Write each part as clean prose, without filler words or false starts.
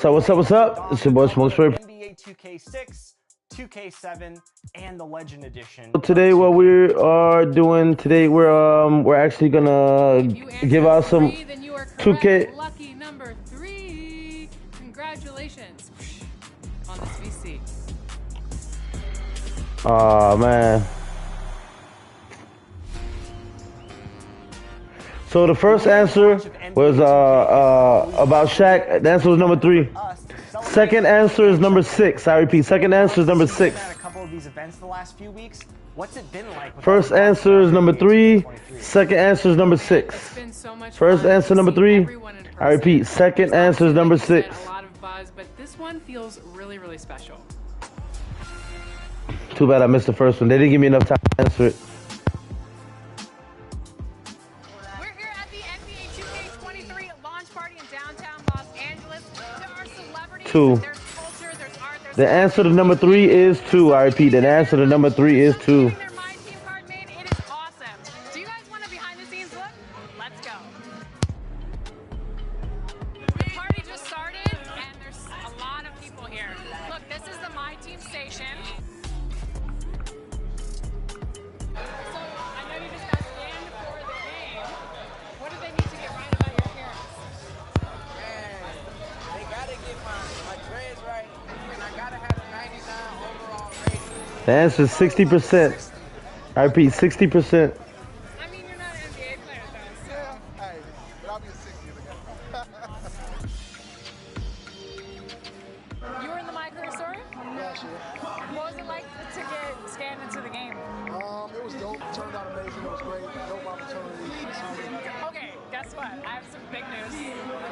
So what's up? It's your boy Smoke Spray. NBA 2K6, 2K7, and the Legend Edition. Today, what we are doing today, we're actually gonna give out some 2K. Lucky number 3. Congratulations on this VC. Oh man. So the first answer was about Shaq. The answer was number 3. Second answer is number 6. I repeat, second answer is number 6. A couple of these events the last few weeks. What's it been like? First answer is number 3. Second answer is number 6. First answer number 3. I repeat, second answer is number 6. A lot of buzz, but this one feels really, really special. Too bad I missed the first one. They didn't give me enough time to answer it. We're here at the NBA 2K23 launch party in downtown Los Angeles. There are celebrities, 2. there's culture, there's art, there's... The answer to number 3 is 2. I repeat, the answer to number 3 is 2. Their My Team card made, it is awesome. Do you guys want a behind the scenes look? Let's go. The party just started and there's a lot of people here. Look, this is the My Team station. So I know you just got scanned for the game. What do they need to get right about your appearance? They gotta get my dreads right, and I gotta have a 99 overall rating. The answer is 60%. I repeat, 60%. I mean, you're not an NBA player, though. Yeah, hey, but I'll be a 60 again. You were in the MyCareer store? Last year. What was it like to get scanned into the game? It was dope. Turned out amazing. It was great. Dope opportunity. Okay, guess what? I have some big news.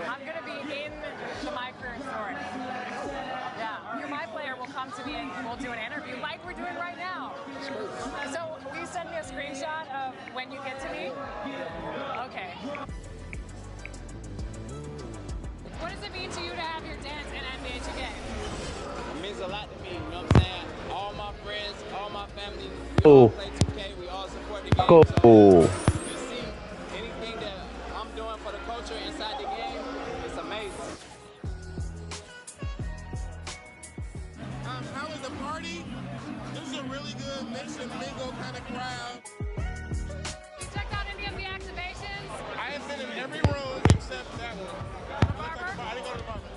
I'm going to be in the MyCareer store. Yeah, your MyPlayer will come to me and we'll do an interview like we're doing right now. So will you send me a screenshot of when you get to me? Okay. What does it mean to you to have your dance in NBA 2K? It means a lot to me, you know what I'm saying? All my friends, all my family, we Oh. all play 2K, we all support the game. Go. So you see anything that I'm doing for the culture inside the game, it's amazing. How was the party? This is a really good mix and mingle kind of crowd. You checked out any of the activations? I have been in every room except that one. I didn't go to the barber.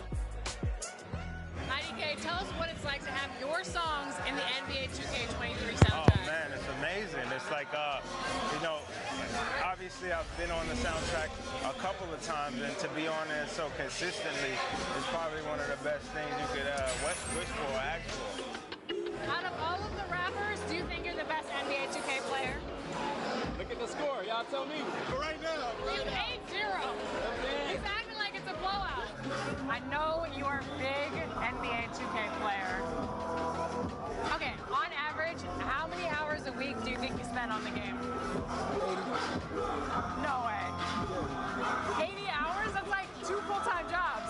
90K, tell us what it's like to have your songs in the NBA 2K23 Oh soundtrack. man, it's amazing. It's like, obviously I've been on the soundtrack a couple of times, and to be on there so consistently is probably one of the best things you could wish for or ask for. Out of all of the rappers, do you think you're the best NBA 2K player? Look at the score, y'all tell me. Right now. He's 8-0. He's acting like it's a blowout. I know you are a big NBA 2K player. Okay, on average, how many hours a week do you think you spend on the game? 80. No way. 80 hours? That's like 2 full-time jobs.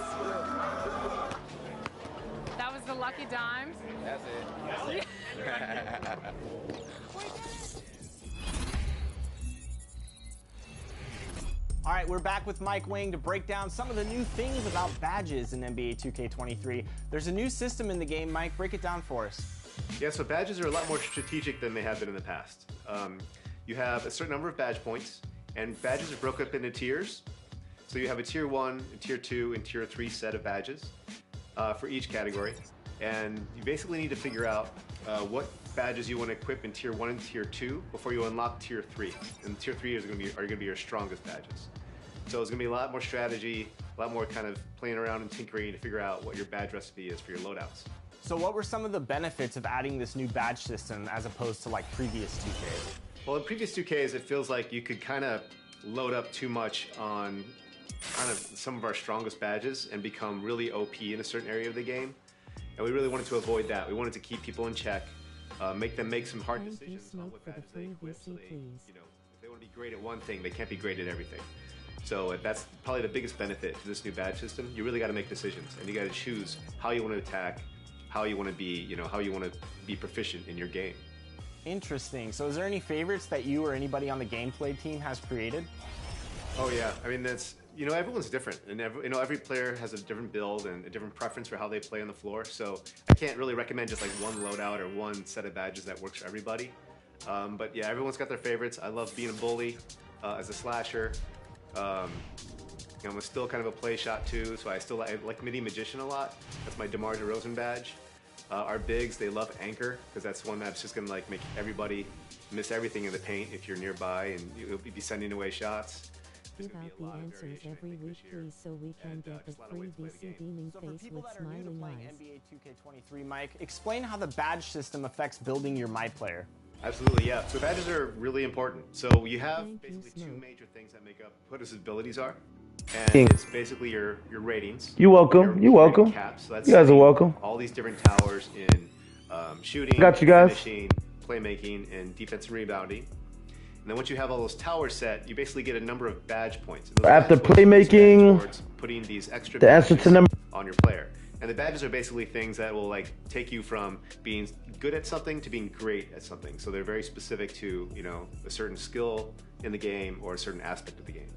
That was the lucky dimes. That's it. All right, we're back with Mike Wing to break down some of the new things about badges in NBA 2K23. There's a new system in the game. Mike, break it down for us. Yeah, so badges are a lot more strategic than they have been in the past. You have a certain number of badge points, and badges are broken up into tiers. So you have a tier 1, a tier 2, and tier 3 set of badges for each category. And you basically need to figure out what badges you want to equip in tier 1 and tier 2 before you unlock tier 3. And tier 3 are going to be your strongest badges. So it's going to be a lot more strategy, a lot more kind of playing around and tinkering to figure out what your badge recipe is for your loadouts. So what were some of the benefits of adding this new badge system as opposed to like previous 2Ks? Well, in previous 2Ks, it feels like you could kind of load up too much on kind of some of our strongest badges and become really OP in a certain area of the game. And we really wanted to avoid that. We wanted to keep people in check, make them make some hard decisions on what badges they equip. So they, if they want to be great at one thing, they can't be great at everything. So that's probably the biggest benefit to this new badge system. You really got to make decisions, and you got to choose how you want to attack, how you want to be, how you want to be proficient in your game. Interesting. So is there any favorites that you or anybody on the gameplay team has created? Oh yeah, I mean You know, everyone's different, and every player has a different build and a different preference for how they play on the floor. So I can't really recommend just like one loadout or one set of badges that works for everybody. But yeah, everyone's got their favorites. I love being a bully as a slasher. I'm still kind of a play shot too, so I like Midi Magician a lot. That's my DeMar DeRozan badge. Our bigs, they love Anchor, because that's one that's just gonna like make everybody miss everything in the paint if you're nearby, and you'll be sending away shots. Give out the answers every week, please, so we can get the free VC beaming face with smiling eyes. NBA 2K23, Mike, explain how the badge system affects building your MyPlayer. Absolutely, yeah. So badges are really important. So you have basically two major things that make up what his abilities are. And it's basically your ratings. You're welcome. You're welcome. Caps. So that's you guys are welcome. All these different towers in shooting, got you guys. finishing, playmaking, and defense and rebounding. And then once you have all those towers set, you basically get a number of badge points. After playmaking, putting these extra the answer to number on your player. And the badges are basically things that will like take you from being good at something to being great at something. So they're very specific to, you know, a certain skill in the game or a certain aspect of the game.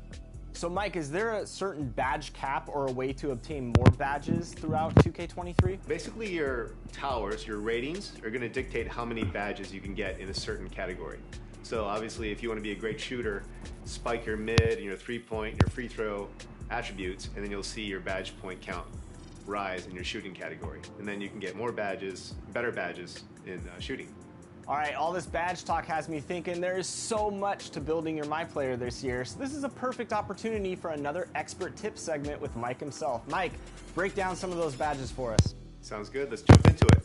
So Mike, is there a certain badge cap or a way to obtain more badges throughout 2K23? Basically your towers, your ratings, are going to dictate how many badges you can get in a certain category. So obviously if you want to be a great shooter, spike your mid and your 3-point, your free throw attributes, and then you'll see your badge point count rise in your shooting category. And then you can get more badges, better badges in shooting. All right, all this badge talk has me thinking there is so much to building your MyPlayer this year, so this is a perfect opportunity for another expert tips segment with Mike himself. Mike, break down some of those badges for us. Sounds good. Let's jump into it.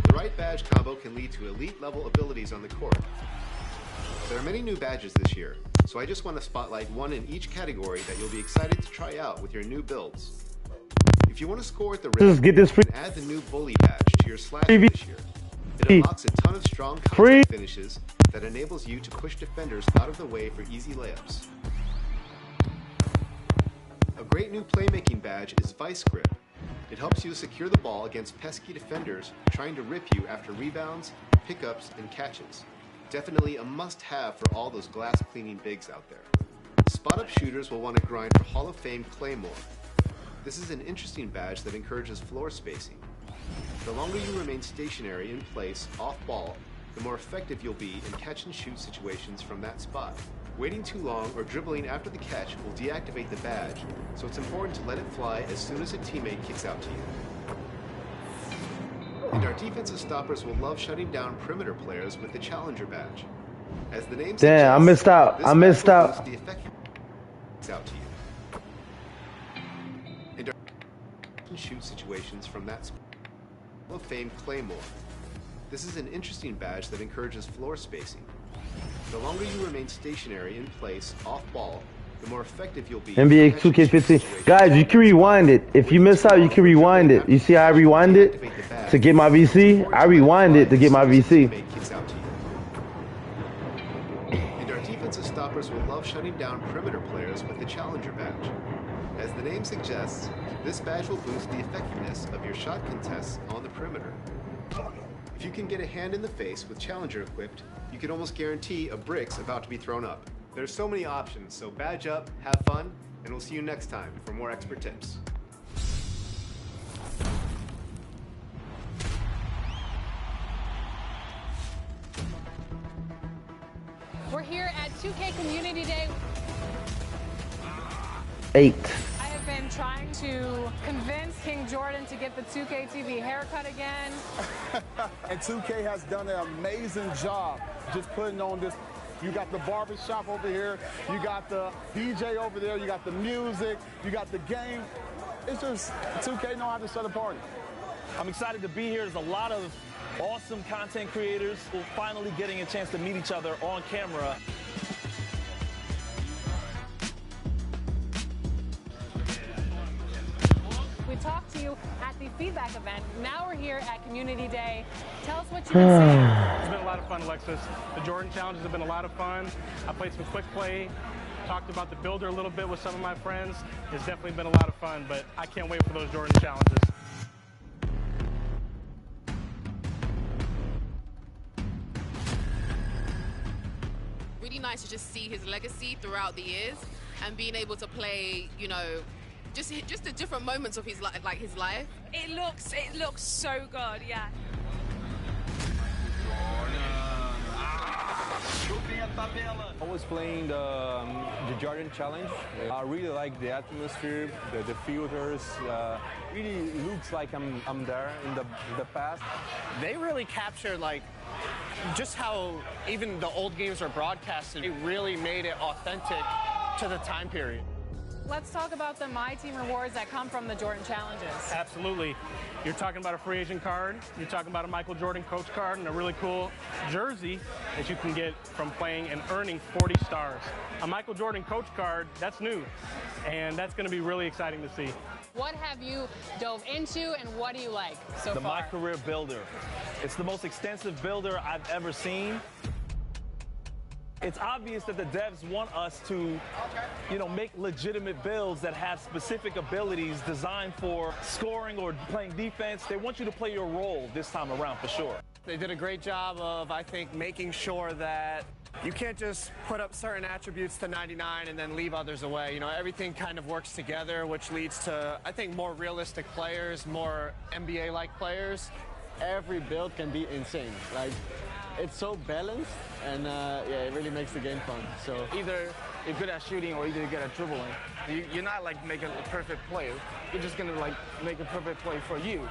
The right badge combo can lead to elite level abilities on the court. There are many new badges this year, so I just want to spotlight one in each category that you'll be excited to try out with your new builds. If you want to score at the rim, add the new bully badge to your slash this year. It unlocks a ton of strong contact finishes that enables you to push defenders out of the way for easy layups. A great new playmaking badge is Vice Grip. It helps you secure the ball against pesky defenders trying to rip you after rebounds, pickups, and catches. Definitely a must-have for all those glass-cleaning bigs out there. Spot-up shooters will want to grind for Hall of Fame Claymore. This is an interesting badge that encourages floor spacing. The longer you remain stationary in place off ball, the more effective you'll be in catch and shoot situations from that spot. Waiting too long or dribbling after the catch will deactivate the badge, so it's important to let it fly as soon as a teammate kicks out to you. And our defensive stoppers will love shutting down perimeter players with the Challenger badge. As the name suggests, I missed out. I missed out. The effect kicks out to you. Shoot situations from that Hall of Fame Claymore. This is an interesting badge that encourages floor spacing. The longer you remain stationary in place off ball, the more effective you'll be. NBA 2K15. Guys, you can rewind it. If you miss out, you can rewind it. You see how I rewind it to get my VC? I rewind it to get my VC. And our defensive stoppers will love shutting down perimeter players with the Challenger badge. As the name suggests, this badge will boost the effectiveness of your shot contests on the perimeter. If you can get a hand in the face with Challenger equipped, you can almost guarantee a brick's about to be thrown up. There's so many options, so badge up, have fun, and we'll see you next time for more expert tips. We're here at 2K Community Day. 8. I have been trying to convince King Jordan to get the 2K TV haircut again. And 2K has done an amazing job just putting on this. You got the barber shop over here, you got the DJ over there, you got the music, you got the game. It's just 2K know how to set a party. I'm excited to be here. There's a lot of awesome content creators who are finally getting a chance to meet each other on camera. We talked to you at the feedback event. Now we're here at Community Day. Tell us what you've been saying. It's been a lot of fun, Alexis. The Jordan challenges have been a lot of fun. I played some quick play, talked about the builder a little bit with some of my friends. It's definitely been a lot of fun, but I can't wait for those Jordan challenges. nice to just see his legacy throughout the years and being able to play, you know, just the different moments of his life, like his life. It looks so good, yeah. I was playing the Jordan Challenge. I really like the atmosphere, the filters. Really looks like I'm there in the past. They really captured like just how even the old games are broadcasted. It really made it authentic to the time period. Let's talk about the My Team rewards that come from the Jordan Challenges. Absolutely. You're talking about a free agent card, you're talking about a Michael Jordan coach card, and a really cool jersey that you can get from playing and earning 40 stars. A Michael Jordan coach card, that's new, and that's going to be really exciting to see. What have you dove into, and what do you like so the far? MyCareer builder. It's the most extensive builder I've ever seen. It's obvious that the devs want us to, you know, make legitimate builds that have specific abilities designed for scoring or playing defense. They want you to play your role this time around for sure. They did a great job of, I think, making sure that you can't just put up certain attributes to 99 and then leave others away. You know, everything kind of works together, which leads to, I think, more realistic players, more NBA-like players. Every build can be insane. Like, it's so balanced, and yeah, it really makes the game fun. So either you're good at shooting or either you're good at dribbling. You're not like making a perfect play. You're just gonna like make a perfect play for you.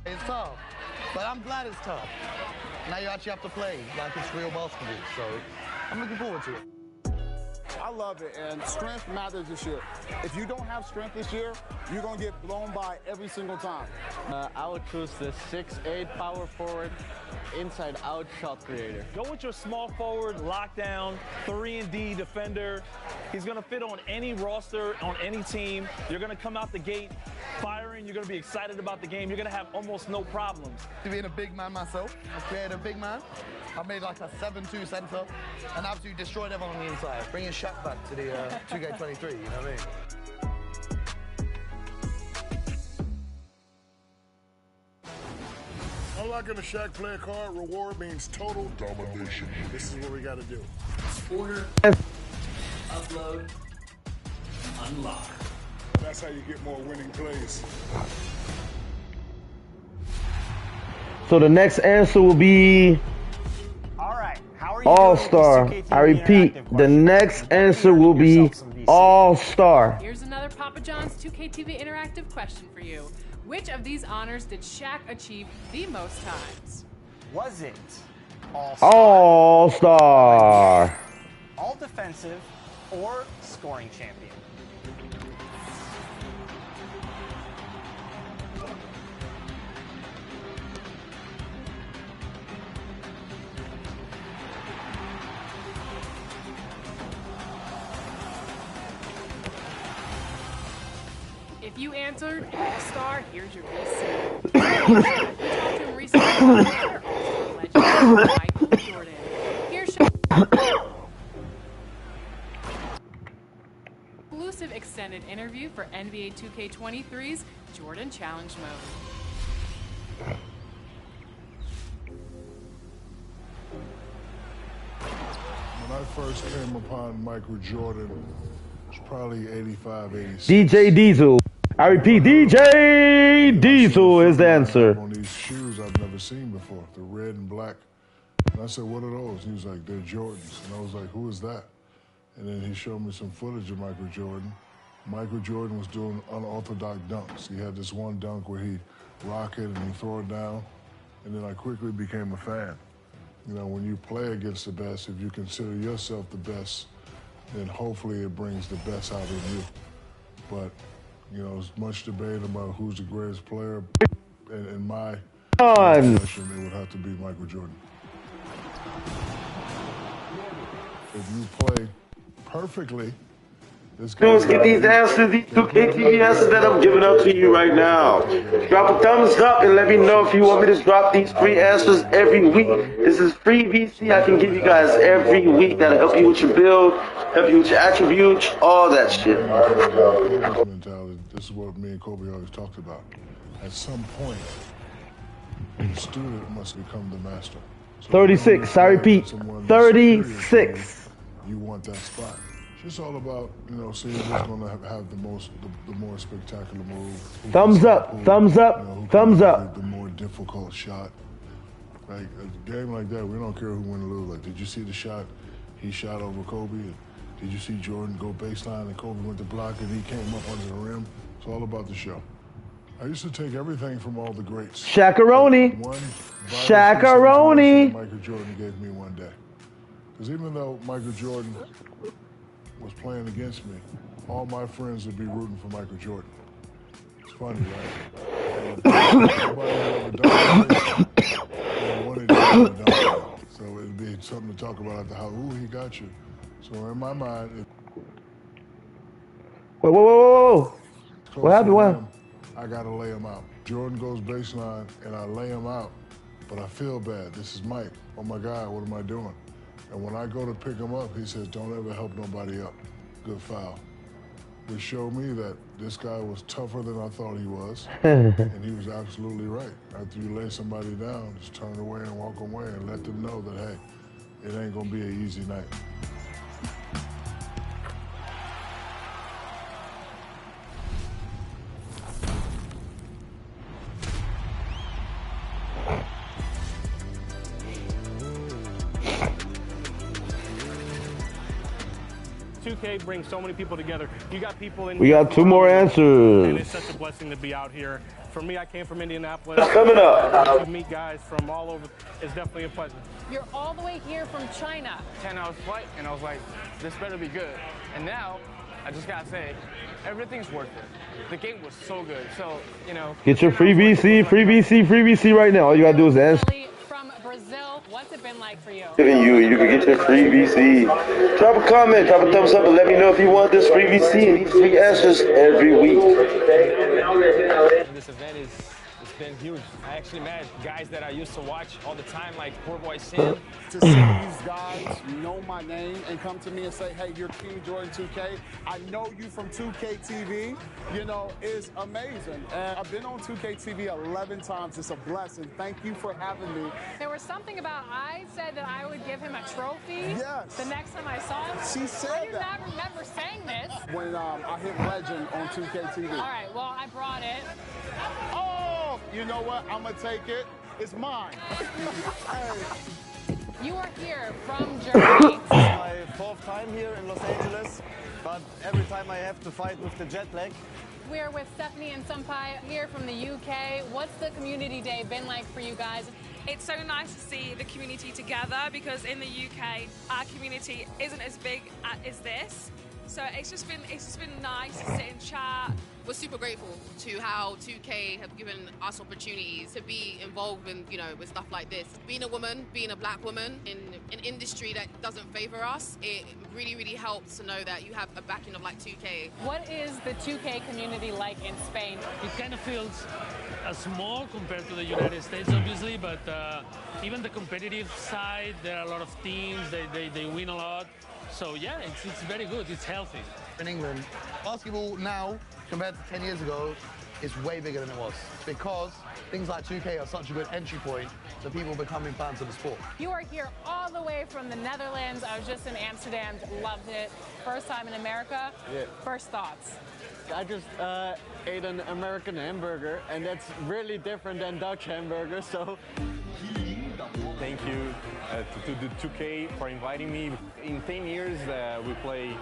It's tough, but I'm glad it's tough. Now you actually have to play like it's real basketball, so I'm looking forward to it. I love it, and strength matters this year. If you don't have strength this year, you're going to get blown by every single time. I would choose the 6'8" power forward, inside-out shot creator. Go with your small forward, lockdown, 3-and-D defender. He's going to fit on any roster, on any team. You're going to come out the gate firing. You're going to be excited about the game. You're going to have almost no problems. Being a big man myself, I created a big man. I made like a 7'2" center and absolutely destroyed everyone on the inside. Bringing Shaq back to the 2K23, you know what I mean? Unlocking the Shaq player card reward means total domination. This is what we got to do. Order, upload, unlock. That's how you get more winning plays. So the next answer will be All-Star. I repeat, the next answer will be All-Star. Here's another Papa John's 2K TV interactive question for you. Which of these honors did Shaq achieve the most times? Was it All-Star, all defensive, or scoring champion? If you answered All-Star, here's your VC. We talked to him recently about another All-Star legend, Michael Jordan. Here's exclusive extended interview for NBA 2K23's Jordan Challenge Mode. When I first came upon Michael Jordan, it was probably 85, 86. DJ Diesel. I repeat, DJ Diesel is the answer. On these shoes I've never seen before, the red and black. And I said, what are those? He was like, they're Jordans. And I was like, who is that? And then he showed me some footage of Michael Jordan. Michael Jordan was doing unorthodox dunks. He had this one dunk where he'd rock it and he'd throw it down. And then I quickly became a fan. You know, when you play against the best, if you consider yourself the best, then hopefully it brings the best out of you. But, you know, there's much debate about who's the greatest player. In my profession, it would have to be Michael Jordan. If you play perfectly, Let's get these answers, these 2K TV answers that I'm giving out to you right now. Drop a thumbs up and let me know if you want me to drop these free answers every week. This is free VC I can give you guys every week that'll help you with your build, help you with your attributes, all that shit. This is what me and Kobe always talked about. At some point, the student must become the master. So 36, I repeat, 36. you want that spot. It's just all about, you know, seeing who's going to have the more spectacular move. Thumbs up, thumbs up, thumbs up. The more difficult shot. Like a game like that, we don't care who win or lose. Like, did you see the shot he shot over Kobe? Did you see Jordan go baseline and Kobe went to block and he came up under the rim? It's all about the show. I used to take everything from all the greats. Shakaroni. Shakaroni. Michael Jordan gave me one day. Because even though Michael Jordan was playing against me, all my friends would be rooting for Michael Jordan. It's funny, right? Nobody had ever done it. They wanted to do it. So it'd be something to talk about at the house. Ooh, he got you. So in my mind, Whoa. What happened? What? I gotta lay him out. Jordan goes baseline and I lay him out, but I feel bad. This is Mike. Oh my God, what am I doing? And when I go to pick him up, he says, don't ever help nobody up. Good foul. Which showed me that this guy was tougher than I thought he was. And he was absolutely right. After you lay somebody down, just turn away and walk away and let them know that, hey, it ain't gonna be an easy night. 2K brings so many people together. You got people in. We got 2 more answers. And it's such a blessing to be out here. For me, I came from Indianapolis. Coming up. To meet guys from all over, it's definitely a pleasure. You're all the way here from China. 10-hour flight, and I was like, this better be good. And now, I just gotta say, everything's worth it. The game was so good. So, you know. Get your free VC right now. All you gotta do is answer. From Brazil, what's it been like for you? You can get your free VC. Drop a comment, drop a thumbs up, and let me know if you want this free VC and these free answers every week. This event it's been huge. I actually met guys that I used to watch all the time, like Poor Boy Sin. To see these guys know my name and come to me and say, hey, you're King Jordan 2K. I know you from 2K TV, you know, is amazing. And I've been on 2K TV 11 times. It's a blessing. Thank you for having me. There was something about I said that I would give him a trophy. Yes. The next time I saw him. She said I do that. not remember saying this. When I hit Legend on 2K TV. All right, well, I brought it. Oh, you know what? I'm going to take it. It's mine. You are here from Germany. It's my 4th time here in Los Angeles, but every time I have to fight with the jet lag. We're with Stephanie and Sampai here from the UK. What's the community day been like for you guys? It's so nice to see the community together because in the UK, our community isn't as big as this. So it's just been nice to sit and chat. We're super grateful to how 2K have given us opportunities to be involved in, you know, with stuff like this. Being a woman, being a black woman in an industry that doesn't favor us, it really, really helps to know that you have a backing of like 2K. What is the 2K community like in Spain? It kind of feels small compared to the United States, obviously, but even the competitive side, there are a lot of teams, they win a lot. So yeah, it's very good, it's healthy. In England, basketball now, compared to 10 years ago, is way bigger than it was. Because things like 2K are such a good entry point to people becoming fans of the sport. You are here all the way from the Netherlands. I was just in Amsterdam, loved it. First time in America. Yeah. First thoughts? I just ate an American hamburger, and that's really different than Dutch hamburger, so... Thank you to the 2K for inviting me. In 10 years, we play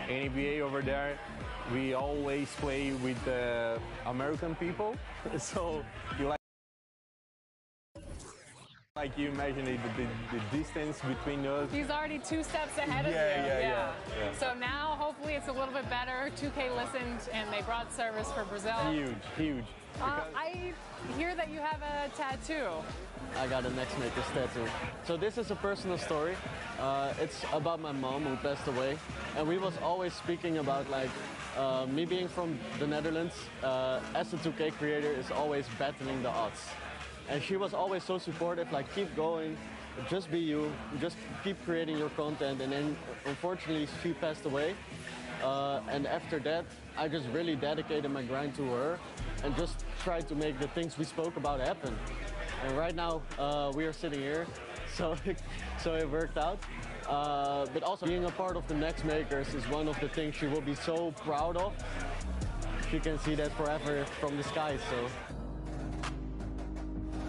NBA over there. We always play with American people, so like you imagine the distance between us. He's already 2 steps ahead of you. Yeah. So now, hopefully, it's a little bit better. 2K listened, and they brought service for Brazil. Huge. I hear that you have a tattoo. I got an X-Maker's tattoo. So this is a personal story. It's about my mom who passed away. And we was always speaking about like, me being from the Netherlands, as a 2K creator is always battling the odds. And she was always so supportive, like keep going, just be you, just keep creating your content. And then unfortunately she passed away. And after that, I just really dedicated my grind to her and just tried to make the things we spoke about happen. And right now, we are sitting here, so it worked out. But also being a part of the next makers is one of the things she will be so proud of. She can see that forever from the sky, so.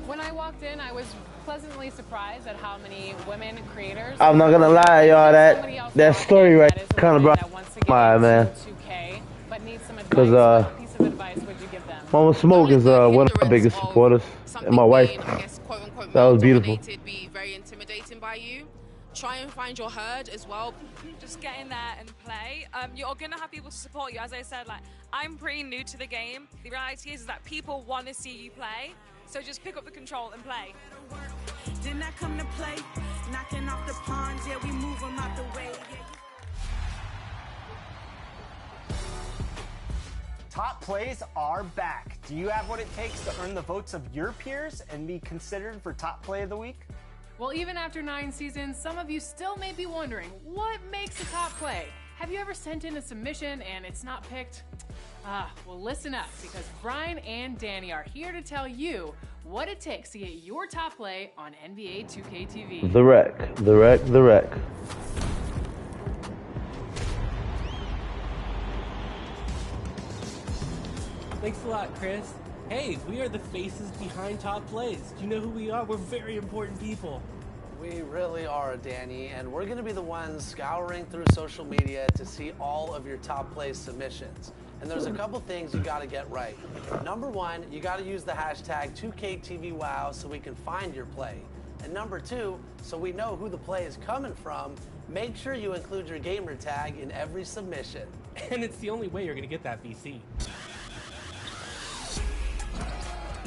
When I walked in, I was pleasantly surprised at how many women creators. I'm not gonna lie, y'all. That story right kind of brought my man. 2K, but needs some advice. Cause What piece of advice would you give them? Mama Smoke is one of my biggest supporters, and my wife. That was beautiful. Be very intimidating by you. Try and find your herd as well. Just get in there and play. You're gonna have people to support you. As I said, like, I'm pretty new to the game. The reality is that people want to see you play. So just pick up the control and play. Didn't I come to play? Knocking off the pawns, yeah, we move them out the way. Top plays are back. Do you have what it takes to earn the votes of your peers and be considered for top play of the week? Well, even after 9 seasons, some of you still may be wondering, what makes a top play? Have you ever sent in a submission and it's not picked? Well, listen up, because Brian and Danny are here to tell you what it takes to get your top play on NBA 2K TV. The wreck, the wreck, the wreck. Thanks a lot, Chris. Hey, we are the faces behind top plays. Do you know who we are? We're very important people. We really are, Danny, and we're going to be the ones scouring through social media to see all of your top play submissions. And there's a couple things you got to get right. Number one, you got to use the hashtag 2KTVWow so we can find your play. And number two, so we know who the play is coming from, make sure you include your gamer tag in every submission. And it's the only way you're going to get that VC.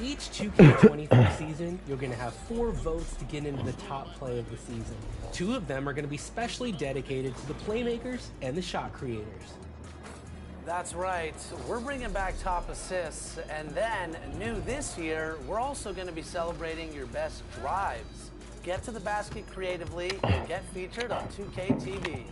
Each 2K23 season, you're going to have 4 votes to get into the top play of the season. 2 of them are going to be specially dedicated to the playmakers and the shot creators. That's right. We're bringing back top assists, and then, new this year, we're also going to be celebrating your best drives. Get to the basket creatively and get featured on 2K TV.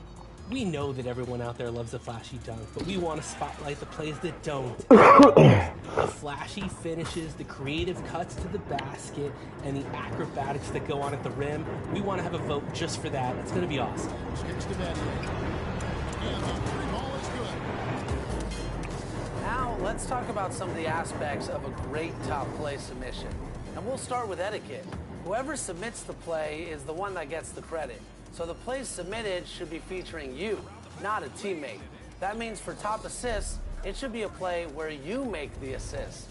We know that everyone out there loves a flashy dunk, but we want to spotlight the plays that don't. The flashy finishes, the creative cuts to the basket, and the acrobatics that go on at the rim. We want to have a vote just for that. It's going to be awesome. Now, let's talk about some of the aspects of a great top play submission. And we'll start with etiquette. Whoever submits the play is the one that gets the credit. So the plays submitted should be featuring you, not a teammate. That means for top assists, it should be a play where you make the assist.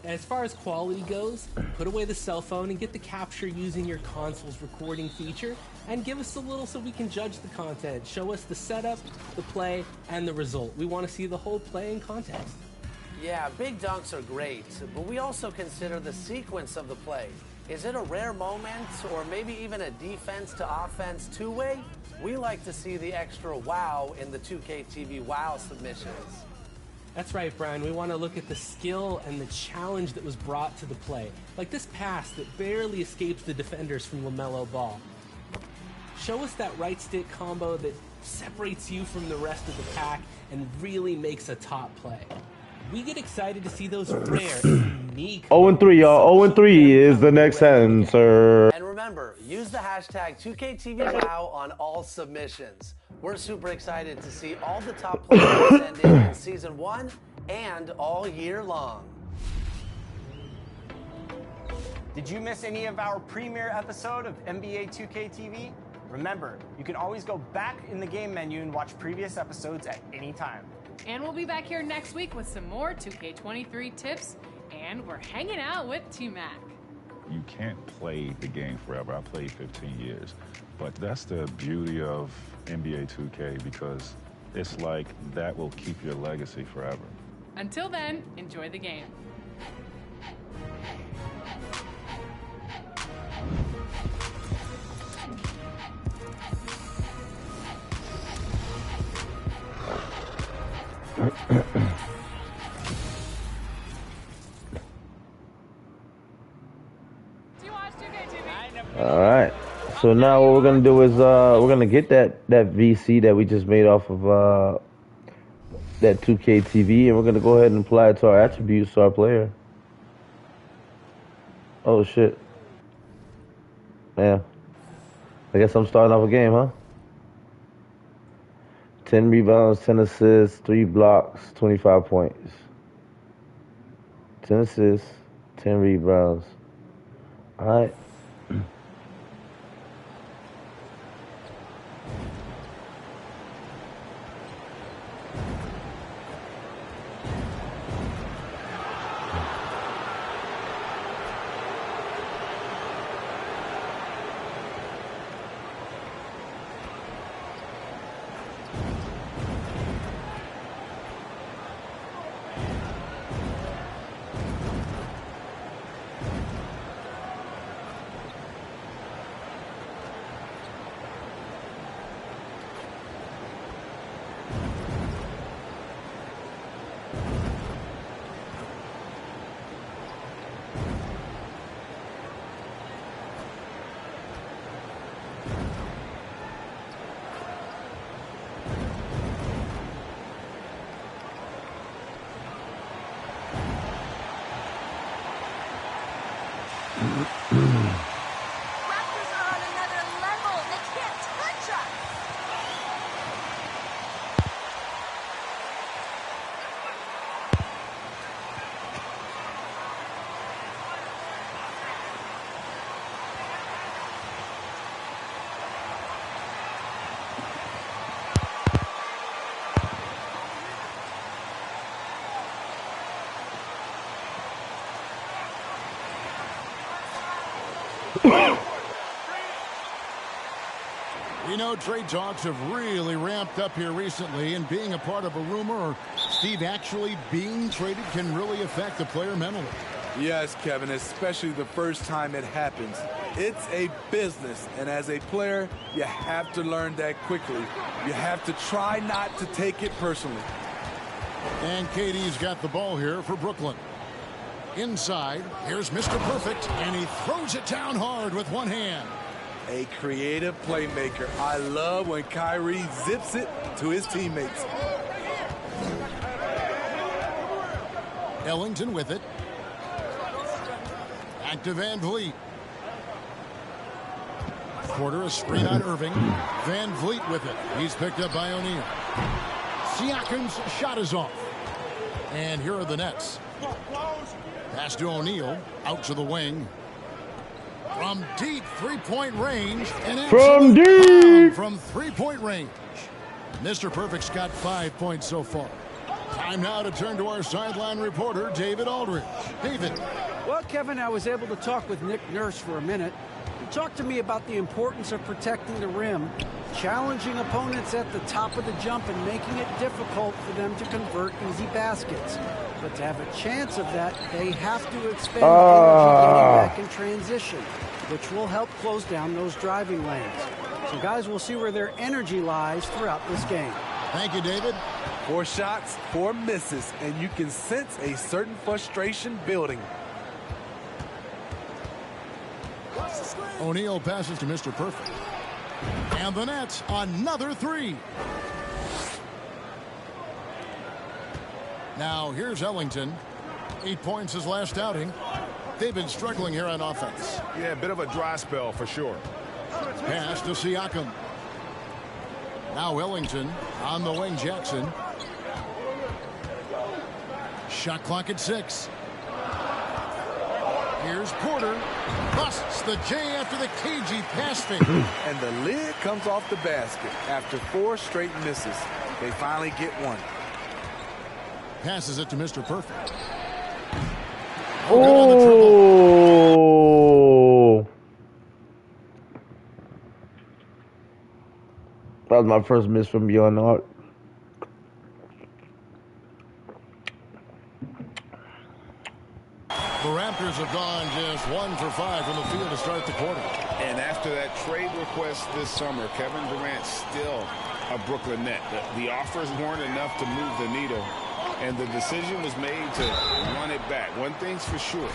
As far as quality goes, put away the cell phone and get the capture using your console's recording feature, and give us a little so we can judge the content. Show us the setup, the play, and the result. We want to see the whole play in context. Yeah, big dunks are great, but we also consider the sequence of the play. Is it a rare moment, or maybe even a defense to offense two-way? We like to see the extra wow in the 2K TV wow submissions. That's right, Brian. We want to look at the skill and the challenge that was brought to the play. Like this pass that barely escapes the defenders from LaMelo Ball. Show us that right stick combo that separates you from the rest of the pack and really makes a top play. We get excited to see those rare, unique... 0-3, y'all. 0-3 is the next answer. And remember, use the hashtag 2KTVWow on all submissions. We're super excited to see all the top players send in Season 1 and all year long. Did you miss any of our premiere episode of NBA 2K TV? Remember, you can always go back in the game menu and watch previous episodes at any time. And we'll be back here next week with some more 2K23 tips, and we're hanging out with T-Mac. You can't play the game forever. I played 15 years. But that's the beauty of NBA 2K, because it's like that will keep your legacy forever. Until then, enjoy the game. All right. So now what we're gonna do is we're gonna get that VC that we just made off of that 2K TV, and we're gonna go ahead and apply it to our attributes to our player. Oh shit. Yeah. I guess I'm starting off a game, huh? 10 rebounds, 10 assists, 3 blocks, 25 points. 10 assists, 10 rebounds. All right. Raptors are on another level. They can't touch us. We know trade talks have really ramped up here recently, and being a part of a rumor or Steve actually being traded can really affect the player mentally. Yes, Kevin, especially the first time it happens. It's a business, and as a player, you have to learn that quickly. You have to try not to take it personally. And KD's got the ball here for Brooklyn. Inside, here's Mr. Perfect, and he throws it down hard with one hand. A creative playmaker. I love when Kyrie zips it to his teammates. Ellington with it. Back to Van Vliet. Porter a screen on Irving. Van Vliet with it. He's picked up by O'Neal. Siakam's shot is off. And here are the Nets. Pass to O'Neal. Out to the wing. From deep three-point range. And from deep. From three-point range. Mr. Perfect's got 5 points so far. Time now to turn to our sideline reporter, David Aldridge. David. Well, Kevin, I was able to talk with Nick Nurse for a minute. He talked to me about the importance of protecting the rim, challenging opponents at the top of the jump, and making it difficult for them to convert easy baskets. But to have a chance of that, they have to expend energy getting back in transition, which will help close down those driving lanes. So, guys, we'll see where their energy lies throughout this game. Thank you, David. 4 shots, 4 misses, and you can sense a certain frustration building. O'Neal passes to Mr. Perfect. And the Nets, another 3. Now, here's Ellington. 8 points his last outing. They've been struggling here on offense. Yeah, a bit of a dry spell for sure. Pass to Siakam. Now Ellington on the wing, Jackson. Shot clock at 6. Here's Porter. Busts the J after the cagey pass fake. And the lid comes off the basket after 4 straight misses. They finally get one. Passes it to Mr. Perfect. Oh! That was my first miss from beyond the arc. The Raptors have gone just 1 for 5 from the field to start the quarter. And after that trade request this summer, Kevin Durant's still a Brooklyn Net. The offers weren't enough to move the needle, and the decision was made to run it back. One thing's for sure.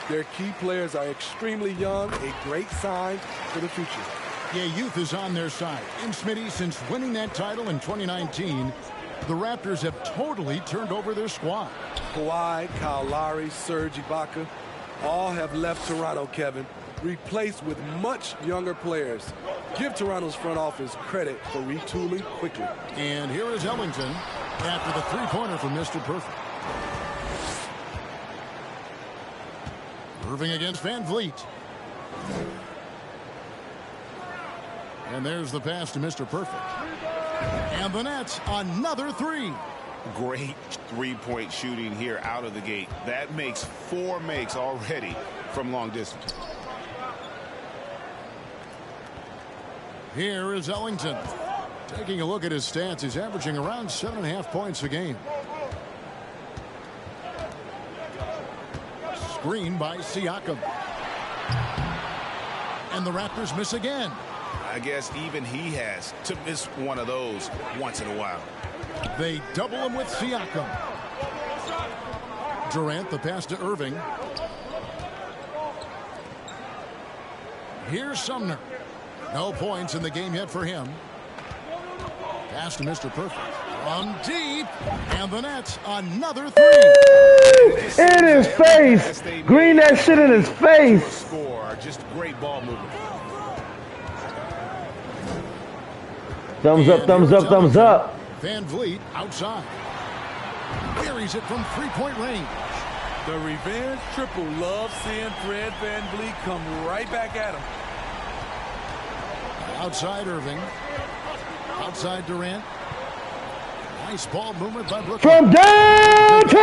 Their key players are extremely young, a great sign for the future. Yeah, youth is on their side. And Smitty, since winning that title in 2019, The Raptors have totally turned over their squad. Kawhi, Kyle Lowry, Serge Ibaka, all have left Toronto, Kevin, replaced with much younger players. Give Toronto's front office credit for retooling quickly. And here is Ellington after the three-pointer from Mr. Perfect. Irving against Van Vliet. And there's the pass to Mr. Perfect. And the Nets, another three. Great three-point shooting here out of the gate. That makes 4 makes already from long distance. Here is Ellington. Taking a look at his stats, he's averaging around 7.5 points a game. Screen by Siakam. And the Raptors miss again. I guess even he has to miss one of those once in a while. They double him with Siakam. Durant, the pass to Irving. Here's Sumner. No points in the game yet for him. Pass to Mr. Perfect. On deep. And the Nets, another three. In his face. Green that shit in his face. Score. Just great ball movement. Thumbs up, thumbs up, thumbs up. Van Vliet outside. Carries it from three-point range. The revenge triple loves seeing Fred Van Vliet come right back at him. Outside Irving. Outside Durant. Nice ball movement by Brooklyn. From downtown.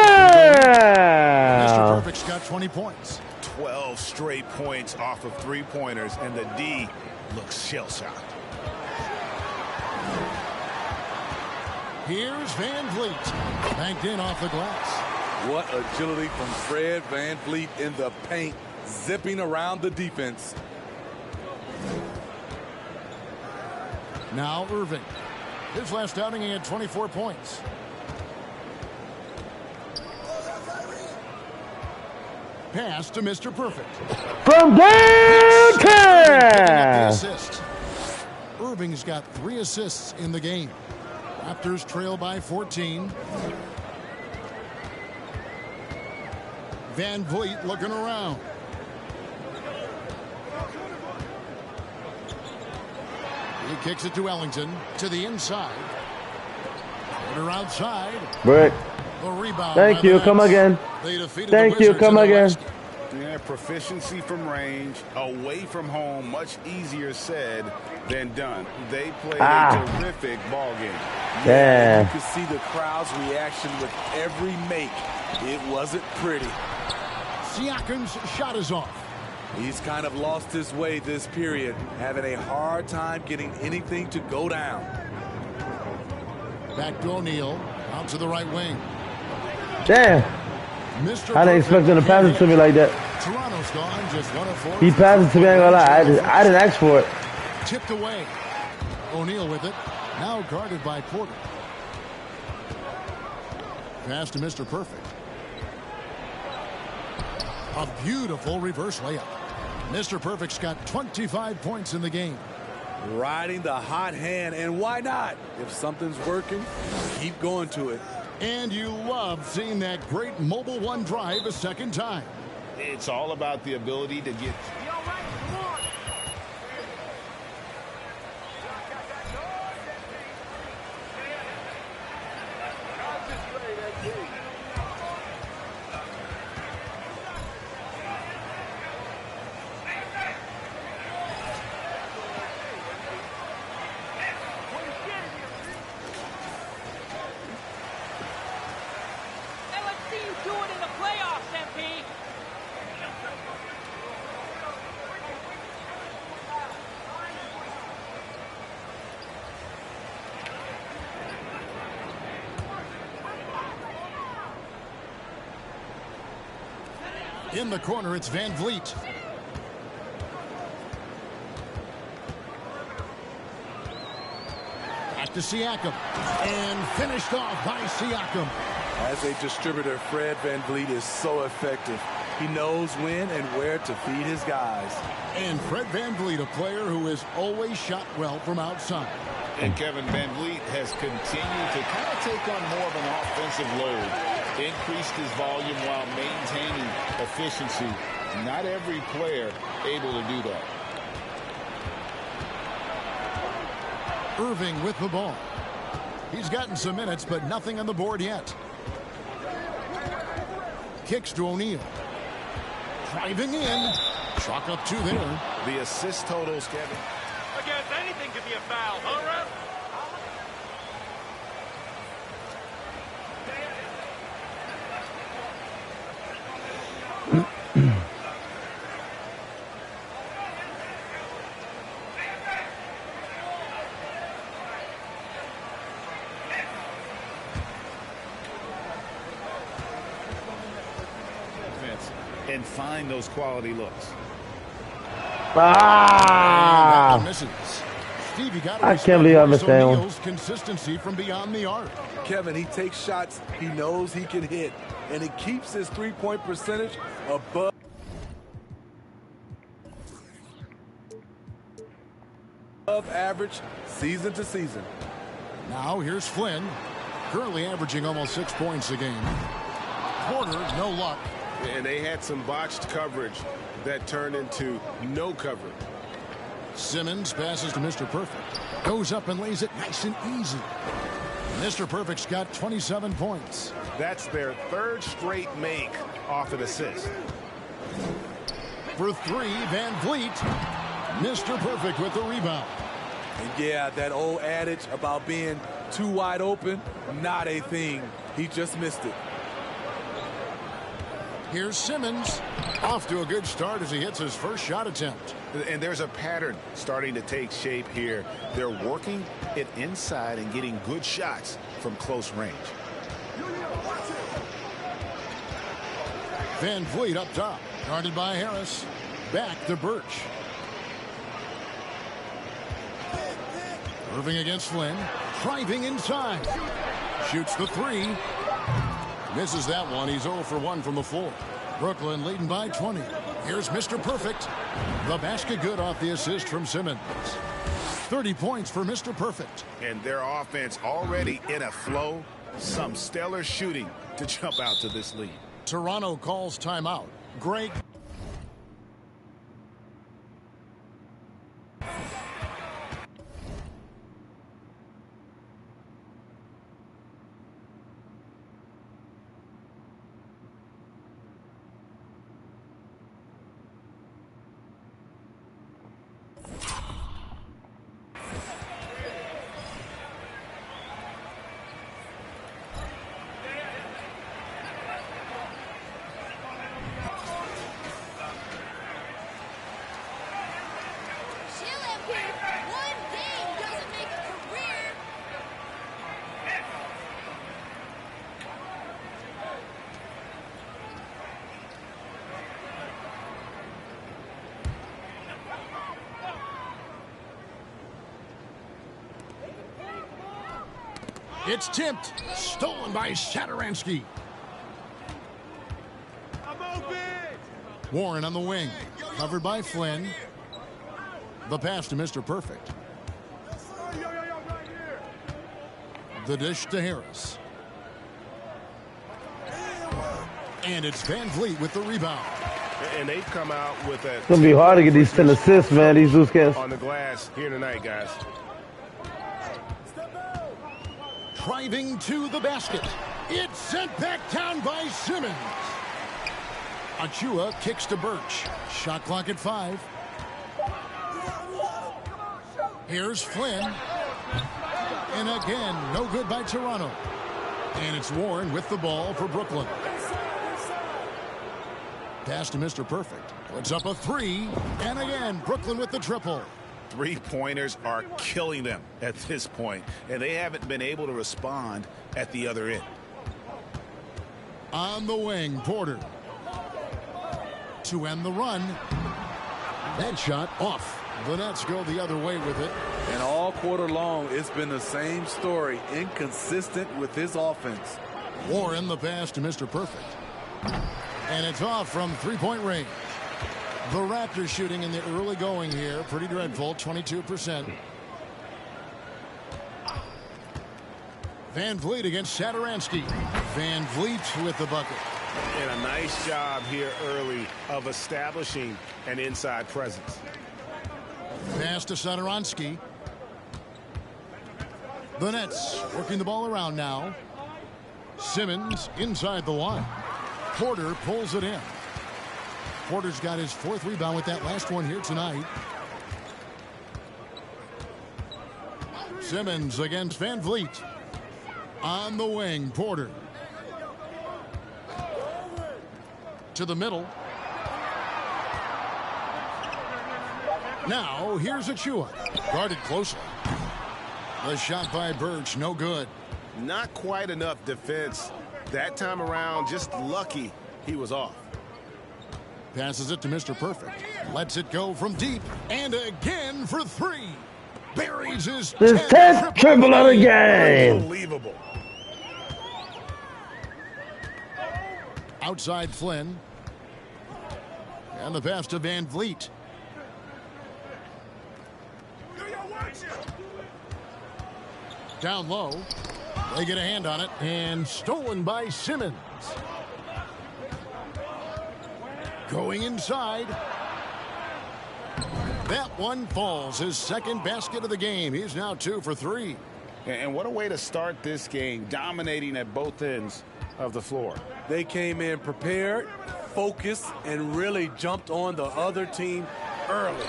Mr. Perfect's got 20 points. 12 straight points off of three-pointers, and the D looks shell-shocked. Here's Van Vliet. Banked in off the glass. What agility from Fred Van Vliet in the paint, zipping around the defense. Now Irving. His last outing, he had 24 points. Pass to Mr. Perfect. From downtown. Irving's got 3 assists in the game. Raptors trail by 14. Van Vliet looking around. He kicks it to Ellington to the inside. Order outside. Brick. The rebound. Thank you. Come again. Thank you. Come again. Yeah, proficiency from range, away from home, much easier said than done. They played a terrific ball game. Yeah, you could see the crowd's reaction with every make. It wasn't pretty. Siakam's shot is off. He's kind of lost his way this period, having a hard time getting anything to go down. Back to O'Neal, out to the right wing. Damn. I didn't expect him to pass it to me like that. Toronto's gone, just 1 of 4. He passed it to me, I ain't gonna lie. I didn't ask for it. Tipped away. O'Neal with it. Now guarded by Porter. Pass to Mr. Perfect. A beautiful reverse layup. Mr. Perfect's got 25 points in the game. Riding the hot hand, and why not? If something's working, keep going to it. And you love seeing that great mobile one drive a second time. It's all about the ability to get... In the corner, it's Van Vliet. Back to Siakam. And finished off by Siakam. As a distributor, Fred Van Vliet is so effective. He knows when and where to feed his guys. And Fred VanVleet, a player who has always shot well from outside. And Kevin VanVleet has continued to kind of take on more of an offensive load. Increased his volume while maintaining efficiency. Not every player able to do that. Irving with the ball. He's gotten some minutes, but nothing on the board yet. Kicks to O'Neal. Driving in. Chalk up 2 there. The assist totals, Kevin. I guess anything could be a foul, huh, Ref? And find those quality looks. Ah! I can't believe I missed that one. Consistency from beyond the arc. Kevin, he takes shots he knows he can hit, and he keeps his three-point percentage above average season to season. Now here's Flynn, currently averaging almost 6 points a game. Porter, no luck. And they had some botched coverage that turned into no coverage. Simmons passes to Mr. Perfect. Goes up and lays it nice and easy. Mr. Perfect's got 27 points. That's their 3rd straight make off an assist. For 3, VanVleet. Mr. Perfect with the rebound. And yeah, that old adage about being too wide open, not a thing. He just missed it. Here's Simmons, off to a good start as he hits his first shot attempt. And there's a pattern starting to take shape here. They're working it inside and getting good shots from close range. VanVleet up top, guarded by Harris. Back to Birch. Irving against Flynn, driving inside. Shoots the 3. Misses that one. He's 0 for 1 from the floor. Brooklyn leading by 20. Here's Mr. Perfect. The basket good off the assist from Simmons. 30 points for Mr. Perfect. And their offense already in a flow. Some stellar shooting to jump out to this lead. Toronto calls timeout. Greg. It's tipped. Stolen by Satoransky. Warren on the wing. Covered by Flynn. The pass to Mr. Perfect. The dish to Harris. And it's VanVleet with the rebound. And they've come out with that. It's going to be hard to get these 10 assists, man. These Zeus cats. On the glass here tonight, guys. Driving to the basket. It's sent back down by Simmons. Achua kicks to Birch. Shot clock at 5. Here's Flynn. And again, no good by Toronto. And it's Warren with the ball for Brooklyn. Pass to Mr. Perfect. Puts up a 3. And again, Brooklyn with the triple. 3-pointers are killing them at this point, and they haven't been able to respond at the other end. On the wing, Porter. To end the run. That shot off. The Nets go the other way with it. And all quarter long, it's been the same story. Inconsistent with his offense. Warren the pass to Mr. Perfect. And it's off from three-point range. The Raptors shooting in the early going here. Pretty dreadful, 22%. Van Vliet against Satoransky. Van Vliet with the bucket. And a nice job here early of establishing an inside presence. Pass to Satoransky. The Nets working the ball around now. Simmons inside the line. Porter pulls it in. Porter's got his 4th rebound with that last one here tonight. Simmons against Van Vliet. On the wing, Porter. To the middle. Now, here's Achua. Guarded closely. The shot by Birch, no good. Not quite enough defense that time around. Just lucky he was off. Passes it to Mr. Perfect. Lets it go from deep. And again for 3. Buries his 10th triple of the game. Unbelievable. Outside Flynn. And the pass to Van Vliet. Down low. They get a hand on it. And stolen by Simmons. Going inside. That one falls. His 2nd basket of the game. He's now 2 for 3. And what a way to start this game. Dominating at both ends of the floor. They came in prepared, focused, and really jumped on the other team early.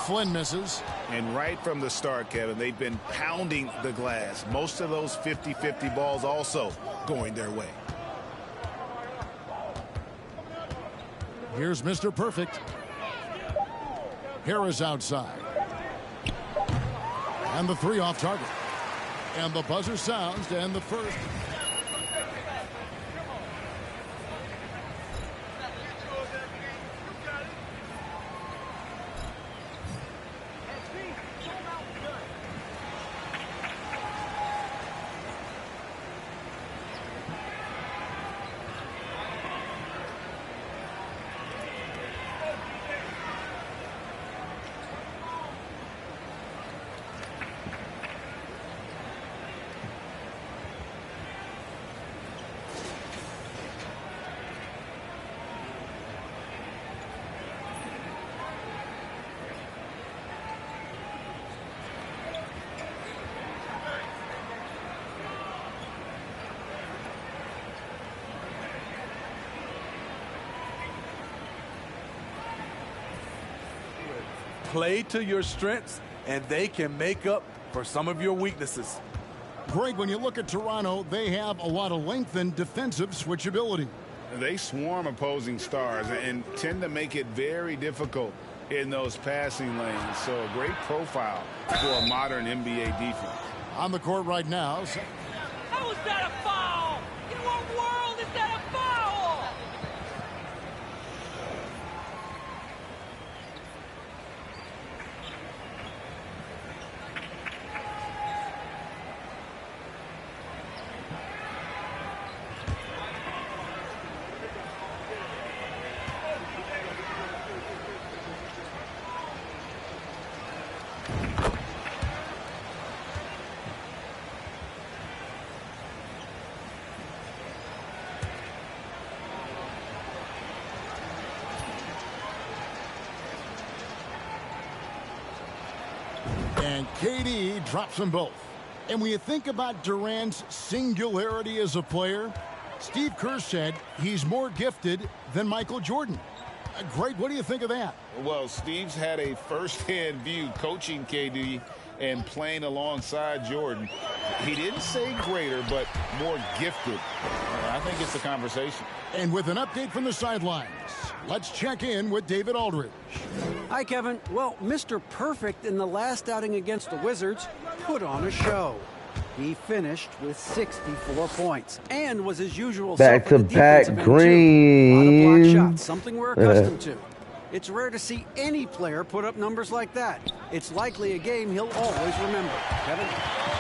Flynn misses. And right from the start, Kevin, they've been pounding the glass. Most of those 50-50 balls also going their way. Here's Mr. Perfect. Harris outside. And the 3 off target. And the buzzer sounds to end the first. Play to your strengths, and they can make up for some of your weaknesses. Greg, when you look at Toronto, they have a lot of length and defensive switchability. They swarm opposing stars and tend to make it very difficult in those passing lanes. So a great profile for a modern NBA defense. On the court right now. How is that a foul? In what world is that a foul? And KD drops them both. And when you think about Durant's singularity as a player, Steve Kerr said he's more gifted than Michael Jordan. Greg, what do you think of that? Well, Steve's had a first-hand view coaching KD and playing alongside Jordan. He didn't say greater, but more gifted. I think it's a conversation. And with an update from the sidelines, let's check in with David Aldridge. Hi, Kevin. Well, Mr. Perfect in the last outing against the Wizards put on a show. He finished with 64 points and was his usual back-to-back green. A lot of block shots, something we're accustomed to. It's rare to see any player put up numbers like that. It's likely a game he'll always remember. Kevin?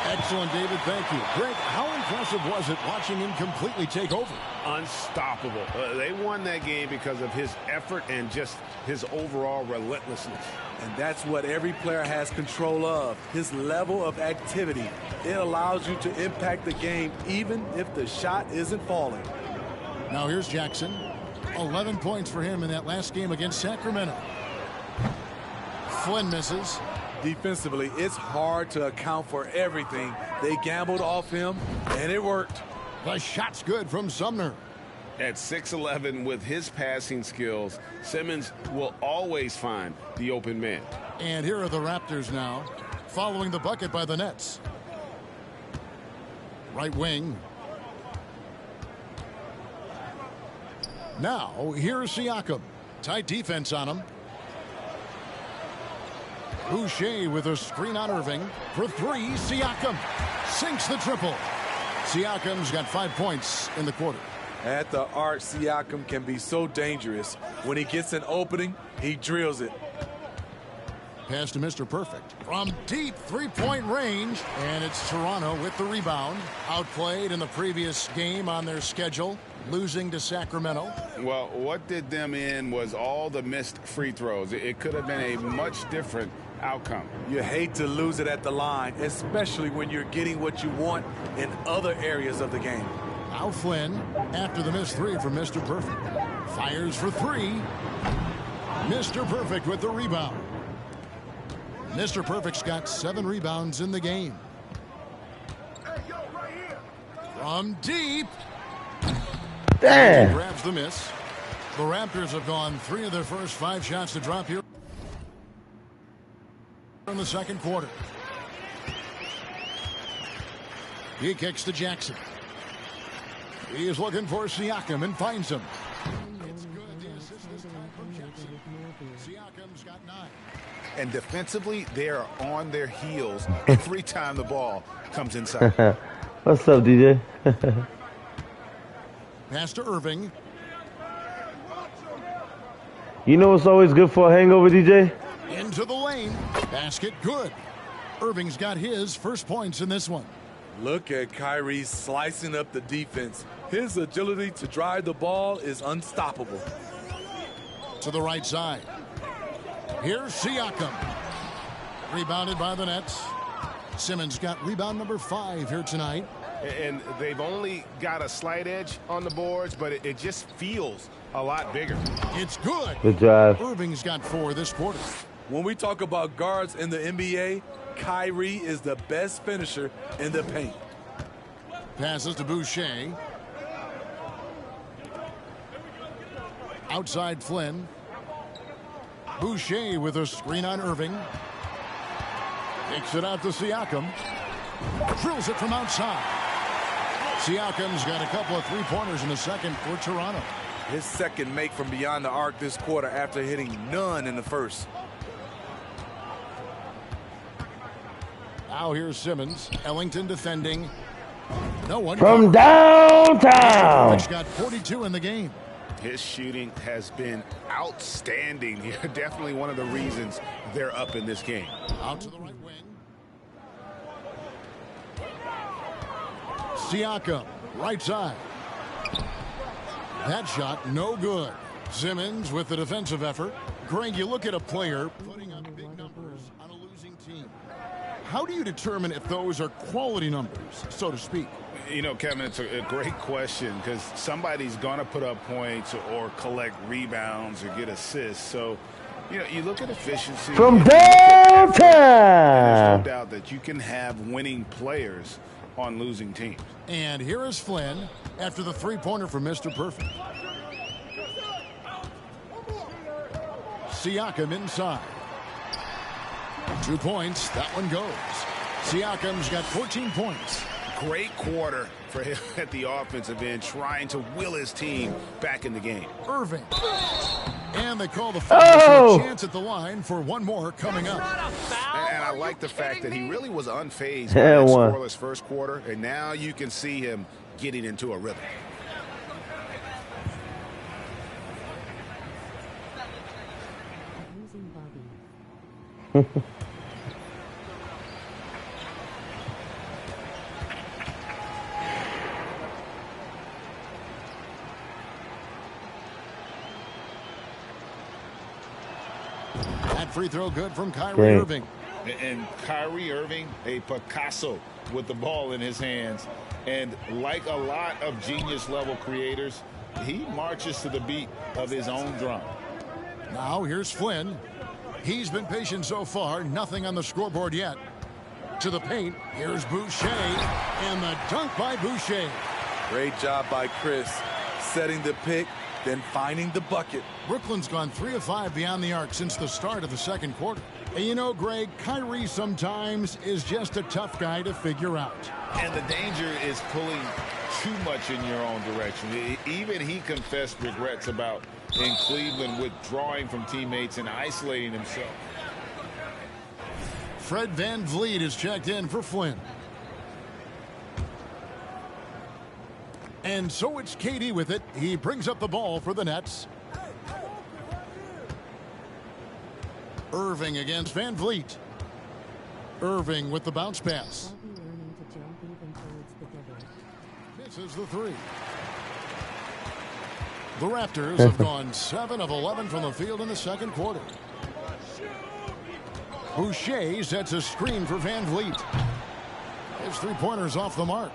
Excellent, David. Thank you. Greg, how impressive was it watching him completely take over? Unstoppable. They won that game because of his effort and just his overall relentlessness. And that's what every player has control of, his level of activity. It allows you to impact the game even if the shot isn't falling. Now here's Jackson. 11 points for him in that last game against Sacramento. Flynn misses. Defensively, it's hard to account for everything. They gambled off him, and it worked. The shot's good from Sumner. At 6'11", with his passing skills, Simmons will always find the open man. And here are the Raptors now, following the bucket by the Nets. Right wing. Now, here's Siakam. Tight defense on him. Boucher with a screen on Irving. For three, Siakam sinks the triple. Siakam's got 5 points in the quarter. At the arc, Siakam can be so dangerous. When he gets an opening, he drills it. Pass to Mr. Perfect. From deep three-point range. And it's Toronto with the rebound. Outplayed in the previous game on their schedule, losing to Sacramento. Well, what did them in was all the missed free throws. It could have been a much different outcome. You hate to lose it at the line, especially when you're getting what you want in other areas of the game. Now Flynn, after the missed three from Mr. Perfect. Fires for three. Mr. Perfect with the rebound. Mr. Perfect's got 7 rebounds in the game. From deep. Damn. He grabs the miss. The Raptors have gone 3 of their first 5 shots to drop here in the second quarter. He kicks to Jackson. He is looking for Siakam and finds him. It's good. The assist is from Jackson. Siakam's got 9. And defensively, they are on their heels every time the ball comes inside. What's up, DJ? Pass to Irving. You know what's always good for a hangover, DJ? Into the lane. Basket good. Irving's got his first points in this one. Look at Kyrie slicing up the defense. His agility to drive the ball is unstoppable. To the right side. Here's Siakam. Rebounded by the Nets. Simmons got rebound number 5 here tonight. And they've only got a slight edge on the boards, but it just feels a lot bigger. It's good. Good job. Irving's got 4 this quarter. When we talk about guards in the NBA, Kyrie is the best finisher in the paint. Passes to Boucher. Outside Flynn. Boucher with a screen on Irving. Kicks it out to Siakam. Drills it from outside. Siakam's got a couple of three-pointers in the second for Toronto. His second make from beyond the arc this quarter after hitting none in the first. Now here's Simmons. Ellington defending. No one. From downtown. He's got 42 in the game. His shooting has been outstanding. Definitely one of the reasons they're up in this game. Out to the right wing. Siakam, right side. That shot, no good. Simmons with the defensive effort. Greg, you look at a player putting up big numbers on a losing team. How do you determine if those are quality numbers, so to speak? You know, Kevin, it's a great question because somebody's going to put up points or collect rebounds or get assists. So, you know, you look at efficiency. From downtown. There's no doubt that you can have winning players on losing teams. And here is Flynn after the three-pointer from Mr. Perfect. Siakam inside. 2 points. That one goes. Siakam's got 14 points. Great quarter for him at the offensive end, trying to will his team back in the game. Irving. And they call the foul. Chance at the line for one more coming up. And I like the fact that he really was unfazed by that scoreless first quarter, and now you can see him getting into a rhythm. That free throw good from Kyrie Irving. And Kyrie Irving, a Picasso with the ball in his hands. And like a lot of genius-level creators, he marches to the beat of his own drum. Now here's Flynn. He's been patient so far. Nothing on the scoreboard yet. To the paint. Here's Boucher. And the dunk by Boucher. Great job by Chris. Setting the pick, then finding the bucket. Brooklyn's gone 3 of 5 beyond the arc since the start of the second quarter. And you know, Greg, Kyrie sometimes is just a tough guy to figure out. And the danger is pulling too much in your own direction. Even he confessed regrets about in Cleveland withdrawing from teammates and isolating himself. Fred VanVleet is checked in for Flynn. And so it's KD with it. He brings up the ball for the Nets. Irving against VanVleet. Irving with the bounce pass. Misses the three. The Raptors have gone 7 of 11 from the field in the second quarter. Boucher sets a screen for VanVleet. His three-pointers off the mark.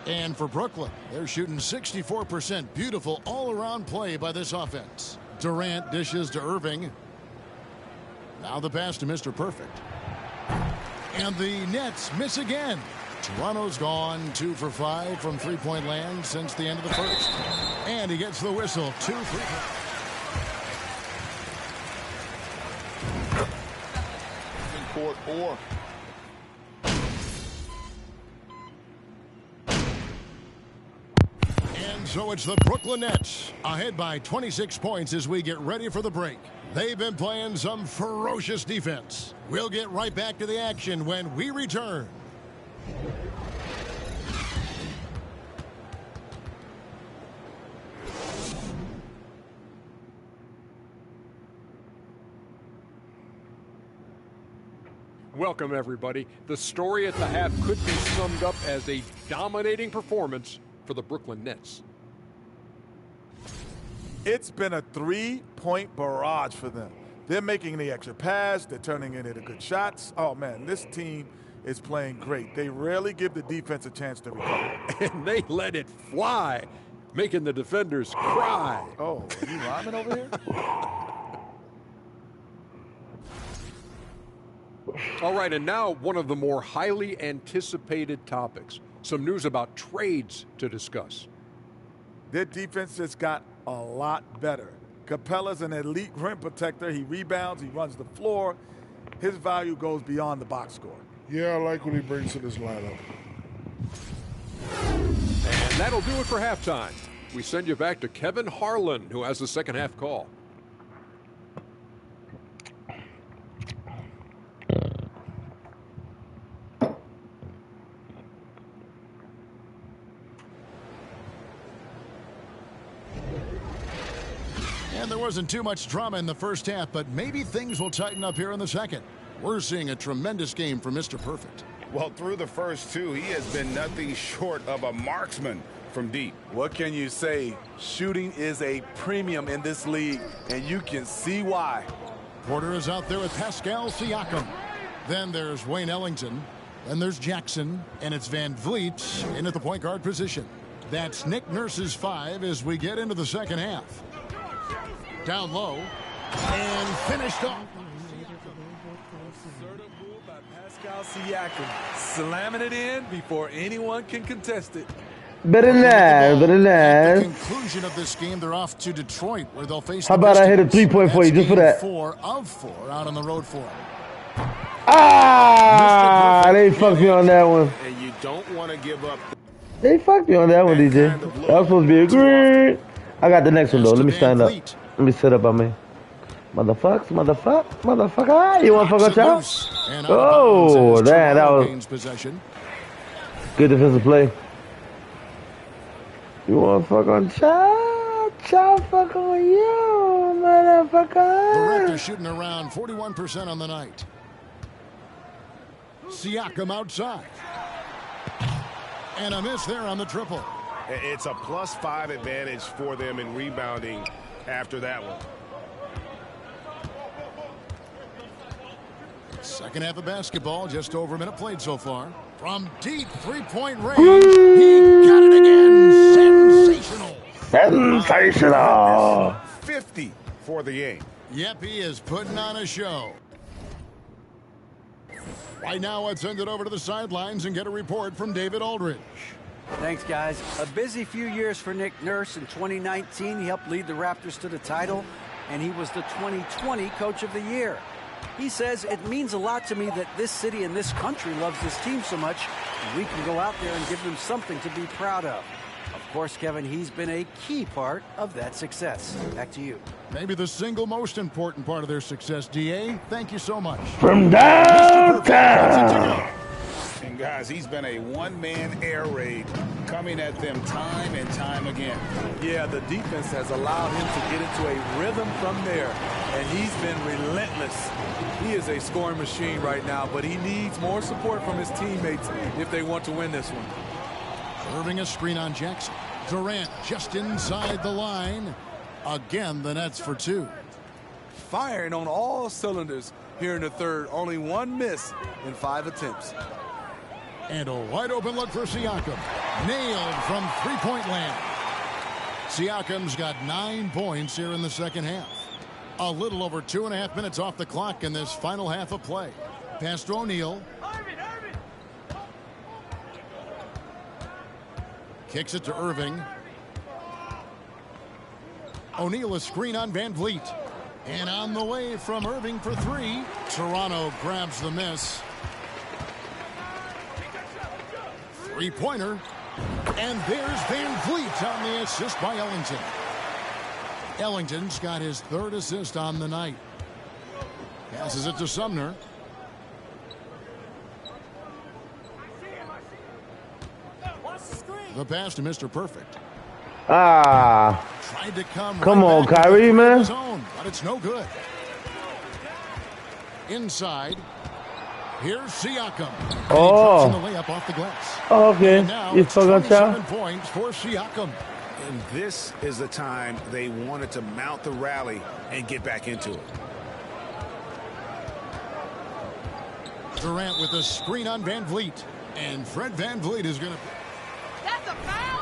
And for Brooklyn, they're shooting 64%. Beautiful all-around play by this offense. Durant dishes to Irving. Now the pass to Mr. Perfect. And the Nets miss again. Toronto's gone 2 for 5 from three-point land since the end of the first. And he gets the whistle. 2 3. Court or and so it's the Brooklyn Nets ahead by 26 points as we get ready for the break. They've been playing some ferocious defense. We'll get right back to the action when we return. Welcome, everybody. The story at the half could be summed up as a dominating performance for the Brooklyn Nets. It's been a three-point barrage for them. They're making the extra pass. They're turning it into good shots. Oh, man, this team is playing great. They rarely give the defense a chance to recover. And they let it fly, making the defenders cry. Oh, are you rhyming over here? All right, and now one of the more highly anticipated topics. Some news about trades to discuss. Their defense just got a lot better. Capella's an elite rim protector. He rebounds, he runs the floor. His value goes beyond the box score. Yeah, I like what he brings to this lineup. And that'll do it for halftime. We send you back to Kevin Harlan, who has the second half call. And there wasn't too much drama in the first half, but maybe things will tighten up here in the second. We're seeing a tremendous game from Mr. Perfect. Well, through the first two, he has been nothing short of a marksman from deep. What can you say? Shooting is a premium in this league, and you can see why. Porter is out there with Pascal Siakam. Then there's Wayne Ellington. Then there's Jackson, and it's VanVleet in at the point guard position. That's Nick Nurse's 5 as we get into the second half. Down low and finished off. Assertive move by Pascal Siakam, slamming it in before anyone can contest it. Better than that, better than At the that. conclusion of this game, they're off to Detroit, where they'll face. How the about I hit a Pistons. 3-point for you just for That's that? game 4 of 4 out on the road for them. Ah, they fucked me on that one. And you don't want to give up. They fucked me on that one, DJ. That was supposed to be a great. I got the next one though. Let me stand up. Let me sit up on me. Motherfucker. You want to fuck out? Oh, damn, that was good defensive play. You want to fuck on Chow? Chow fuck on you, motherfucker. The Raptors shooting around 41% on the night. Siakam outside. And a miss there on the triple. It's a +5 advantage for them in rebounding after that one. Second half of basketball, just over a minute played so far. From deep three-point range, he got it again. Sensational. Sensational. 50 for the game. Yep, he is putting on a show. Right now, let's send it over to the sidelines and get a report from David Aldridge. Thanks, guys. A busy few years for Nick Nurse. In 2019, he helped lead the Raptors to the title, and he was the 2020 Coach of the Year. He says, it means a lot to me that this city and this country loves this team so much, and we can go out there and give them something to be proud of. Of course, Kevin, he's been a key part of that success. Back to you. Maybe the single most important part of their success, DA. Thank you so much. From downtown. And guys, he's been a one-man air raid coming at them time and time again. Yeah, the defense has allowed him to get into a rhythm from there, and he's been relentless. He is a scoring machine right now, but he needs more support from his teammates if they want to win this one. Serving a screen on Jackson. Durant just inside the line. Again, the Nets for two. Firing on all cylinders here in the third. Only one miss in 5 attempts. And a wide open look for Siakam. Nailed from three-point land. Siakam's got 9 points here in the second half. A little over 2.5 minutes off the clock in this final half of play. Pass to O'Neal. Kicks it to Irving. O'Neal a screen on Van Vliet. And on the way from Irving for 3. Toronto grabs the miss. Three-pointer. And there's Van Vliet on the assist by Ellington. Ellington's got his 3rd assist on the night. Passes it to Sumner. The pass to Mr. Perfect. Tried to come on, right Kyrie, man. Zone, but it's no good. Inside. Here's Siakam. Oh. And he drops in the layup off the glass. Oh, okay. And now You it's forgot 27 that? points for Siakam. And this is the time they wanted to mount the rally and get back into it. Durant with a screen on Van Vliet. And Fred Van Vliet is going to...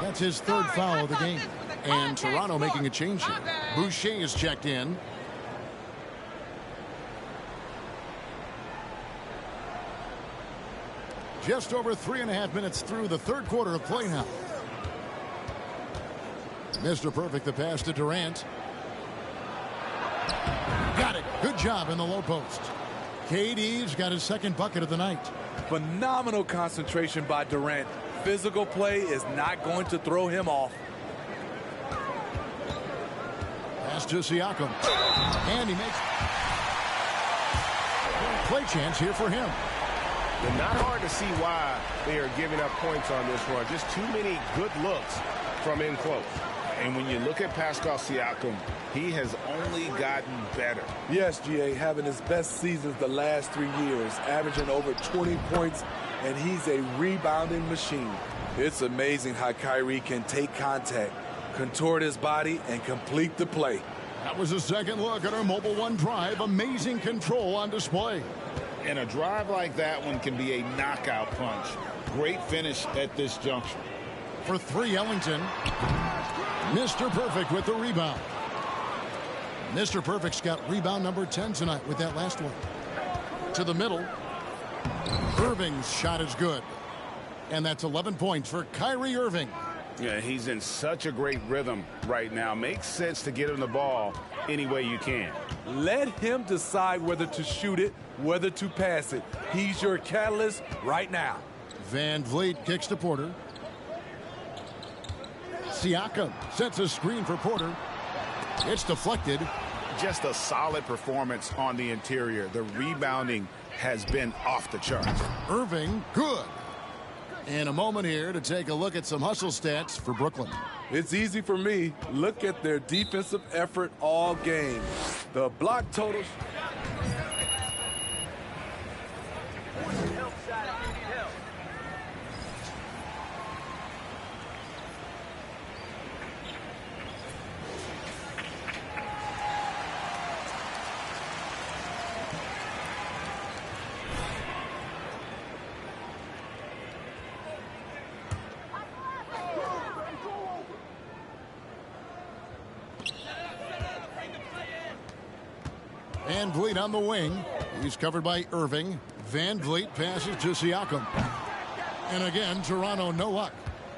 That's his 3rd foul of the game. And Toronto making a change here. Boucher is checked in. Just over 3.5 minutes through the 3rd quarter of play now. Mr. Perfect, the pass to Durant. Got it. Good job in the low post. KD's got his 2nd bucket of the night. Phenomenal concentration by Durant. Physical play is not going to throw him off. Pass to Siakam. And he makes play chance here for him. And not hard to see why they are giving up points on this run. Just too many good looks from in close. And when you look at Pascal Siakam, he has only gotten better. Yes, GA, having his best seasons the last 3 years, averaging over 20 points, and he's a rebounding machine. It's amazing how Kyrie can take contact, contort his body, and complete the play. That was a second look at our Mobile One drive. Amazing control on display. And a drive like that one can be a knockout punch. Great finish at this juncture. For 3, Ellington. Mr. Perfect with the rebound. Mr. Perfect's got rebound number 10 tonight with that last one. To the middle. Irving's shot is good. And that's 11 points for Kyrie Irving. Yeah, he's in such a great rhythm right now. Makes sense to get him the ball any way you can. Let him decide whether to shoot it, whether to pass it. He's your catalyst right now. Van Vliet kicks to Porter. Siakam sets a screen for Porter. It's deflected. Just a solid performance on the interior. The rebounding has been off the charts. Irving, good. And a moment here to take a look at some hustle stats for Brooklyn. It's easy for me. Look at their defensive effort all game. The block totals. Van Vliet on the wing. He's covered by Irving. Van Vliet passes to Siakam. And again, Toronto, no luck.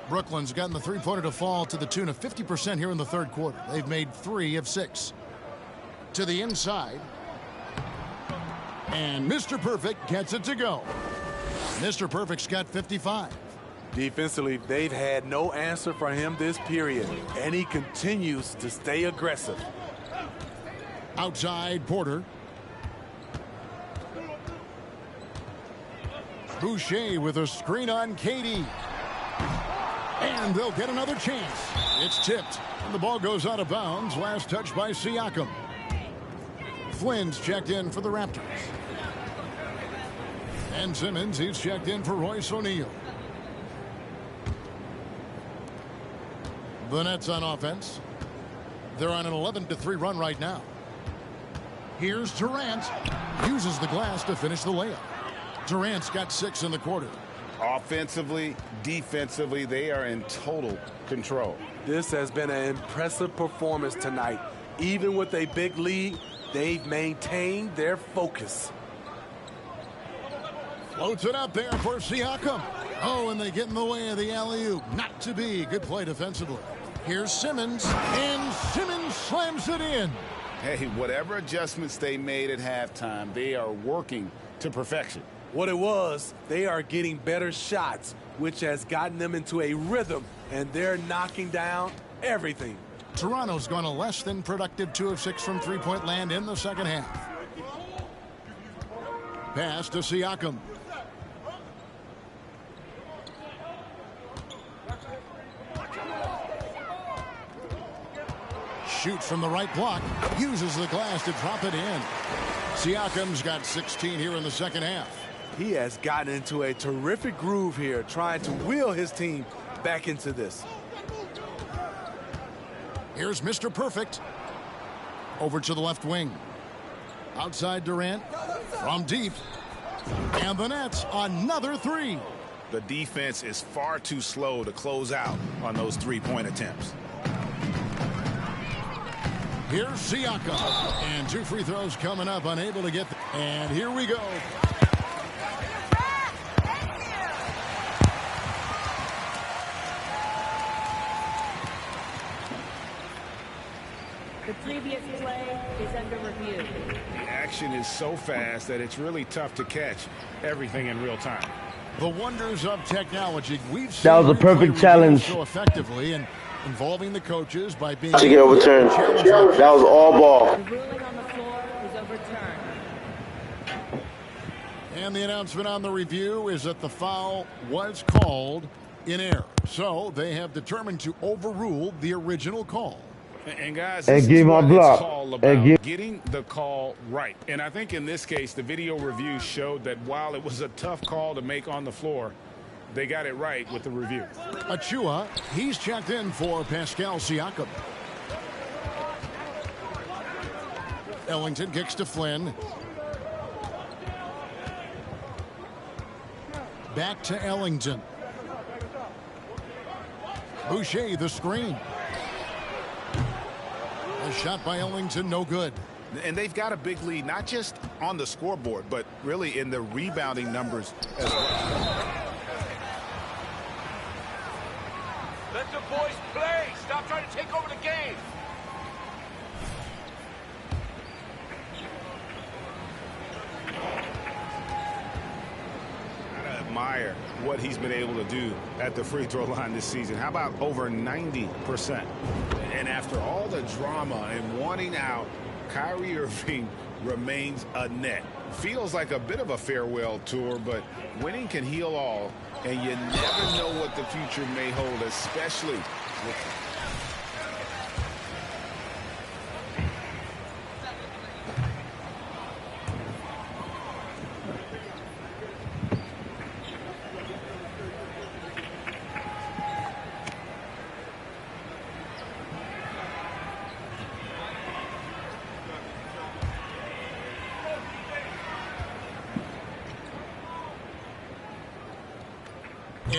Brooklyn's gotten the three-pointer to fall to the tune of 50% here in the third quarter. They've made 3 of 6. To the inside. And Mr. Perfect gets it to go. Mr. Perfect's got 55. Defensively, they've had no answer for him this period, and he continues to stay aggressive. Outside, Porter. Boucher with a screen on KD. And they'll get another chance. It's tipped, and the ball goes out of bounds. Last touch by Siakam. Flynn's checked in for the Raptors. And Simmons, he's checked in for Royce O'Neal. The Nets on offense. They're on an 11-3 run right now. Here's Durant. Uses the glass to finish the layup. Durant's got 6 in the quarter. Offensively, defensively, they are in total control. This has been an impressive performance tonight. Even with a big lead, they've maintained their focus. Floats it up there for Siakam. Oh, and they get in the way of the alley-oop. Not to be. Good play defensively. Here's Simmons, and Simmons slams it in. Hey, whatever adjustments they made at halftime, they are working to perfection. What it was, they are getting better shots, which has gotten them into a rhythm, and they're knocking down everything. Toronto's gone a less than productive 2 of 6 from three-point land in the second half. Pass to Siakam. Shoots from the right block. Uses the glass to drop it in. Siakam's got 16 here in the second half. He has gotten into a terrific groove here, trying to wheel his team back into this. Here's Mr. Perfect. Over to the left wing. Outside Durant. From deep. And the Nets, another 3. The defense is far too slow to close out on those three-point attempts. Here's Siakam. And 2 free throws coming up, unable to get. And here we go. The previous play is under review. The action is so fast that it's really tough to catch everything in real time. The wonders of technology. We've seen That was a perfect challenge. So effectively and involving the coaches by being To get overturned. That was all ball. The ruling on the floor is overturned. And the announcement on the review is that the foul was called in error. So they have determined to overrule the original call. And guys, this is what it's all about, getting the call right. And I think in this case, the video review showed that while it was a tough call to make on the floor, they got it right with the review. Achua, he's checked in for Pascal Siakam. Ellington kicks to Flynn. Back to Ellington. Boucher, the screen. A shot by Ellington, no good. And they've got a big lead, not just on the scoreboard, but really in the rebounding numbers as well. Let the boys play. Stop trying to take over the game. I admire what he's been able to do at the free throw line this season. How about over 90%? And after all the drama and wanting out, Kyrie Irving remains a net. Feels like a bit of a farewell tour, but winning can heal all, and you never know what the future may hold, especially with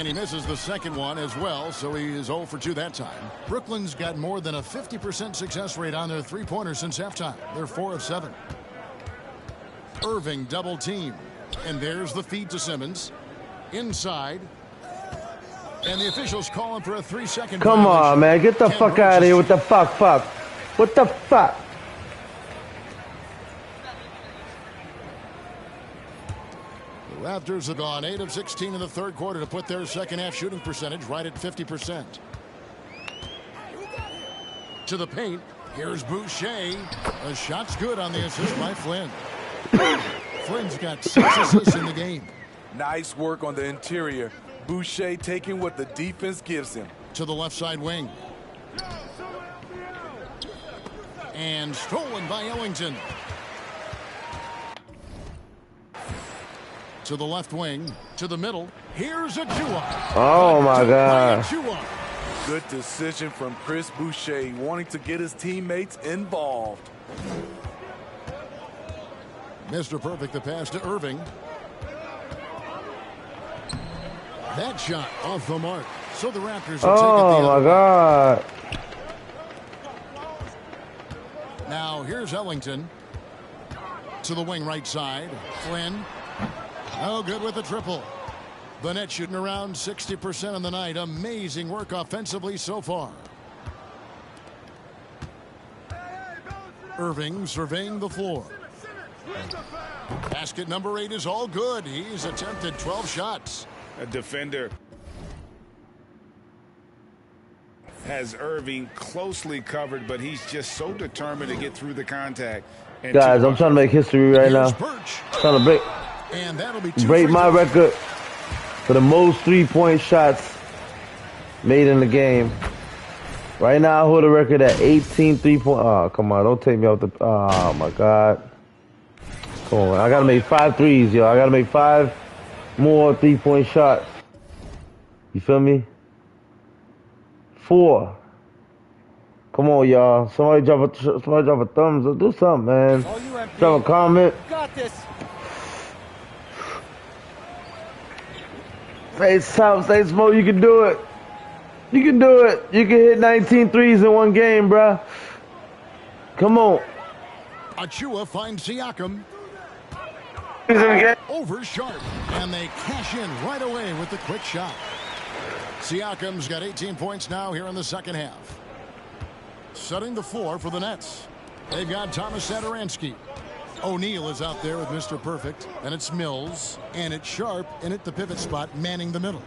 And he misses the second one as well, so he is 0 for 2 that time. Brooklyn's got more than a 50% success rate on their three-pointers since halftime. They're 4 of 7. Irving double team. And there's the feed to Simmons. Inside. And the officials calling for a 3-second Come violation. on, man. Get the fuck out of here with the fuck. What the fuck? The Raptors have gone 8 of 16 in the third quarter to put their second half shooting percentage right at 50%. To the paint. Here's Boucher. The shot's good on the assist by Flynn. Flynn's got 6 assists in the game. Nice work on the interior. Boucher taking what the defense gives him. To the left side wing. And stolen by Ellington. To the left wing. To the middle. Here's Achua. Oh, my God. Good decision from Chris Boucher, wanting to get his teammates involved. Mr. Perfect, the pass to Irving. That shot off the mark. So the Raptors will take it the Oh, other my God. Now here's Ellington. To the wing right side. Flynn. Oh, good with the triple. The net shooting around 60% on the night. Amazing work offensively so far. Irving surveying the floor. Basket number 8 is all good. He's attempted 12 shots. A defender has Irving closely covered, but he's just so determined to get through the contact. And Guys, I'm trying to make history right now. Trying to break, and that'll be my record for the most 3-point shots made in the game. Right now, I hold a record at 18 3-point. Oh, come on. Don't take me off the... Oh, my God. Come on. I got to make 5 threes, yo. I got to make 5 more 3-point shots. You feel me? 4. Come on, y'all. Somebody drop a thumbs up. Do something, man. Drop a comment. Got this. Say Smoke, you can do it. You can do it. You can hit 19 threes in one game, bruh. Come on. Achua finds Siakam. Over Sharp. And they cash in right away with the quick shot. Siakam's got 18 points now here in the second half. Setting the floor for the Nets. They've got Thomas Satoransky. O'Neal is out there with Mr. Perfect. And it's Mills. And it's Sharp in at the pivot spot, manning the middle.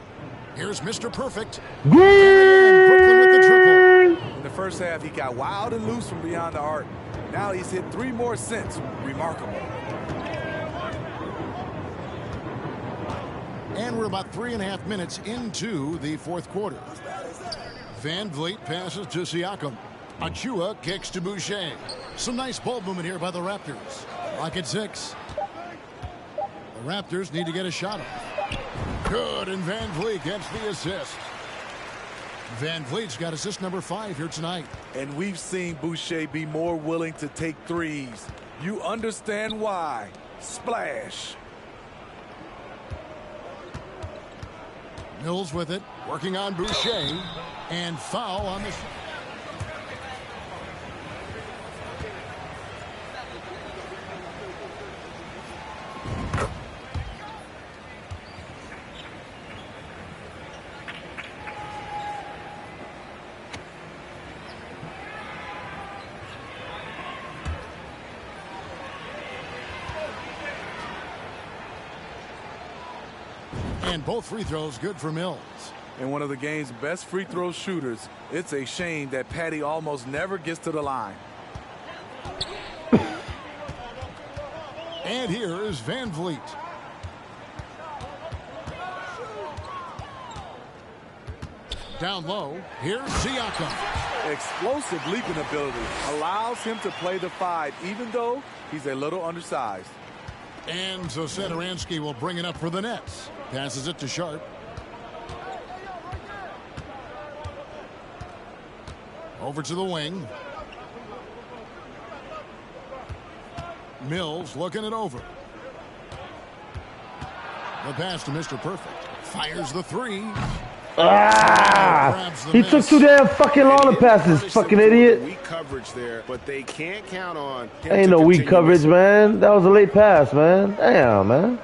Here's Mr. Perfect. Brooklyn with the triple. In the first half, he got wild and loose from beyond the arc. Now he's hit 3 more since. Remarkable. And we're about 3.5 minutes into the fourth quarter. Van Vliet passes to Siakam. Achua kicks to Boucher. Some nice ball movement here by the Raptors. Lock at 6. The Raptors need to get a shot off. Good, and Van Vliet gets the assist. Van Vliet's got assist number 5 here tonight. And we've seen Boucher be more willing to take threes. You understand why. Splash. Mills with it, working on Boucher, and foul on the... And both free throws good for Mills. And one of the game's best free throw shooters. It's a shame that Patty almost never gets to the line. And here is Van Vliet. Down low, here's Siakam. Explosive leaping ability allows him to play the 5, even though he's a little undersized. And so Satoransky will bring it up for the Nets. Passes it to Sharp. Over to the wing. Mills looking it over. The pass to Mr. Perfect. Fires the 3. Ah! He took too damn fucking long to pass this fucking idiot. Weak coverage there, but they can't count on him. Ain't no weak coverage, man. That was a late pass, man. Damn, man.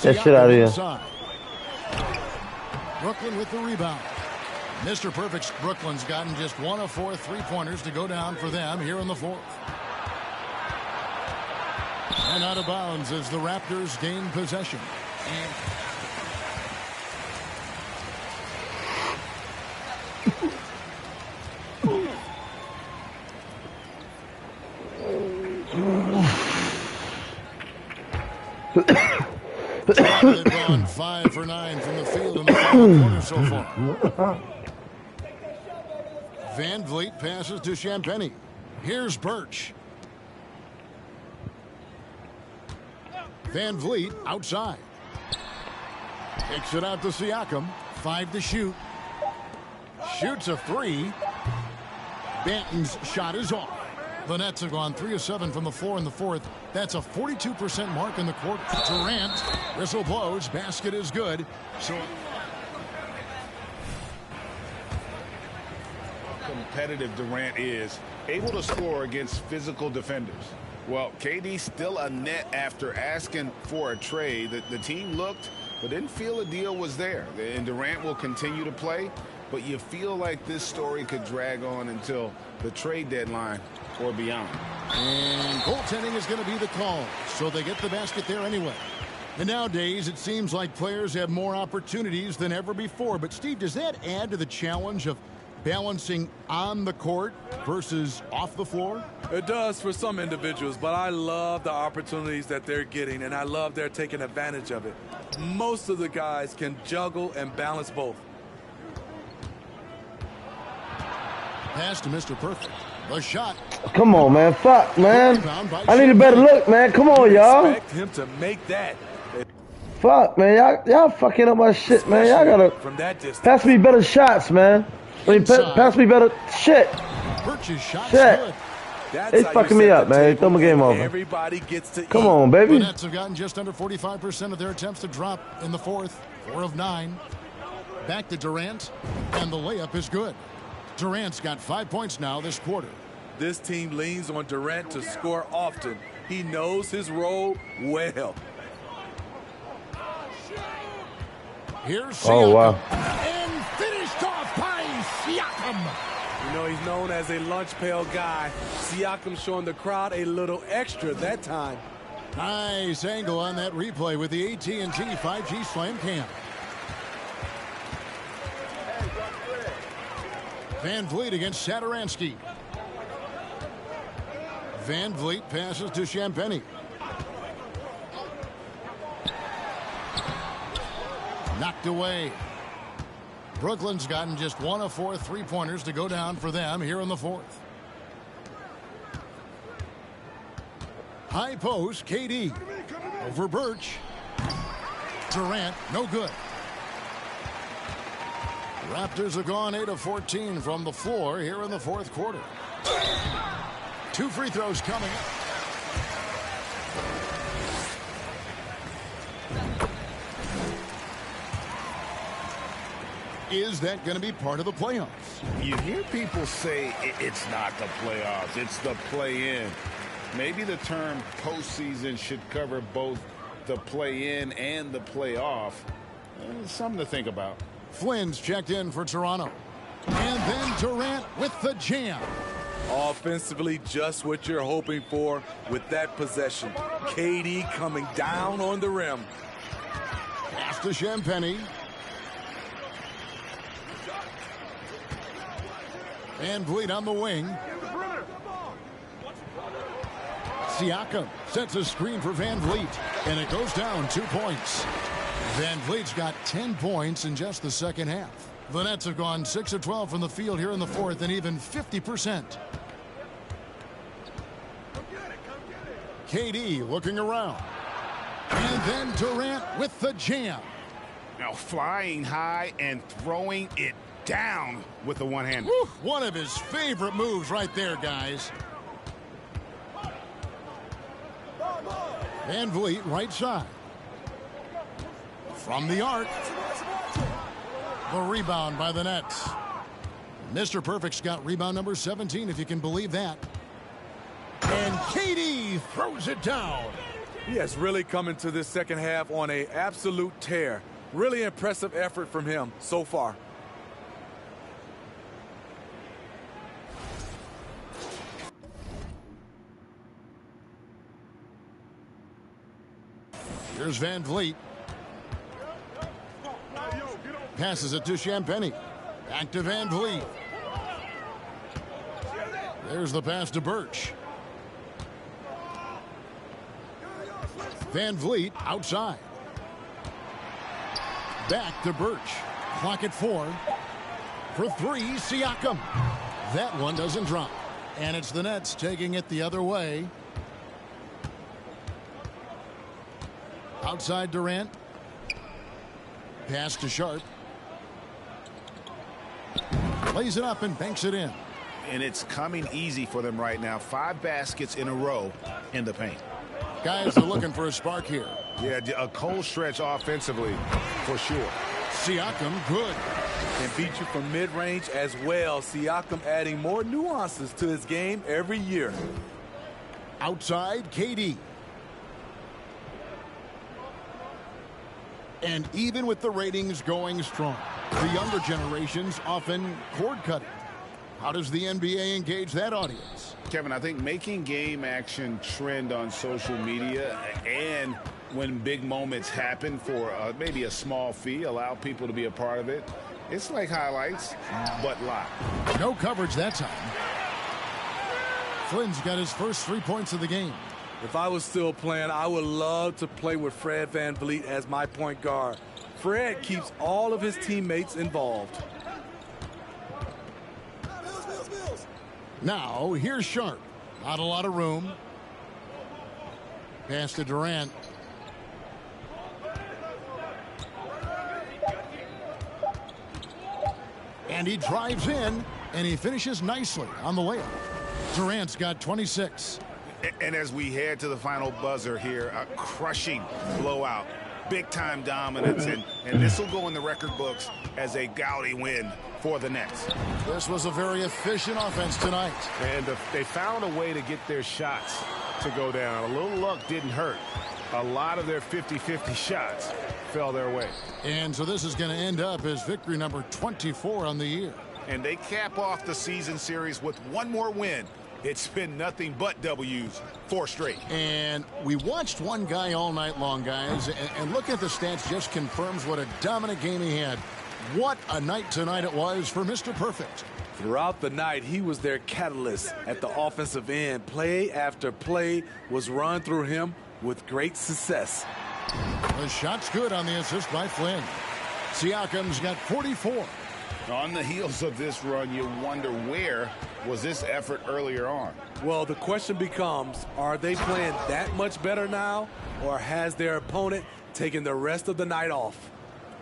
Get that shit out of here. Brooklyn with the rebound. Mr. Perfect's Brooklyn's gotten just 1 of 4 3-pointers to go down for them here in the fourth. And out of bounds as the Raptors gain possession. They've gone 5 for 9 from the field in the final quarter so far. Van Vliet passes to Champagnie. Here's Birch. Van Vliet outside. Kicks it out to Siakam. 5 to shoot. Shoots a 3. Banton's shot is off. The Nets have gone 3 of 7 from the floor in the fourth. That's a 42% mark in the quarter. Durant, whistle blows, basket is good. So competitive Durant is, able to score against physical defenders. Well, KD still a net after asking for a trade. The team looked, but didn't feel a deal was there. And Durant will continue to play, but you feel like this story could drag on until the trade deadline or beyond. And goaltending is going to be the call, so they get the basket there anyway. And nowadays, it seems like players have more opportunities than ever before. But, Steve, does that add to the challenge of balancing on the court versus off the floor? It does for some individuals, but I love the opportunities that they're getting, and I love they're taking advantage of it. Most of the guys can juggle and balance both. Pass to Mr. Perfect. The shot. Come on, man. Fuck, man. I need a better look, man. Come on, y'all. Expect him to make that. Fuck, man. Y'all fucking up my shit, man. Y'all gotta from that distance. Pass me better shots, man. I mean, pass me better shit. Shit. They fucking me up, man. Throw my game over. Everybody gets to Come on, baby. The Nets have gotten just under 45% of their attempts to drop in the fourth. 4 of 9. Back to Durant, and the layup is good. Durant's got 5 points now this quarter. This team leans on Durant to score often. He knows his role well. Here's Siakam. Oh, wow. And finished off by Siakam. You know, he's known as a lunch pail guy. Siakam showing the crowd a little extra that time. Nice angle on that replay with the AT&T 5G Slam Cam. Van Vliet against Satoransky. Van Vliet passes to Champagnie. Knocked away. Brooklyn's gotten just 1 of 4 3-pointers to go down for them here in the fourth. High post, KD. Over Birch. Durant, no good. Raptors have gone 8 of 14 from the floor here in the fourth quarter. 2 free throws coming. Is that going to be part of the playoffs? You hear people say it's not the playoffs, it's the play-in. Maybe the term postseason should cover both the play-in and the playoff. Something to think about. Flynn's checked in for Toronto. And then Durant with the jam. Offensively, just what you're hoping for with that possession. KD coming down on the rim. Pass to Champagnie. Van Vliet on the wing. Siakam sets a screen for Van Vliet. And it goes down 2 points. Van Vliet's got 10 points in just the second half. The Nets have gone 6 of 12 from the field here in the fourth and even 50%. KD looking around. And then Durant with the jam. Now flying high and throwing it down with the one-hand. One of his favorite moves right there, guys. Van Vliet right side. From the arc. The rebound by the Nets. Mr. Perfect's got rebound number 17, if you can believe that. And KD throws it down. He has really come into this second half on an absolute tear. Really impressive effort from him so far. Here's Van Vliet. Passes it to Champagnie. Back to Van Vliet. There's the pass to Birch. Van Vliet outside. Back to Birch. Clock at 4. For 3, Siakam. That one doesn't drop. And it's the Nets taking it the other way. Outside Durant. Pass to Sharp. Lays it up and banks it in. And it's coming easy for them right now. 5 baskets in a row in the paint. Guys are looking for a spark here. Yeah, a cold stretch offensively for sure. Siakam, good. And beat you from mid-range as well. Siakam adding more nuances to his game every year. Outside, KD. And even with the ratings going strong, the younger generations often cord-cutting. How does the NBA engage that audience? Kevin, I think making game action trend on social media and when big moments happen for maybe a small fee, allow people to be a part of it. It's like highlights, but live. No coverage that time. Flynn's got his first 3 points of the game. If I was still playing, I would love to play with Fred VanVleet as my point guard. Fred keeps all of his teammates involved. Now, here's Sharp. Not a lot of room. Pass to Durant. And he drives in, and he finishes nicely on the layup. Durant's got 26. And as we head to the final buzzer here, a crushing blowout. Big-time dominance, and this will go in the record books as a gaudy win for the Nets. This was a very efficient offense tonight. And they found a way to get their shots to go down. A little luck didn't hurt. A lot of their 50-50 shots fell their way. And so this is going to end up as victory number 24 on the year. And they cap off the season series with one more win. It's been nothing but W's, 4 straight. And we watched one guy all night long, guys, and looking at the stats just confirms what a dominant game he had. What a night tonight it was for Mr. Perfect. Throughout the night, he was their catalyst at the offensive end. Play after play was run through him with great success. The shot's good on the assist by Flynn. Siakam's got 44. On the heels of this run, you wonder where was this effort earlier on? Well, the question becomes, are they playing that much better now, or has their opponent taken the rest of the night off?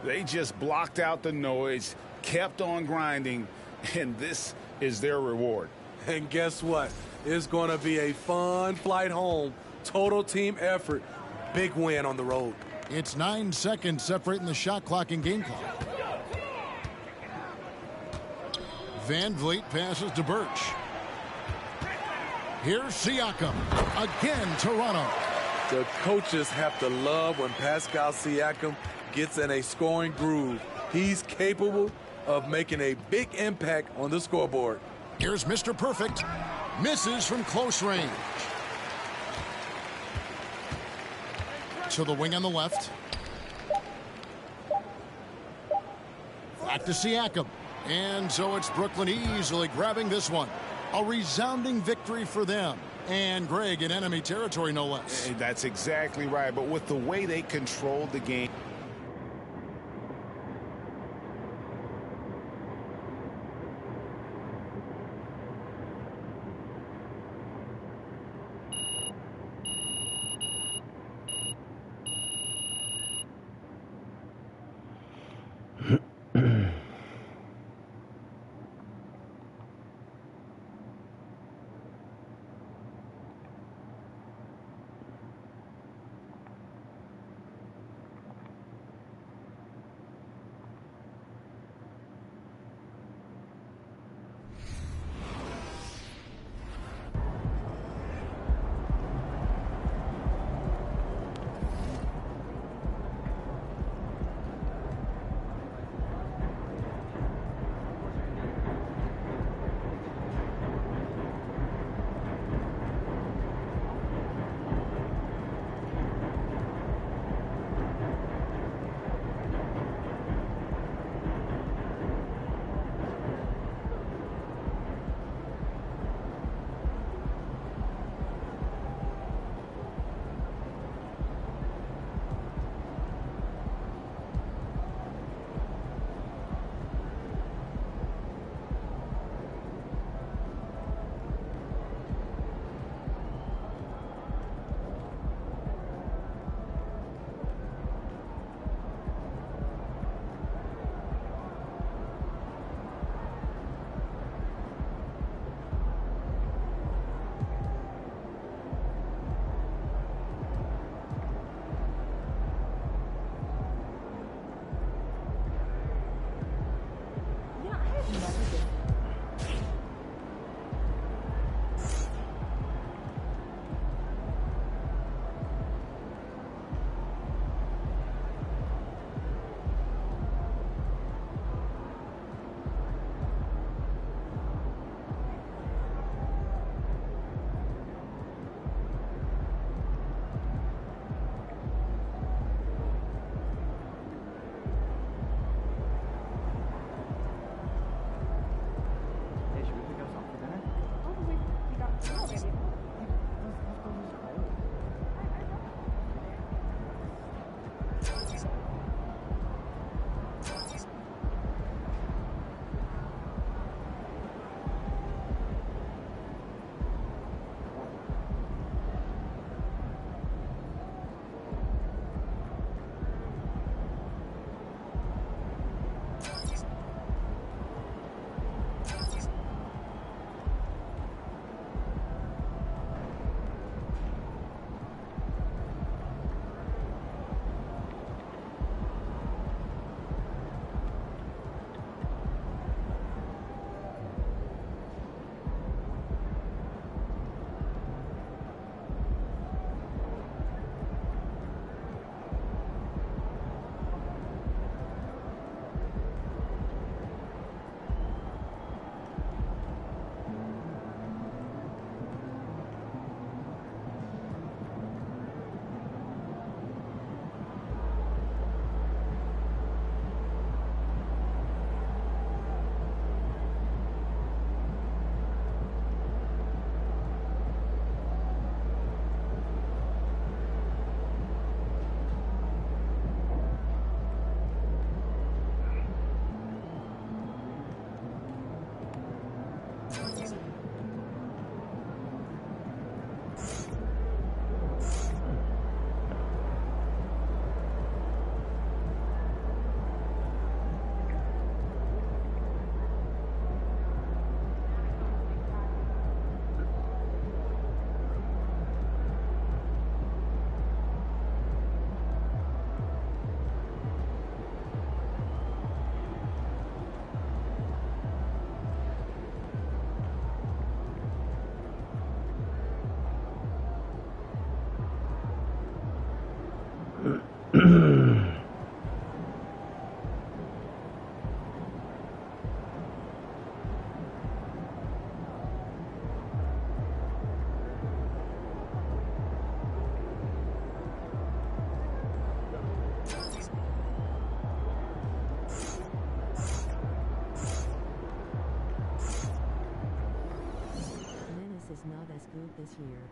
They just blocked out the noise, kept on grinding, and this is their reward. And guess what? It's going to be a fun flight home. Total team effort. Big win on the road. It's 9 seconds separating the shot clock and game clock. Van Vliet passes to Birch. Here's Siakam. Again, Toronto. The coaches have to love when Pascal Siakam gets in a scoring groove. He's capable of making a big impact on the scoreboard. Here's Mr. Perfect. Misses from close range. To the wing on the left. Back to Siakam. And so it's Brooklyn easily grabbing this one. A resounding victory for them. And Greg in enemy territory, no less. That's exactly right. But with the way they controlled the game. Is not as good this year.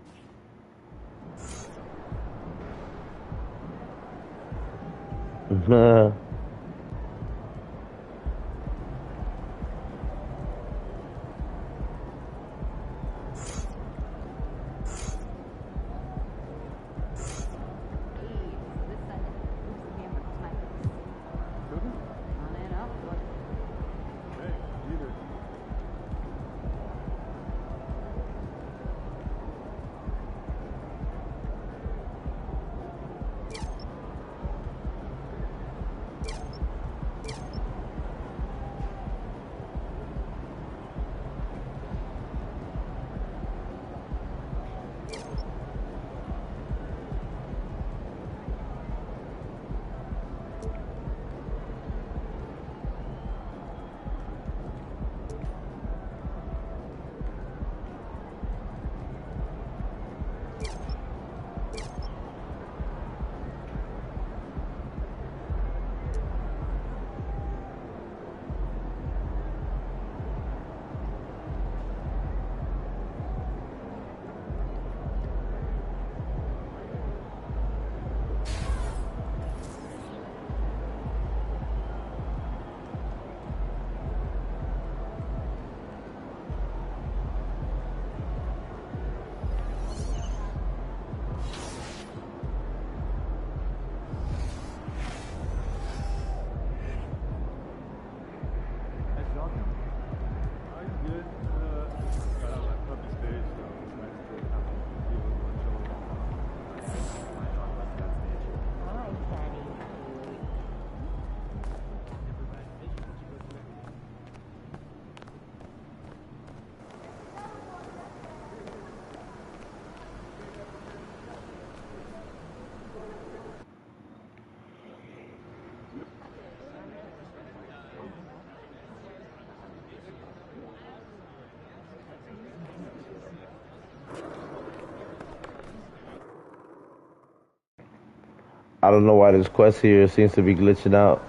I don't know why this quest here seems to be glitching out.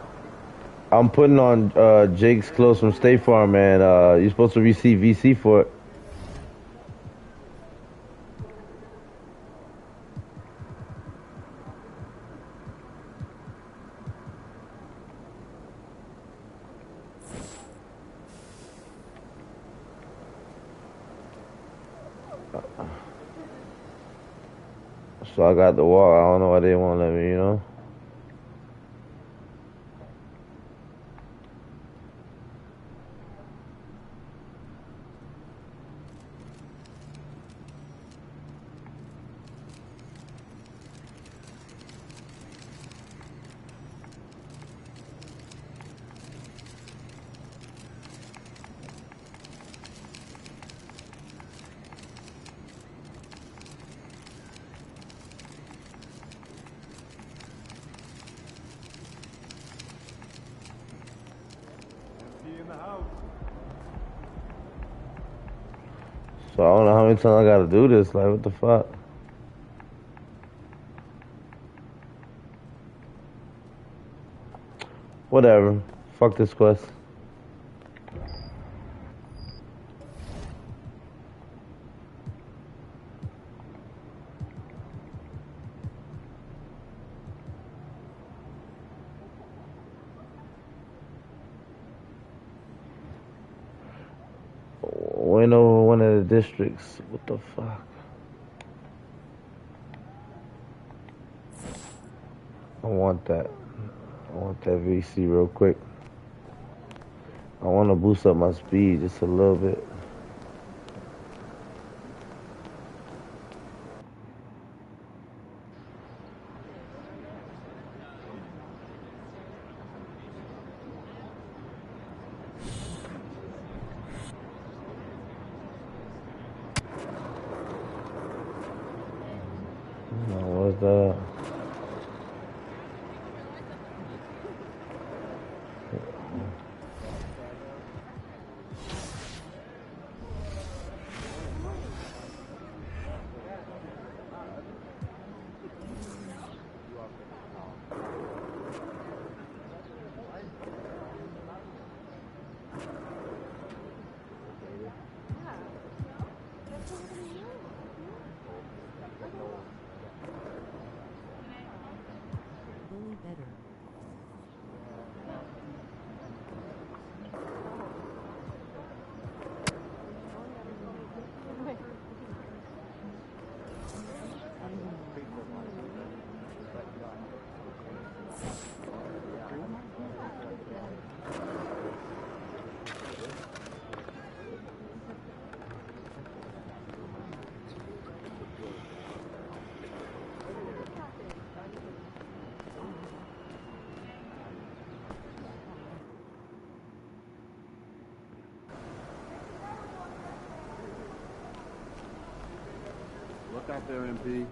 I'm putting on Jake's clothes from State Farm, and you're supposed to receive VC for it. So I got the walk. I don't know why they won't let me, you know? So I don't know how many times I gotta do this. Like, what the fuck? Whatever. Fuck this quest. Win over one of the districts. What the fuck? I want that. I want that VC real quick. I want to boost up my speed just a little bit. What's that? locked out there, MP.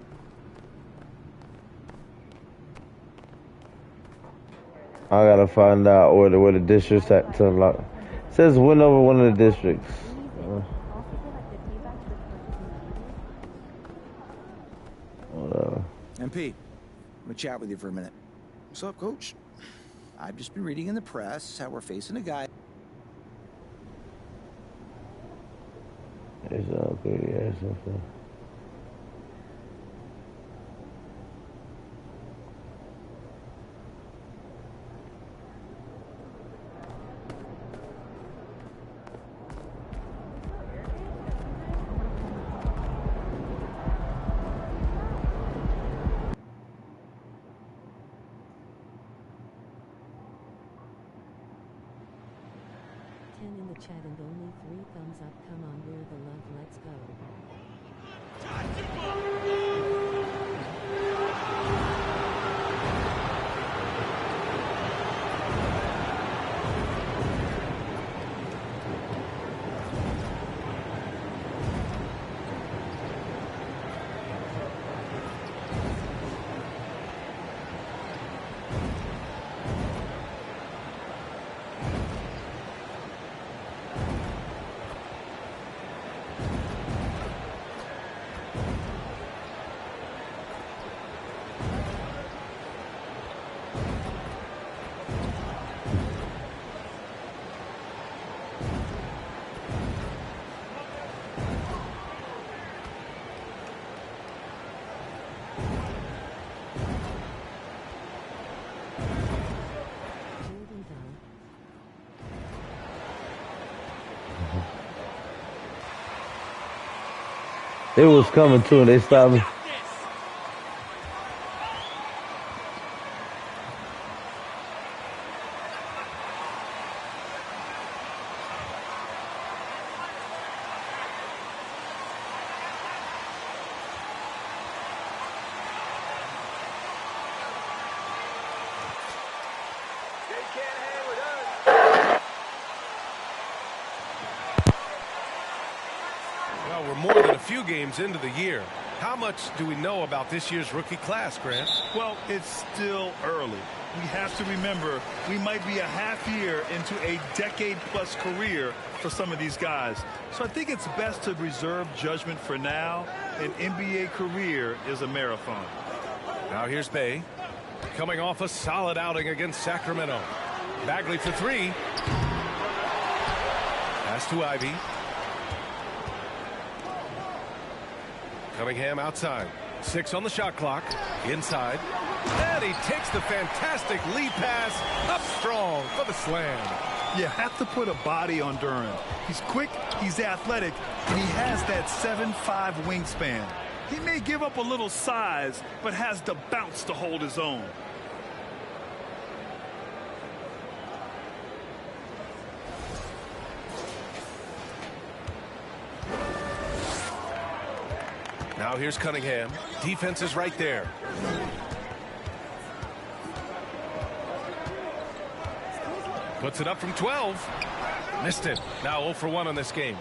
I gotta find out where the district's at to unlock. It says win over one of the districts. Whatever. MP, I'm gonna chat with you for a minute. What's up, Coach? I've just been reading in the press how we're facing a guy. It's all good, yeah, something. In the chat and only 3 thumbs up. Come on, we're the love, let's go. They was coming too and they stopped me. Well, we're more than a few games into the year. How much do we know about this year's rookie class, Grant? Well, it's still early. We have to remember we might be a half year into a decade-plus career for some of these guys. So I think it's best to reserve judgment for now. An NBA career is a marathon. Now here's Bay, coming off a solid outing against Sacramento. Bagley for 3. Pass to Ivy. Cunningham outside. 6 on the shot clock. Inside. And he takes the fantastic lead pass up strong for the slam. You have to put a body on Duran. He's quick, he's athletic, and he has that 7'5" wingspan. He may give up a little size, but has the bounce to hold his own. Now here's Cunningham. Defense is right there. Puts it up from 12. Missed it. Now 0 for 1 on this game.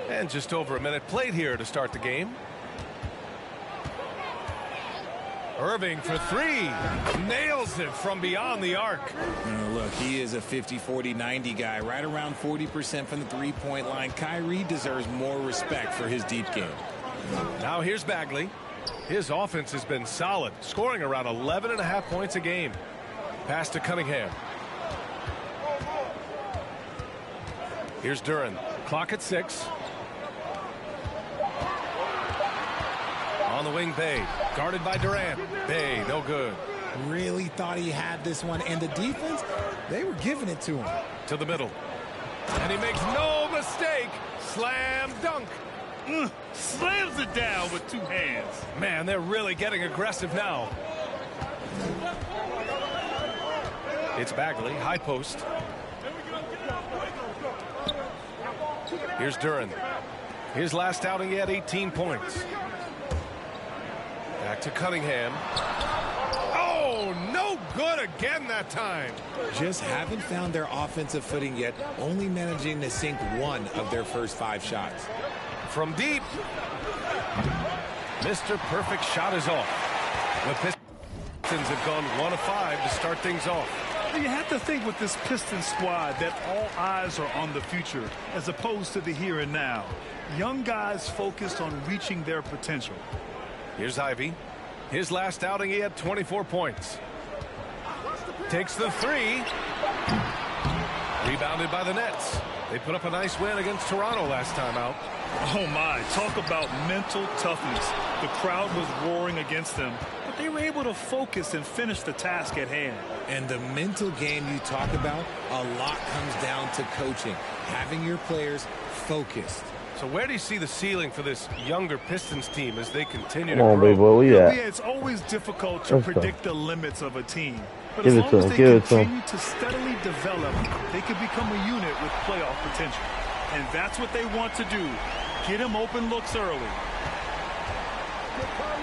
And just over a minute played here to start the game. Irving for 3. Nails it from beyond the arc. Look, he is a 50, 40, 90 guy, right around 40% from the three-point line. Kyrie deserves more respect for his deep game. Now here's Bagley. His offense has been solid, scoring around 11.5 points a game. Pass to Cunningham. Here's Duran. Clock at 6. On the wing, Bay. Guarded by Durant. Bay, no good. Really thought he had this one, and the defense, they were giving it to him. To the middle. And he makes no mistake. Slam dunk. Slams it down with 2 hands. Man, they're really getting aggressive now. It's Bagley, high post. Here's Duran. His last outing, he had 18 points. Back to Cunningham. Oh, no good again that time. Just haven't found their offensive footing yet, only managing to sink 1 of their first 5 shots. From deep. Mr. Perfect shot is off. The Pistons have gone 1 of 5 to start things off. You have to think with this Pistons squad that all eyes are on the future as opposed to the here and now. Young guys focused on reaching their potential. Here's Ivy. His last outing, he had 24 points. Takes the 3. Rebounded by the Nets. They put up a nice win against Toronto last time out. Oh my, talk about mental toughness. The crowd was roaring against them, but they were able to focus and finish the task at hand. And the mental game you talk about, a lot comes down to coaching, having your players focused. So where do you see the ceiling for this younger Pistons team as they continue to Come on, grow? big boy, where you at? Yeah, it's always difficult to Let's predict the limits of a team. But Give as it to long him, as give they it to him. continue to steadily develop, they can become a unit with playoff potential. And that's what they want to do. Get him open looks early.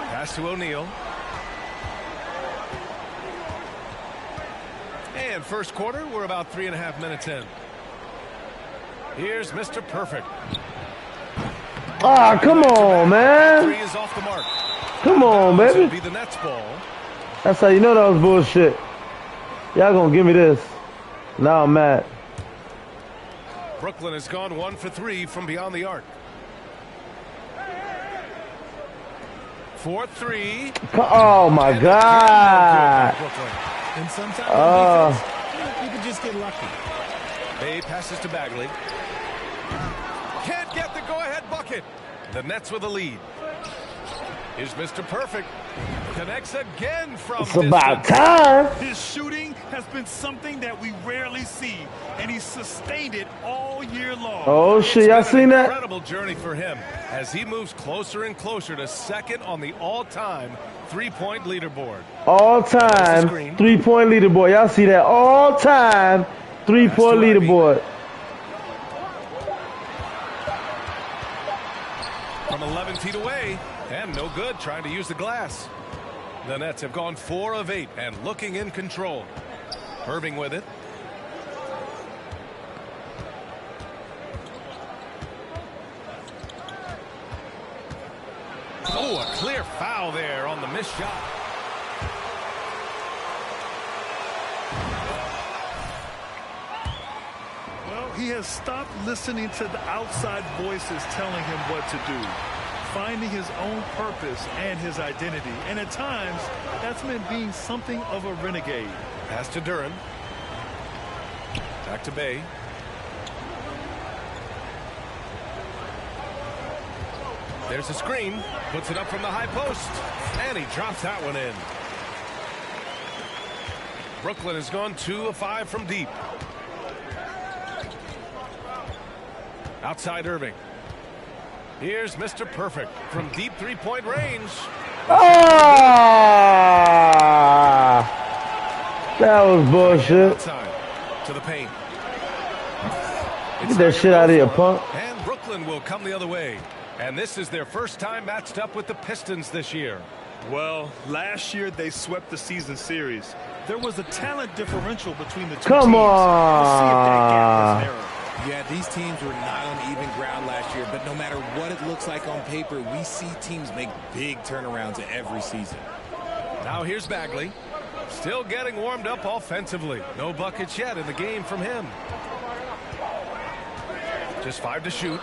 Pass to O'Neal. And first quarter, we're about 3.5 minutes in. Here's Mr. Perfect. Ah, come on, man. 3 is off the mark. Come on, It'll baby. be the Nets ball. That's how you know that was bullshit. Y'all gonna give me this. Now I'm mad. Brooklyn has gone 1 for 3 from beyond the arc. 4-3. Oh my God. And sometimes you can just get lucky. Bay passes to Bagley. Can't get the go-ahead bucket. The Nets with a lead. Here's Mr. Perfect. Connects again from It's about time. His shooting has been something that we rarely see, and he's sustained it all year long. Oh shit, y'all seen that? Incredible journey for him as he moves closer and closer to second on the all-time 3-point leaderboard. All time 3-point leaderboard. Y'all see that? All time 3-point leaderboard. From 11 feet away, and no good trying to use the glass. The Nets have gone 4 of 8 and looking in control. Irving with it. Oh, a clear foul there on the missed shot. Well, he has stopped listening to the outside voices telling him what to do, finding his own purpose and his identity. And at times, that's meant being something of a renegade. Pass to Duran. Back to Bay. There's a screen. Puts it up from the high post. And he drops that one in. Brooklyn has gone 2 of 5 from deep. Outside Irving. Here's Mr. Perfect from deep 3-point range. Ah! That was bullshit. Outside to the paint. Get that shit out of here, punk. And Brooklyn will come the other way. And this is their first time matched up with the Pistons this year. Well, last year they swept the season series. There was a talent differential between the two Come teams. on. We'll see if that gap is narrowed. Yeah, these teams were not on even ground last year, but no matter what it looks like on paper, we see teams make big turnarounds every season. Now here's Bagley. Still getting warmed up offensively. No buckets yet in the game from him. Just 5 to shoot.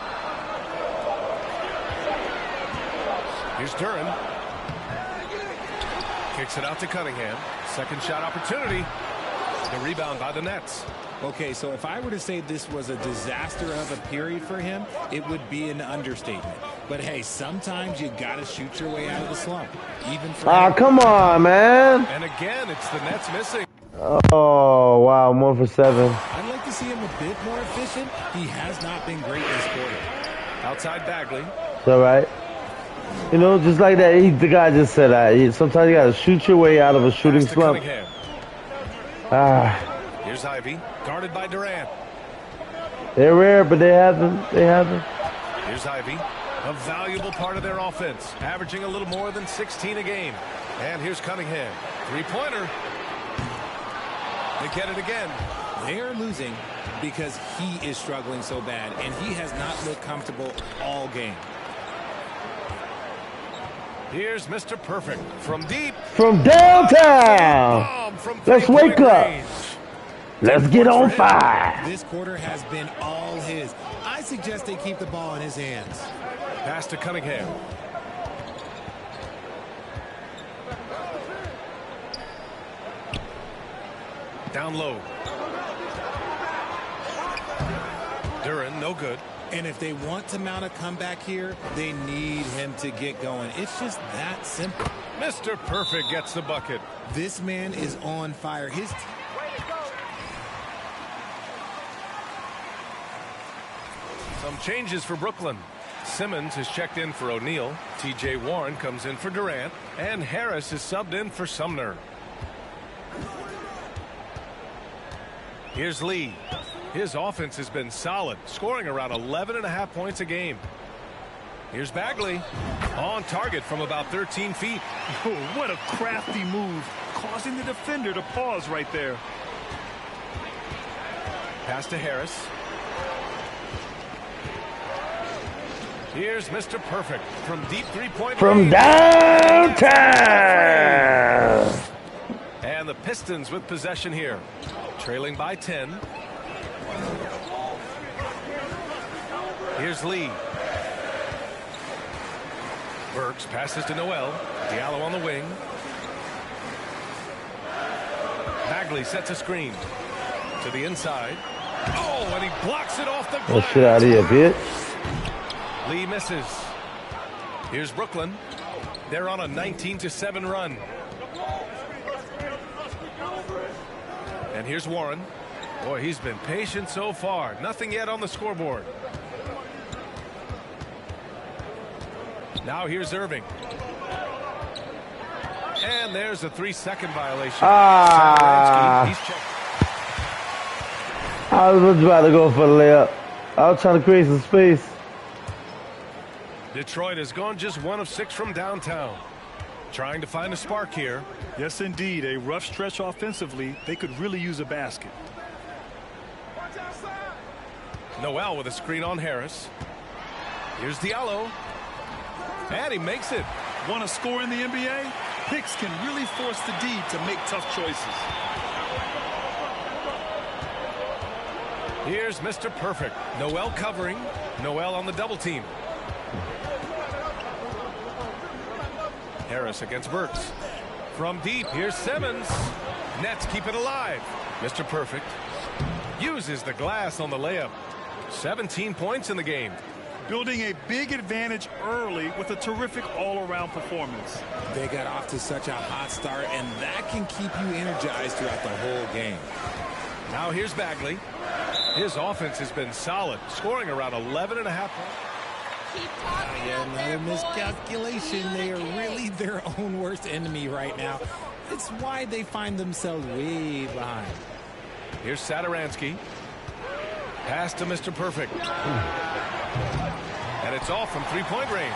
Here's Duran. Kicks it out to Cunningham. Second shot opportunity. The rebound by the Nets. Okay, so if I were to say this was a disaster of a period for him, it would be an understatement. But hey, sometimes you got to shoot your way out of the slump. Even for Ah, come on, man. And again, it's the Nets missing. Oh, wow, 1 for 7. I'd like to see him a bit more efficient. He has not been great this quarter. Outside Bagley. It's all right. You know, just like that, the guy just said that. Sometimes you got to shoot your way out of a shooting slump. Ah. Here's Ivy, guarded by Durant. They're rare, but they have them. They have them. Here's Ivy, a valuable part of their offense, averaging a little more than 16 a game. And here's Cunningham, 3-pointer. They get it again. They are losing because he is struggling so bad, and he has not looked comfortable all game. Here's Mr. Perfect from deep. From downtown. Let's wake up. Let's get on fire. This quarter has been all his. I suggest they keep the ball in his hands. Pass to Cunningham. Down low. Duran, no good. And if they want to mount a comeback here, they need him to get going. It's just that simple. Mr. Perfect gets the bucket. This man is on fire. Some changes for Brooklyn. Simmons is checked in for O'Neal. T.J. Warren comes in for Durant. And Harris is subbed in for Sumner. Here's Lee. His offense has been solid, scoring around 11.5 points a game. Here's Bagley. On target from about 13 feet. Oh, what a crafty move, causing the defender to pause right there. Pass to Harris. Here's Mr. Perfect from deep three-point From range. downtown. And the Pistons with possession here. Trailing by 10. Here's Lee. Burks passes to Noel. Diallo on the wing. Bagley sets a screen. To the inside. Oh, and he blocks it off the glass. Oh, shit out of here, bitch. Lee misses. Here's Brooklyn. They're on a 19-7 run. And here's Warren. Boy, he's been patient so far. Nothing yet on the scoreboard. Now here's Irving. And there's a 3-second violation. I was about to go for the layup. I was trying to create some space. Detroit has gone just 1 of 6 from downtown. Trying to find a spark here. Yes, indeed. A rough stretch offensively. They could really use a basket. Noel with a screen on Harris. Here's Diallo. And he makes it. Want to score in the NBA? Picks can really force the D to make tough choices. Here's Mr. Perfect. Noel covering. Noel on the double team. Harris against Burks. From deep, here's Simmons. Nets keep it alive. Mr. Perfect uses the glass on the layup. 17 points in the game. Building a big advantage early with a terrific all-around performance. They got off to such a hot start, and that can keep you energized throughout the whole game. Now here's Bagley. His offense has been solid, scoring around 11.5 points. Another miscalculation. They are really their own worst enemy right now. It's why they find themselves way behind. Here's Satoransky. Pass to Mr. Perfect. And it's off from three-point range.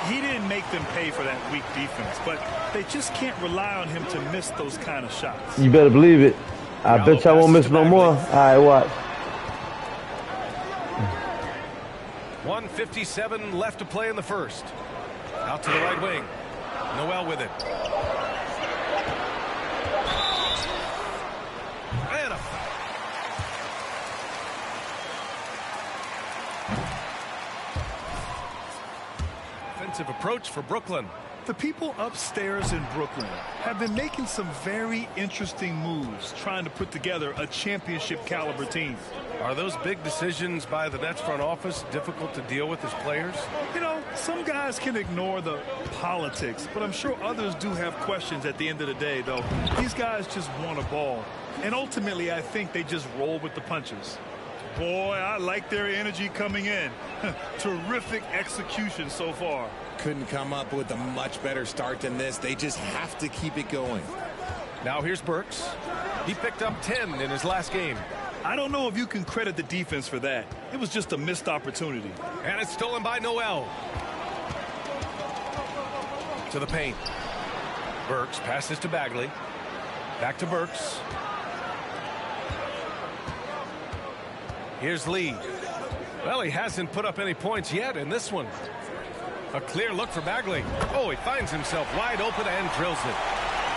He didn't make them pay for that weak defense, but they just can't rely on him to miss those kind of shots. You better believe it. I bet you I won't miss no more. All right, watch. 1:57 left to play in the first. Out to the right wing. Noel with it. And a offensive approach for Brooklyn. The people upstairs in Brooklyn have been making some very interesting moves, trying to put together a championship caliber team. Are those big decisions by the Nets front office difficult to deal with as players? You know, some guys can ignore the politics, but I'm sure others do have questions at the end of the day, though. These guys just want a ball. And ultimately, I think they just roll with the punches. Boy, I like their energy coming in. Terrific execution so far. Couldn't come up with a much better start than this. They just have to keep it going. Now here's Burks. He picked up 10 in his last game. I don't know if you can credit the defense for that. It was just a missed opportunity. And it's stolen by Noel. To the paint. Burks passes to Bagley. Back to Burks. Here's Lee. Well, he hasn't put up any points yet in this one. A clear look for Bagley. Oh, he finds himself wide open and drills it.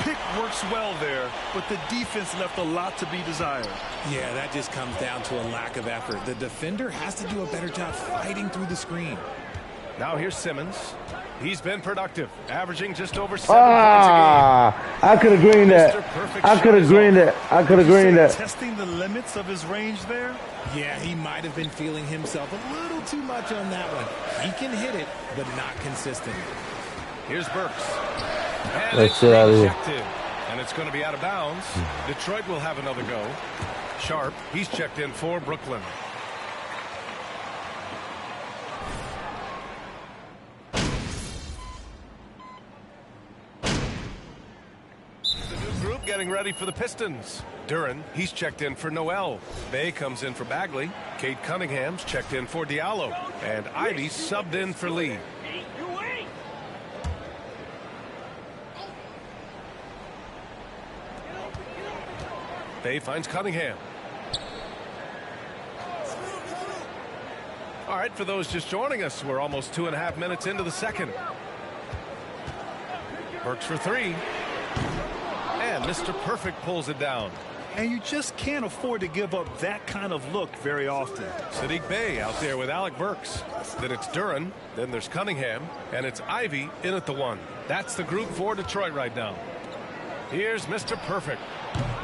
Pick works well there, but the defense left a lot to be desired. Yeah, that just comes down to a lack of effort. The defender has to do a better job fighting through the screen. Now here's Simmons. He's been productive, averaging just over 7 points a game. I could have greened that. I could have greened that. I could have greened that. Testing the limits of his range there? Yeah, he might have been feeling himself a little too much on that one. He can hit it, but not consistently. Here's Burks. And Let's it's get out of here. rejected. And it's going to be out of bounds. Detroit will have another go. Sharp, he's checked in for Brooklyn. Getting ready for the Pistons. Duran, he's checked in for Noel. Bay comes in for Bagley. Kate Cunningham's checked in for Diallo. And Ivy subbed in for Lee. Bay finds Cunningham. All right, for those just joining us, we're almost 2.5 minutes into the second. Burks for three. And Mr. Perfect pulls it down. And you just can't afford to give up that kind of look very often. Sadiq Bey out there with Alec Burks. Then it's Duran. Then there's Cunningham. And it's Ivy in at the one. That's the group for Detroit right now. Here's Mr. Perfect.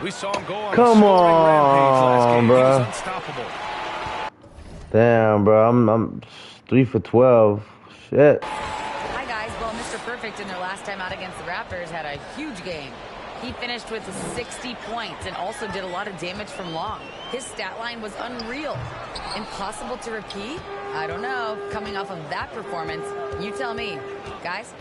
We saw him go on a scoring rampage last game. Bro. He was unstoppable. Damn, bro. I'm 3 for 12. Shit. Hi, guys. Well, Mr. Perfect in their last time out against the Raptors had a huge game. He finished with 60 points and also did a lot of damage from long. His stat line was unreal. Impossible to repeat? I don't know. Coming off of that performance, you tell me. Guys?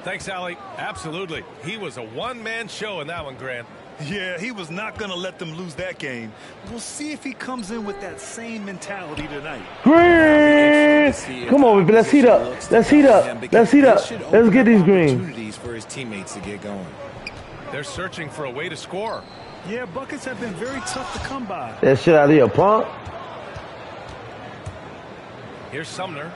Thanks, Allie. Absolutely. He was a one-man show in that one, Grant. Yeah, he was not going to let them lose that game. We'll see if he comes in with that same mentality tonight. Green! Come on, let's heat up. Let's heat up. Let's heat up. Let's get these greens. Opportunities for his teammates to get going. They're searching for a way to score. Yeah, buckets have been very tough to come by. That shit out of here, punk. Here's Sumner.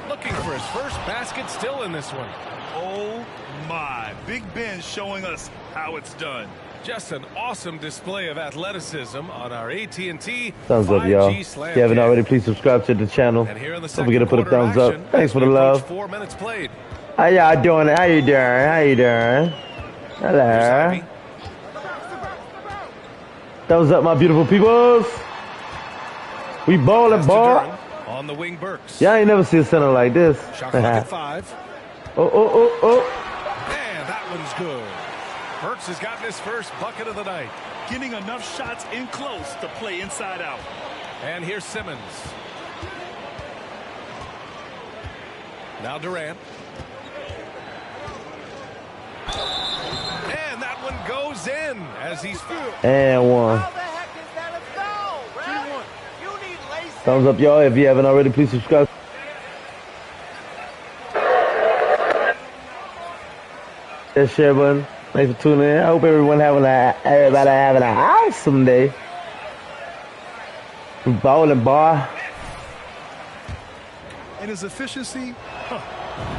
Looking for his first basket, still in this one. Oh, my. Big Ben showing us how it's done. Just an awesome display of athleticism on our AT&T Thumbs up, y'all. If you haven't already, please subscribe to the channel. Don't forget to put a thumbs up. Thanks for the love. 4 minutes played. How y'all doing? How you doing? How you doing? Hello. Thumbs up, my beautiful peoples. We ballin', ball. On the wing, Burks. Y'all ain't never seen a center like this. Shot clock at 5. Oh. And that one's good. Burks has gotten his first bucket of the night. Getting enough shots in close to play inside out. And here's Simmons. Now Durant. And that one goes in as he's fouled. And one. Thumbs up, y'all. If you haven't already, please subscribe. That share button. Thanks for tuning in. I hope everybody having an awesome day. Bowling bar. And his efficiency,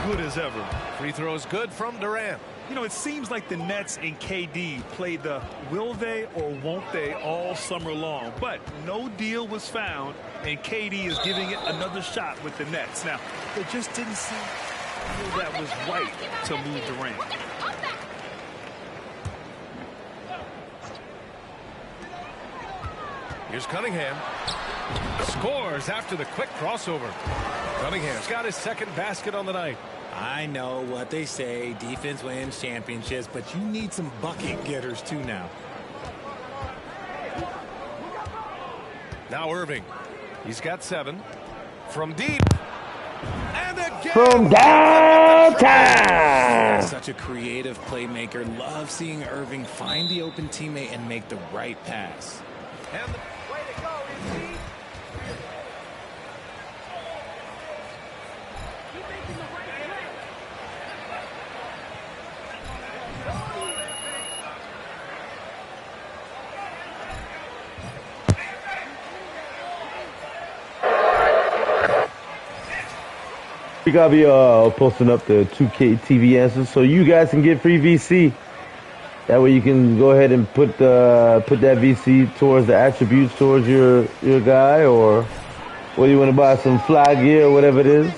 good as ever. Free throws good from Durant. You know, it seems like the Nets and KD played the will they or won't they all summer long. But no deal was found, and KD is giving it another shot with the Nets. Now, it just didn't seem that was right to move Durant. Here's Cunningham. Scores after the quick crossover. Cunningham's got his second basket on the night. I know what they say, defense wins championships, but you need some bucket getters too now. Now Irving. He's got 7. From deep. And again. From downtown. Such a creative playmaker. Love seeing Irving find the open teammate and make the right pass. And way to go, Izzy. week I'll be posting up the 2K TV answers so you guys can get free VC. That way you can go ahead and put that VC towards the attributes towards your guy, or whether you want to buy some fly gear or whatever it is.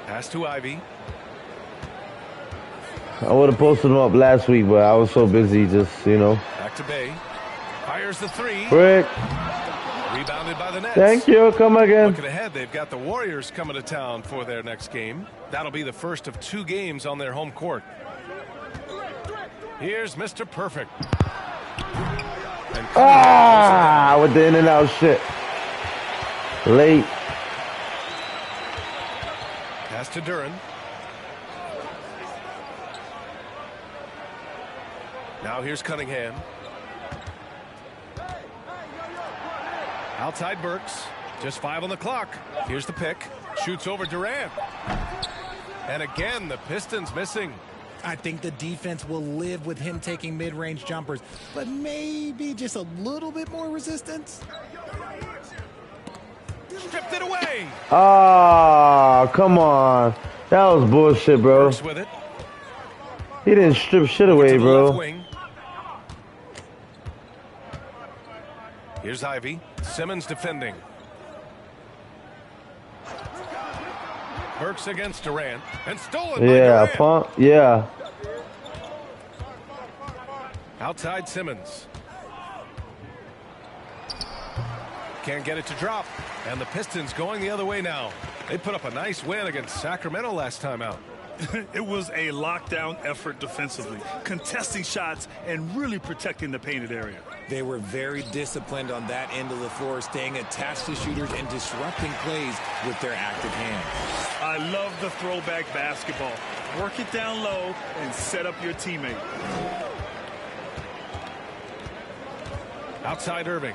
Pass to Ivy. I would have posted them up last week, but I was so busy just, you know. Back to Bay. Fires the three. Rick. Rebounded by the Nets. Thank you. Come again. Looking ahead, they've got the Warriors coming to town for their next game. That'll be the first of 2 games on their home court. Here's Mr. Perfect. And with the in and out shit. Late. Pass to Duran. Now here's Cunningham. Outside Burks. Just 5 on the clock. Here's the pick. Shoots over Durant. And again, the Pistons missing. I think the defense will live with him taking mid-range jumpers, but maybe just a little bit more resistance. Stripped it away. Come on. That was bullshit, bro. Burks with it. He didn't strip shit away, bro. Here's Ivy. Simmons defending. Burks against Durant. And stolen by Durant. Pump. Yeah. Outside Simmons. Can't get it to drop. And the Pistons going the other way now. They put up a nice win against Sacramento last time out. It was a lockdown effort defensively, contesting shots and really protecting the painted area. They were very disciplined on that end of the floor, staying attached to shooters and disrupting plays with their active hands. I love the throwback basketball. Work it down low and set up your teammate. Outside Irving.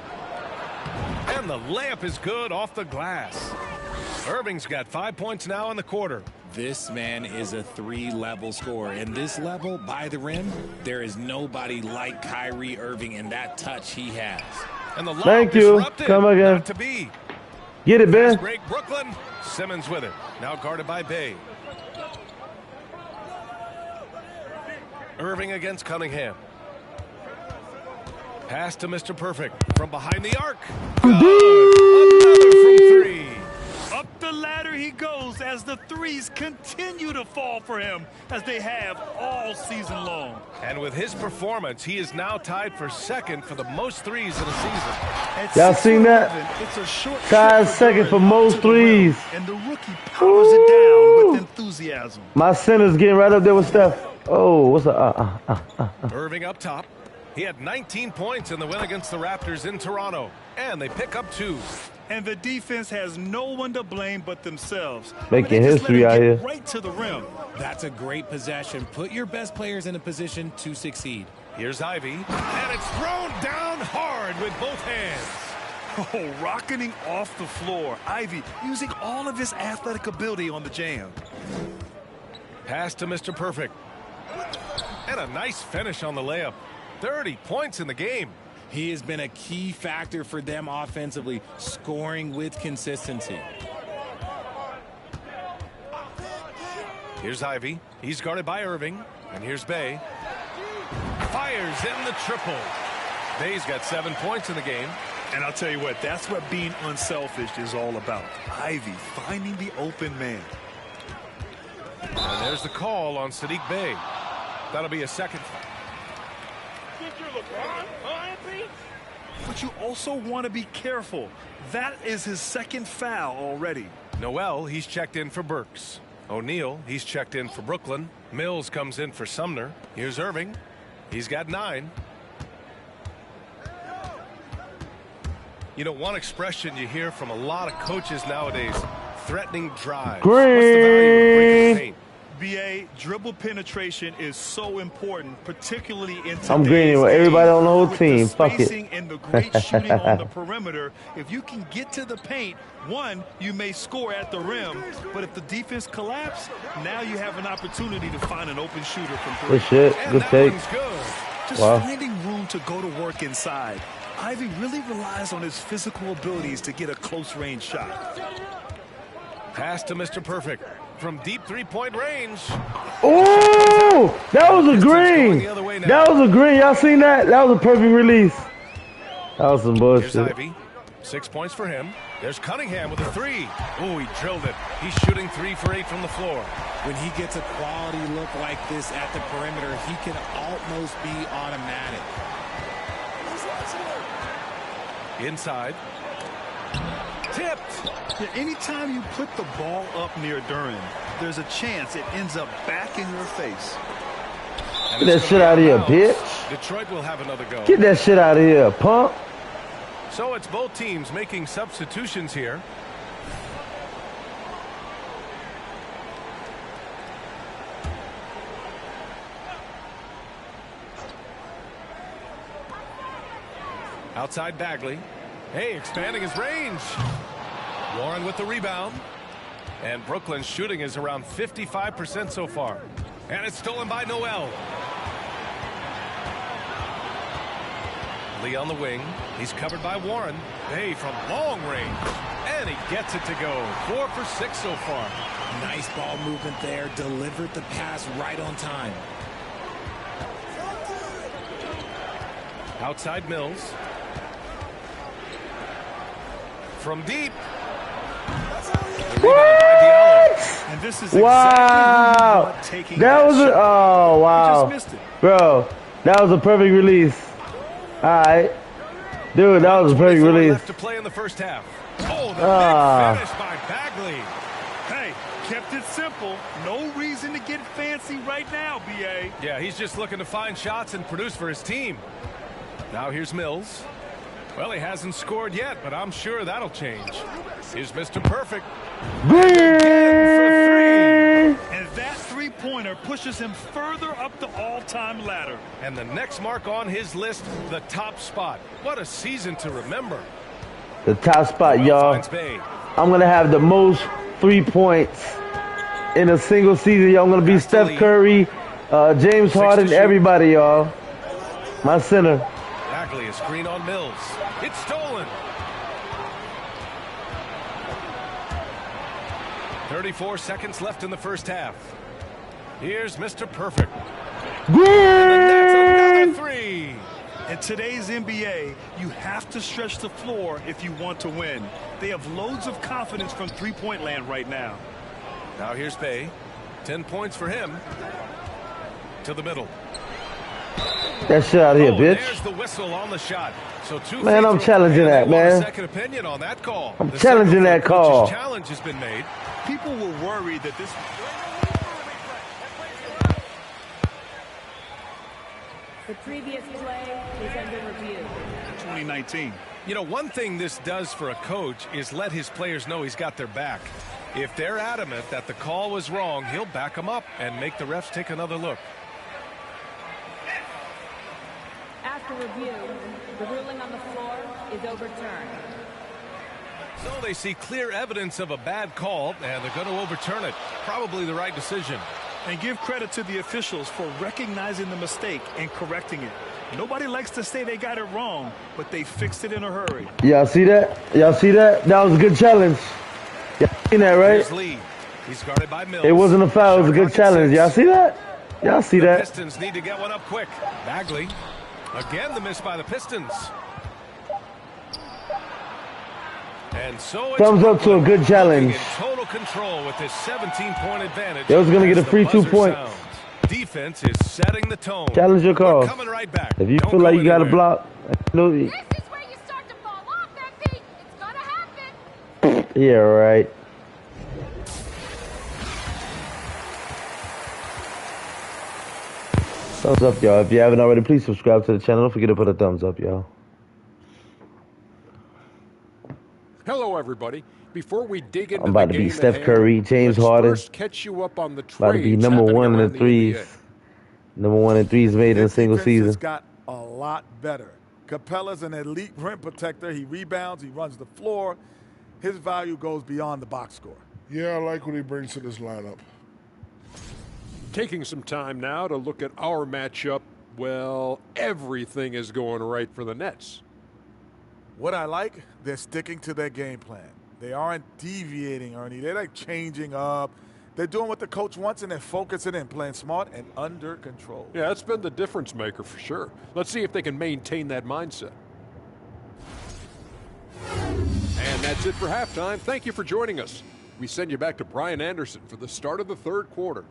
And the layup is good off the glass. Irving's got 5 points now in the quarter. This man is a 3-level scorer. And this level, by the rim, there is nobody like Kyrie Irving in that touch he has. And the Thank you. Come again. Not to be. Get it, Ben. Break Brooklyn. Simmons with it. Now guarded by Bay. Irving against Cunningham. Pass to Mr. Perfect from behind the arc. Good. Another from 3. Up the ladder he goes as the threes continue to fall for him, as they have all season long. And with his performance, he is now tied for second for the most threes in a season. Y'all seen that? It's a short tied second for most threes. And the rookie powers it down with enthusiasm. My center's getting right up there with Steph. Oh, what's up? Irving up top. He had 19 points in the win against the Raptors in Toronto. And they pick up 2. And the defense has no one to blame but themselves. Making history out here. Right to the rim. That's a great possession. Put your best players in a position to succeed. Here's Ivy. And it's thrown down hard with both hands. Oh, rocketing off the floor. Ivy using all of his athletic ability on the jam. Pass to Mr. Perfect. And a nice finish on the layup. 30 points in the game. He has been a key factor for them offensively, scoring with consistency. Here's Ivy. He's guarded by Irving. And here's Bay. Fires in the triple. Bay's got 7 points in the game. And I'll tell you what, that's what being unselfish is all about. Ivy finding the open man. And there's the call on Sadiq Bey. That'll be a second. But you also want to be careful. That is his second foul already. Noel, he's checked in for Burks. O'Neal, he's checked in for Brooklyn. Mills comes in for Sumner. Here's Irving. He's got 9. You know, one expression you hear from a lot of coaches nowadays, threatening drives. Green. What's the value of breaking the paint? BA, dribble penetration is so important, particularly in today's I'm greening with everybody on the whole team. Fuck it. And the great shooting on the perimeter. If you can get to the paint, one, you may score at the rim, but if the defense collapses, now you have an opportunity to find an open shooter from 3. Good shit. Good take. Good. just finding room to go to work inside. Ivy really relies on his physical abilities to get a close-range shot. Pass to Mr. Perfect from deep three-point range. Oh, that was a green. That was a green. Y'all seen that? That was a perfect release. That was some bullshit. Here's Ivy. 6 points for him. There's Cunningham with a three. Oh, he drilled it. He's shooting 3 for 8 from the floor. When he gets a quality look like this at the perimeter, he can almost be automatic. Inside. Tipped. Yeah, anytime you put the ball up near Duran, there's a chance it ends up back in your face. Get that shit out of here, bitch. Detroit will have another go. Get that shit out of here, punk. So it's both teams making substitutions here. Outside Bagley. Hey, expanding his range. Warren with the rebound. And Brooklyn's shooting is around 55% so far. And it's stolen by Noel. Lee on the wing. He's covered by Warren. Hey, from long range. And he gets it to go. 4 for 6 so far. Nice ball movement there. Delivered the pass right on time. Outside Mills. From deep. What? And this is wow. Exactly that was a, oh wow. Bro, that was a perfect release. All right. Dude, that was a perfect release. Left to play in the first half. Oh, the big finish by Bagley. Hey, kept it simple. No reason to get fancy right now, BA. Yeah, he's just looking to find shots and produce for his team. Now here's Mills. Well, he hasn't scored yet, but I'm sure that'll change. Here's Mr. Perfect. And that three-pointer pushes him further up the all-time ladder. And the next mark on his list, the top spot. What a season to remember. The top spot, y'all. I'm going to have the most 3 points in a single season. Y'all, I'm going to be Steph Curry, James Harden, everybody, y'all. My center. Bagley, a screen on Mills. It's stolen. 34 seconds left in the first half. Here's Mr. Perfect. And that's another three. In today's NBA, you have to stretch the floor if you want to win. They have loads of confidence from three-point land right now. Now here's Bay. 10 points for him. To the middle. That shit out of here, bitch. There's the whistle on the shot. So man, I'm challenging that, man. Second opinion on that call. I'm challenging that call. Challenge has been made. People were worried that this. The previous play is under review. 2019. You know, one thing this does for a coach is let his players know he's got their back. If they're adamant that the call was wrong, he'll back them up and make the refs take another look. After review, the ruling on the floor is overturned. So they see clear evidence of a bad call, and they're going to overturn it. Probably the right decision. And give credit to the officials for recognizing the mistake and correcting it. Nobody likes to say they got it wrong, but they fixed it in a hurry. Y'all see that? Y'all see that? That was a good challenge. Y'all seen that, right? Lee. He's guarded by Mills. It wasn't a foul. It was a good challenge. Y'all see that? Y'all see that? The Pistons need to get one up quick. Bagley. Again, the miss by the Pistons. And so thumbs up to a good challenge. In total control with this 17-point advantage. They was going to get a free 2 points. Defense is setting the tone. Challenge your call. Coming right back. If you feel like you got a block, no. This is where you start to fall off, MP. It's gonna happen. Yeah, right. Thumbs up, y'all. If you haven't already, please subscribe to the channel. Don't forget to put a thumbs up, y'all. Hello, everybody. Before we dig into I'm about to be Steph Curry, James Harden. First catch you up on the about to be number one in the threes. Number one in threes made in a single season. Has got a lot better. Capella's an elite rim protector. He rebounds. He runs the floor. His value goes beyond the box score. Yeah, I like what he brings to this lineup. Taking some time now to look at our matchup Well, everything is going right for the Nets. What I like, they're sticking to their game plan. They aren't deviating, Ernie. They're like changing up. They're doing what the coach wants, and they're focusing in, playing smart and under control. Yeah, that's been the difference maker for sure. Let's see if they can maintain that mindset. And that's it for halftime. Thank you for joining us. We send you back to Brian Anderson for the start of the third quarter.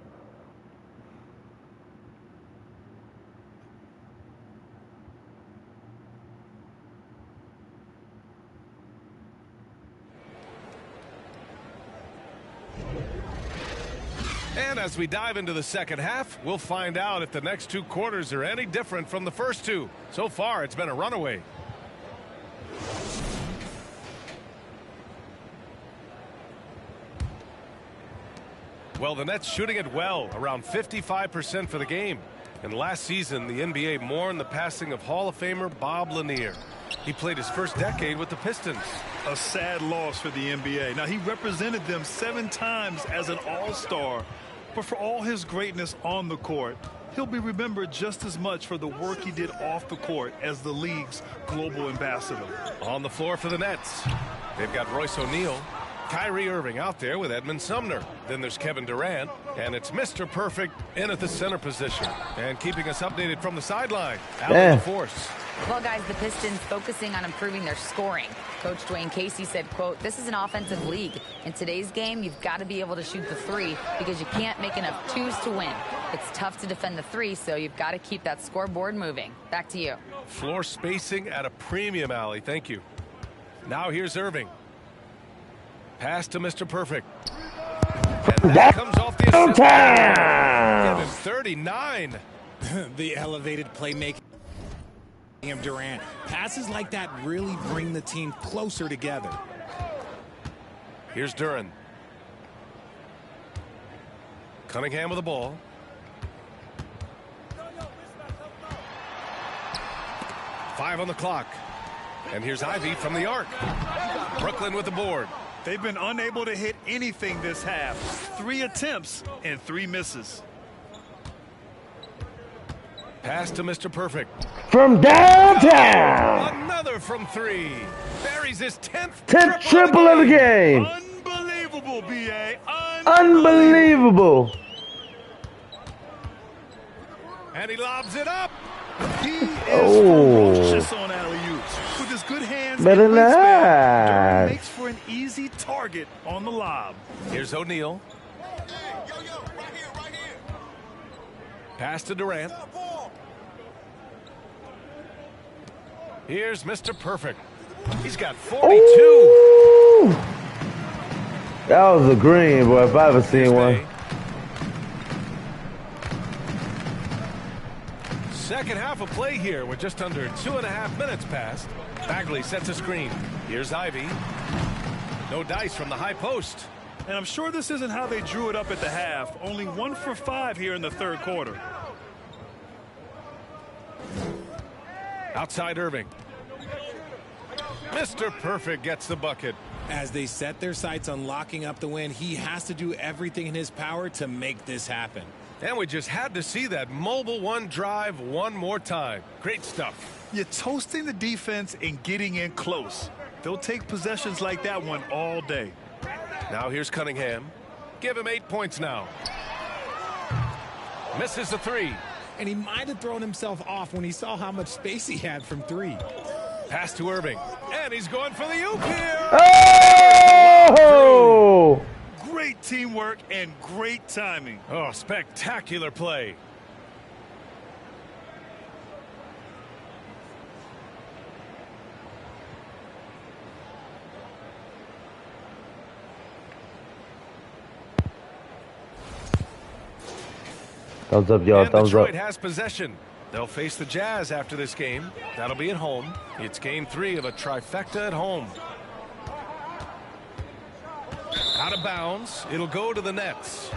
And as we dive into the second half, we'll find out if the next two quarters are any different from the first two. So far, it's been a runaway. Well, the Nets shooting it well, around 55% for the game. And last season, the NBA mourned the passing of Hall of Famer Bob Lanier. He played his first decade with the Pistons. A sad loss for the NBA. Now, he represented them 7 times as an all-star. But for all his greatness on the court, he'll be remembered just as much for the work he did off the court as the league's global ambassador. On the floor for the Nets, they've got Royce O'Neal, Kyrie Irving out there with Edmund Sumner. Then there's Kevin Durant, and it's Mr. Perfect in at the center position. And keeping us updated from the sideline, Alan Force. Well, guys, the Pistons focusing on improving their scoring. Coach Dwayne Casey said, quote, "This is an offensive league. In today's game, you've got to be able to shoot the three because you can't make enough twos to win. It's tough to defend the three, so you've got to keep that scoreboard moving." Back to you. Floor spacing at a premium, Allie. Thank you. Now here's Irving. Pass to Mr. Perfect. And that comes off the assist. Kevin, 39. The elevated playmaking of Durant. Passes like that really bring the team closer together. Here's Duran. Cunningham with the ball. Five on the clock. And here's Ivy from the arc. Brooklyn with the board. They've been unable to hit anything this half. 3 attempts and 3 misses. Pass to Mr. Perfect. From downtown. Another from 3. Buries his 10th triple of the game. Unbelievable, B.A. Unbelievable. And he lobs it up. He is ferocious on alley-oops. With his good hands Better and not. wingspan, makes for an easy target on the lob. Here's O'Neal. Pass to Durant. Here's Mr. Perfect. He's got 42. Ooh. That was a green, boy, if I ever seen one. Second half of play here with just under 2.5 minutes passed. Bagley sets a screen. Here's Ivy. No dice from the high post. And I'm sure this isn't how they drew it up at the half. Only 1 for 5 here in the third quarter. Outside Irving. Mr. Perfect gets the bucket. As they set their sights on locking up the win, he has to do everything in his power to make this happen. And we just had to see that mobile one drive one more time. Great stuff. You're toasting the defense and getting in close. They'll take possessions like that one all day. Now here's Cunningham. Give him 8 points now. Misses the 3. And he might have thrown himself off when he saw how much space he had from 3. Pass to Irving. And he's going for the oop here. Oh! Great teamwork and great timing. Oh, spectacular play. Thumbs up, y'all. And Thumbs Detroit up. has possession. They'll face the Jazz after this game. That'll be at home. It's game 3 of a trifecta at home. Out of bounds. It'll go to the Nets.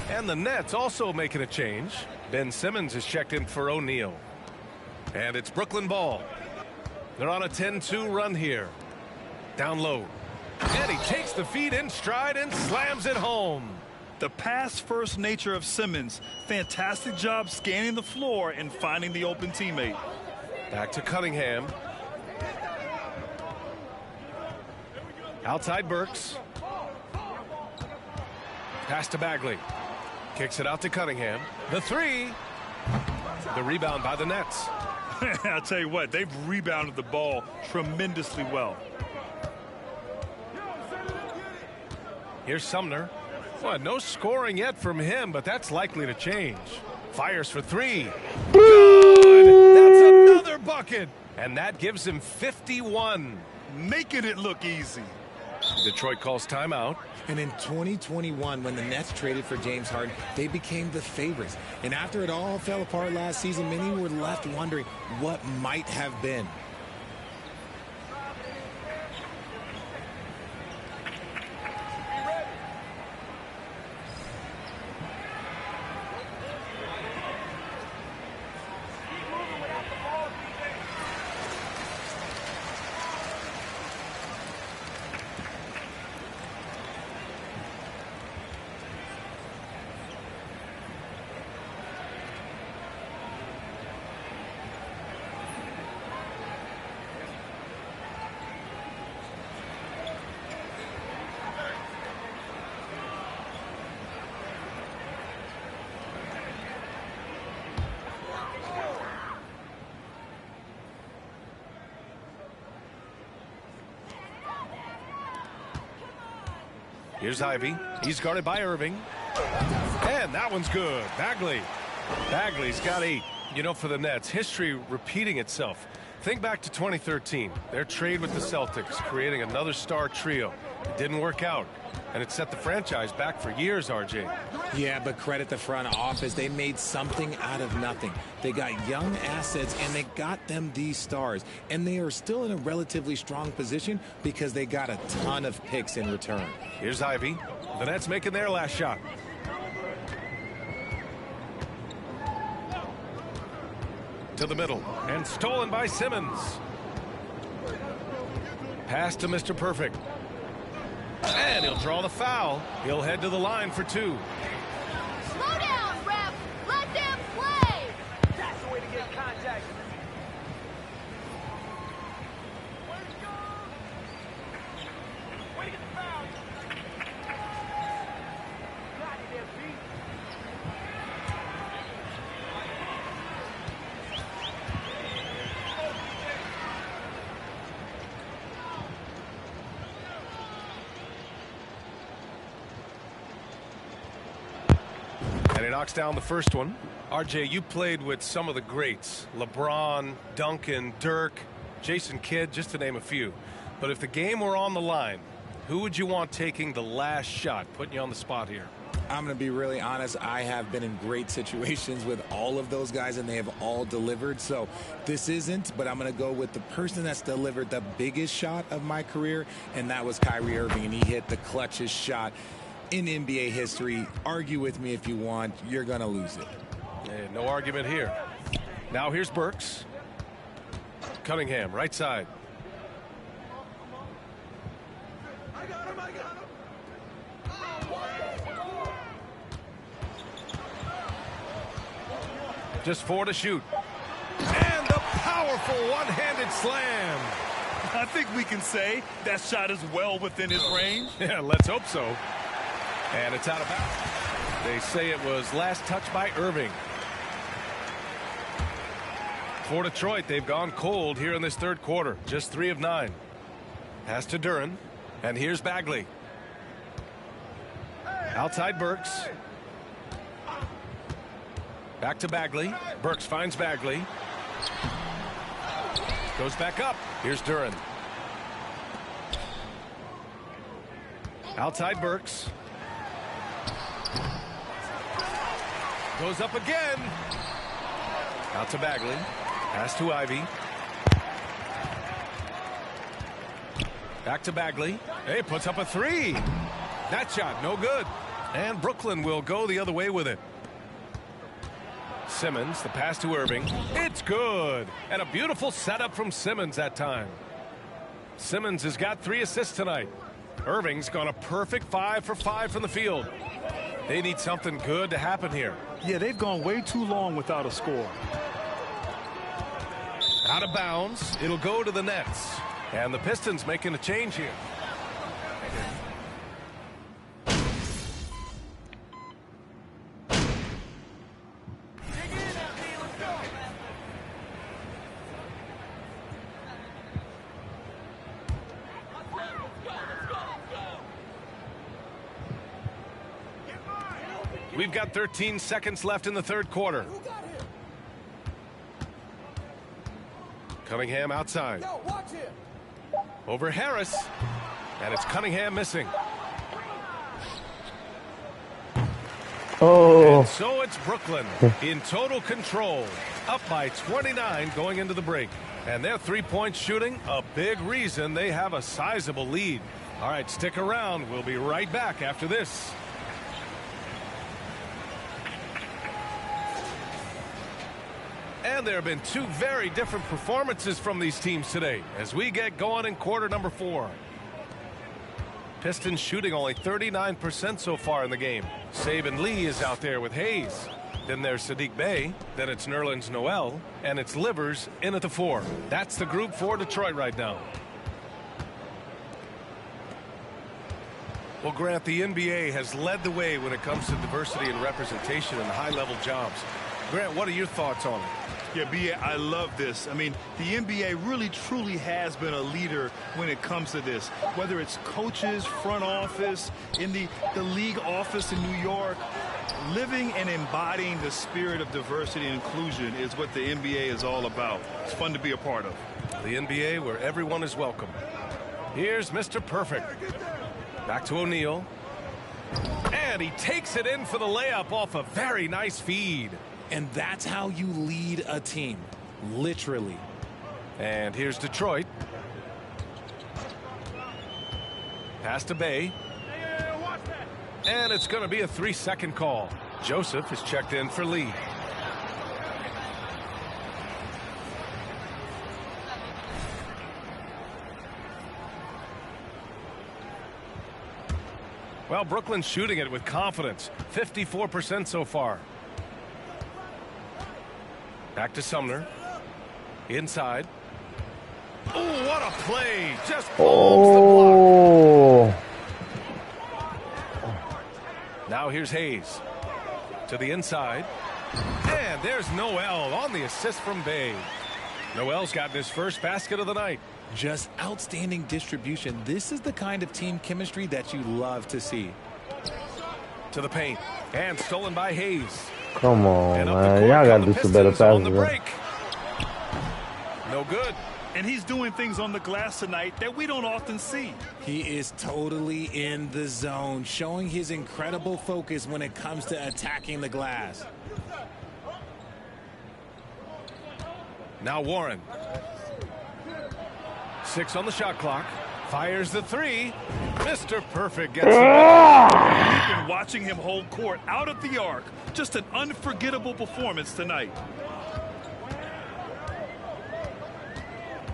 And the Nets also making a change. Ben Simmons is checked in for O'Neal. And it's Brooklyn ball. They're on a 10-2 run here. Down low. And he takes the feed in stride and slams it home. The pass-first nature of Simmons. Fantastic job scanning the floor and finding the open teammate. Back to Cunningham. Outside Burks. Pass to Bagley. Kicks it out to Cunningham. The three. The rebound by the Nets. I'll tell you what, they've rebounded the ball tremendously well. Here's Sumner. Well, no scoring yet from him, but that's likely to change. Fires for three. Good! That's another bucket. And that gives him 51. Making it look easy. Detroit calls timeout. And in 2021, when the Nets traded for James Harden, they became the favorites. And after it all fell apart last season, many were left wondering what might have been. Here's Ivy. He's guarded by Irving. And that one's good. Bagley. Bagley's got 8. You know, for the Nets, history repeating itself. Think back to 2013. Their trade with the Celtics, creating another star trio. It didn't work out. And it set the franchise back for years, RJ. Yeah, but credit the front office. They made something out of nothing. They got young assets, and they got them these stars. And they are still in a relatively strong position because they got a ton of picks in return. Here's Ivy. The Nets making their last shot. To the middle. And stolen by Simmons. Pass to Mr. Perfect. And he'll draw the foul. He'll head to the line for 2. Slow down, ref. Let them play. That's the way to get contact. Way to get the foul. Got it, MP. And he knocks down the first one. RJ, you played with some of the greats. LeBron, Duncan, Dirk, Jason Kidd, just to name a few. But if the game were on the line, who would you want taking the last shot? Putting you on the spot here. I'm going to be really honest. I have been in great situations with all of those guys, and they have all delivered. So this isn't, but I'm going to go with the person that's delivered the biggest shot of my career, and that was Kyrie Irving, and he hit the clutchest shot in NBA history. Argue with me if you want. You're going to lose it. And no argument here. Now here's Burks. Cunningham, right side. Just 4 to shoot. And the powerful one-handed slam. I think we can say that shot is well within his range. Yeah, let's hope so. And it's out of bounds. They say it was last touched by Irving. For Detroit, they've gone cold here in this third quarter. Just 3 of 9. Pass to Duren. And here's Bagley. Outside Burks. Back to Bagley. Burks finds Bagley. Goes back up. Here's Duren. Outside Burks. Goes up again. Out to Bagley. Pass to Ivy. Back to Bagley. Hey, puts up a 3. That shot, no good. And Brooklyn will go the other way with it. Simmons, the pass to Irving. It's good. And a beautiful setup from Simmons that time. Simmons has got 3 assists tonight. Irving's gone a perfect 5 for 5 from the field. They need something good to happen here. Yeah, they've gone way too long without a score. Out of bounds. It'll go to the Nets. And the Pistons making a change here. We've got 13 seconds left in the third quarter. Cunningham outside. Over Harris. And it's Cunningham missing. Oh. And so it's Brooklyn in total control. Up by 29 going into the break. And their three-point shooting, a big reason they have a sizable lead. All right, stick around. We'll be right back after this. And there have been two very different performances from these teams today as we get going in quarter number 4. Pistons shooting only 39% so far in the game. Saban Lee is out there with Hayes. Then there's Sadiq Bey. Then it's Nerlens Noel. And it's Livers in at the 4. That's the group for Detroit right now. Well, Grant, the NBA has led the way when it comes to diversity and representation in high-level jobs. Grant, what are your thoughts on it? Yeah, B.A., I love this. I mean, the NBA really, truly has been a leader when it comes to this. Whether it's coaches, front office, in the league office in New York, living and embodying the spirit of diversity and inclusion is what the NBA is all about. It's fun to be a part of. The NBA where everyone is welcome. Here's Mr. Perfect. Back to O'Neal. And he takes it in for the layup off a very nice feed. And that's how you lead a team, literally. And here's Detroit. Pass to Bey. And it's going to be a 3-second call. Joseph is checked in for Lee. Well, Brooklyn's shooting it with confidence. 54% so far. Back to Sumner. Inside. Oh, what a play. Just bombs the block. Now here's Hayes. To the inside. And there's Noel on the assist from Bey. Noel's gotten his first basket of the night. Just outstanding distribution. This is the kind of team chemistry that you love to see. To the paint. And stolen by Hayes. Come on, man. Y'all gotta do some better passes. No good. And he's doing things on the glass tonight that we don't often see. He is totally in the zone, showing his incredible focus when it comes to attacking the glass. Now Warren. 6 on the shot clock. Fires the 3. Mr. Perfect gets it. We've been watching him hold court out of the arc. Just an unforgettable performance tonight.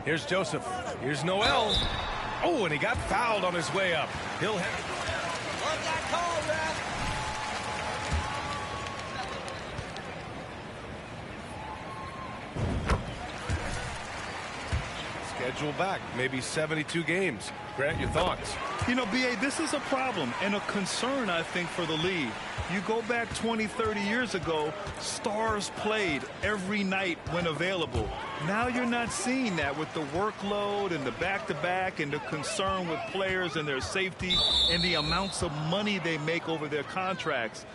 Here's Joseph. Here's Noel. Oh, and he got fouled on his way up. He'll have that call, ref. Schedule back, maybe 72 games. Grant, your thoughts? You know, B.A., this is a problem and a concern, I think, for the league. You go back 20, 30 years ago, stars played every night when available. Now you're not seeing that with the workload and the back-to-back and the concern with players and their safety and the amounts of money they make over their contracts.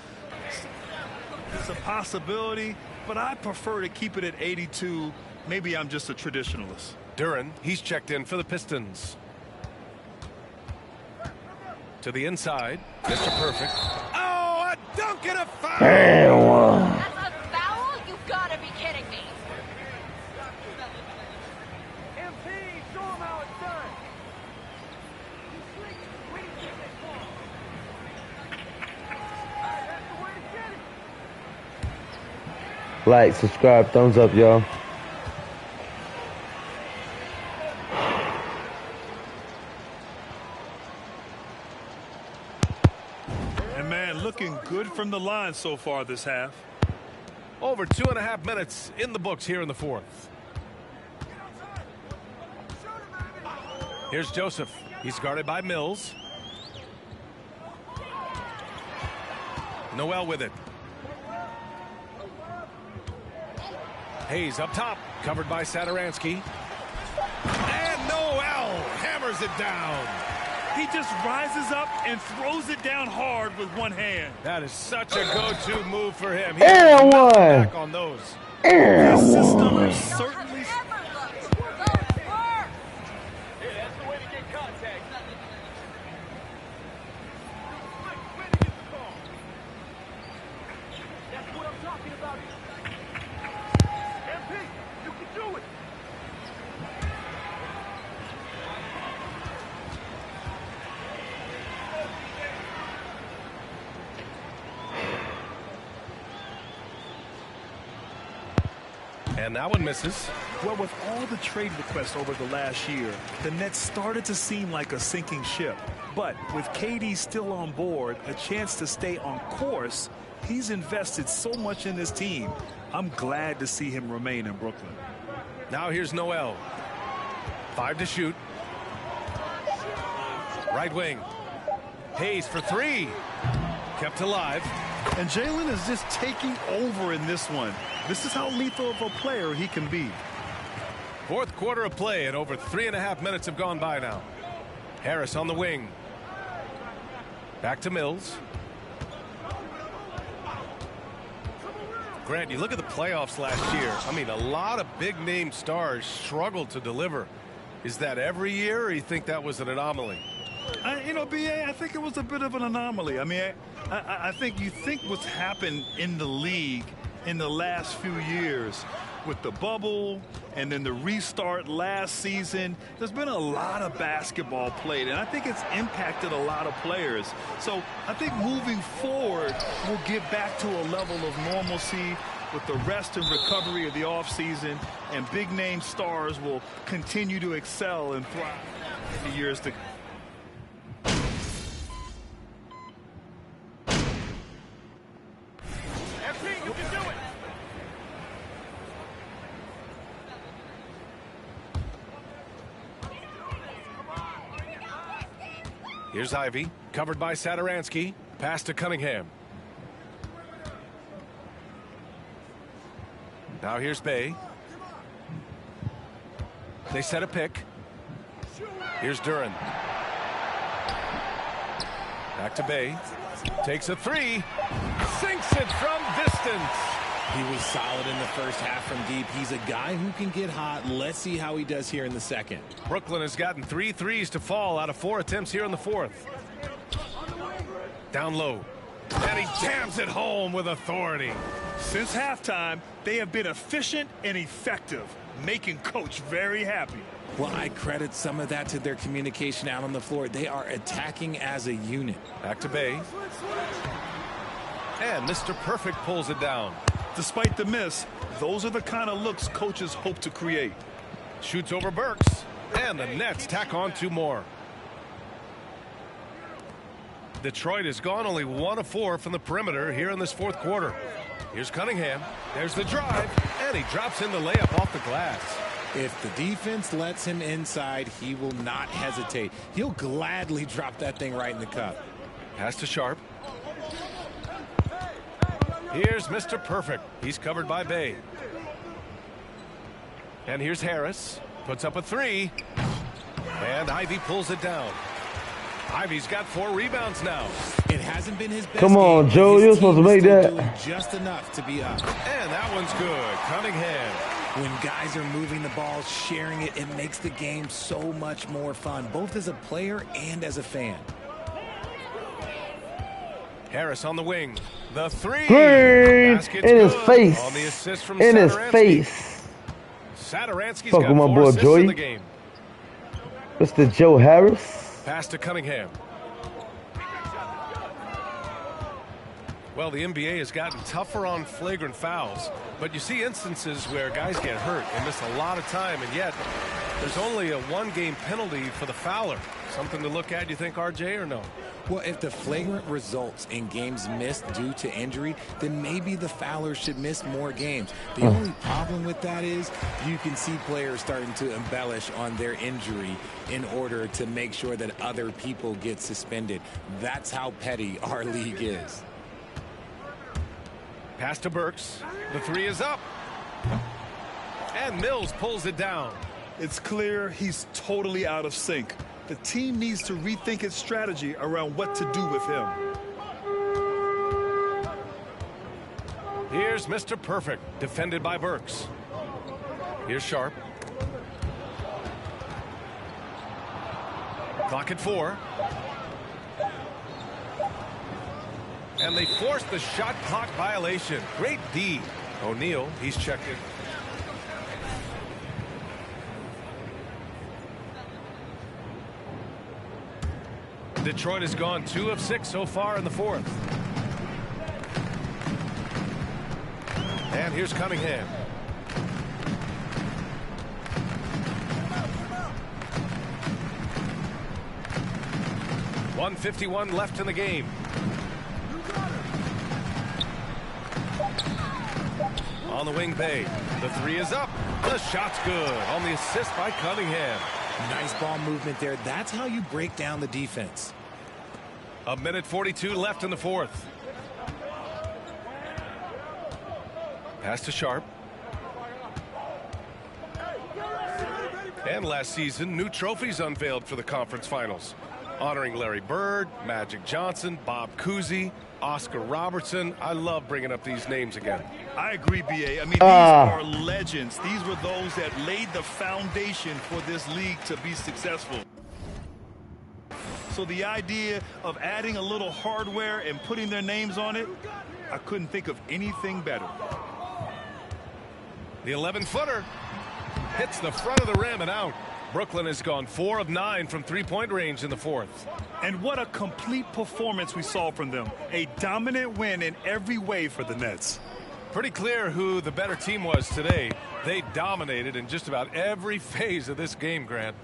It's a possibility, but I prefer to keep it at 82. Maybe I'm just a traditionalist. Duren, he's checked in for the Pistons. To the inside, Mr. Perfect. Oh, a dunk and a foul! That's a foul? You gotta be kidding me. MP, show him how it's done. Like, subscribe, thumbs up, y'all. Man, looking good from the line so far this half. Over 2.5 minutes in the books here in the fourth. Here's Joseph. He's guarded by Mills. Noel with it. Hayes up top, covered by Satoransky. And Noel hammers it down. He just rises up and throws it down hard with one hand. That is such a go-to move for him. He And one. back on those. And His system one. is certainly. And that one misses. Well, with all the trade requests over the last year, the Nets started to seem like a sinking ship. But with KD still on board, a chance to stay on course, he's invested so much in this team. I'm glad to see him remain in Brooklyn. Now here's Noel. 5 to shoot. Right wing. Hayes for 3. Kept alive. And Jalen is just taking over in this one. This is how lethal of a player he can be. Fourth quarter of play, and over 3.5 minutes have gone by now. Harris on the wing. Back to Mills. Grant, you look at the playoffs last year. I mean, a lot of big-name stars struggled to deliver. Is that every year, or you think that was an anomaly? You know, B.A., I think it was a bit of an anomaly. I mean, I think you think what's happened in the league in the last few years with the bubble and then the restart last season, there's been a lot of basketball played, and I think it's impacted a lot of players. So I think moving forward, we'll get back to a level of normalcy with the rest and recovery of the offseason, and big-name stars will continue to excel and thrive in the years to come. Here's Ivy, covered by Satoransky. Pass to Cunningham. Now here's Bay. They set a pick. Here's Duran. Back to Bay. Takes a 3. Sinks it from distance. He was solid in the first half from deep. He's a guy who can get hot. Let's see how he does here in the second. Brooklyn has gotten 3 threes to fall out of 4 attempts here in the fourth. Down low. And he jams it home with authority. Since halftime, they have been efficient and effective, making Coach very happy. Well, I credit some of that to their communication out on the floor. They are attacking as a unit. Back to Bay. And Mr. Perfect pulls it down. Despite the miss, those are the kind of looks coaches hope to create. Shoots over Burks. And the Nets tack on 2 more. Detroit has gone only 1 of 4 from the perimeter here in this fourth quarter. Here's Cunningham. There's the drive. And he drops in the layup off the glass. If the defense lets him inside, he will not hesitate. He'll gladly drop that thing right in the cup. Pass to Sharp. Here's Mr. Perfect. He's covered by Bay. And here's Harris. Puts up a 3. And Ivy pulls it down. Ivy's got 4 rebounds now. It hasn't been his best. Come on, game, Joe. You're supposed to make that. Doing just enough to be up. And that one's good. Cunningham. When guys are moving the ball, sharing it, it makes the game so much more fun, both as a player and as a fan. Harris on the wing. The 3. Green Basket's in his good. face. On the assist from In his Satoransky. face. Satoransky's Fuck got with my 4 boy assists Joey. in the game. Mr. Joe Harris. Pass to Cunningham. Well, the NBA has gotten tougher on flagrant fouls, but you see instances where guys get hurt and miss a lot of time, and yet there's only a 1-game penalty for the fouler. Something to look at, you think, RJ, or no? Well, if the flagrant results in games missed due to injury, then maybe the foulers should miss more games. The only problem with that is you can see players starting to embellish on their injury in order to make sure that other people get suspended. That's how petty our league is. Pass to Burks. The three is up. And Mills pulls it down. It's clear he's totally out of sync. The team needs to rethink its strategy around what to do with him. Here's Mr. Perfect, defended by Burks. Here's Sharp. Clock at 4. And they force the shot clock violation. Great D. O'Neal, he's checked in. Detroit has gone 2 of 6 so far in the fourth. And here's Cunningham. .151 left in the game. On the wing, Bay. The three is up. The shot's good on the assist by Cunningham. Nice ball movement there. That's how you break down the defense. 1:42 left in the fourth. Pass to Sharp. And last season, new trophies unveiled for the conference finals, honoring Larry Bird, Magic Johnson, Bob Cousy, Oscar Robertson. I love bringing up these names again. I agree, B.A. I mean, these are legends. These were those that laid the foundation for this league to be successful. So the idea of adding a little hardware and putting their names on it, I couldn't think of anything better. The 11-footer hits the front of the rim and out. Brooklyn has gone 4 of 9 from three-point range in the fourth. And what a complete performance we saw from them. A dominant win in every way for the Nets. Pretty clear who the better team was today. They dominated in just about every phase of this game, Grant.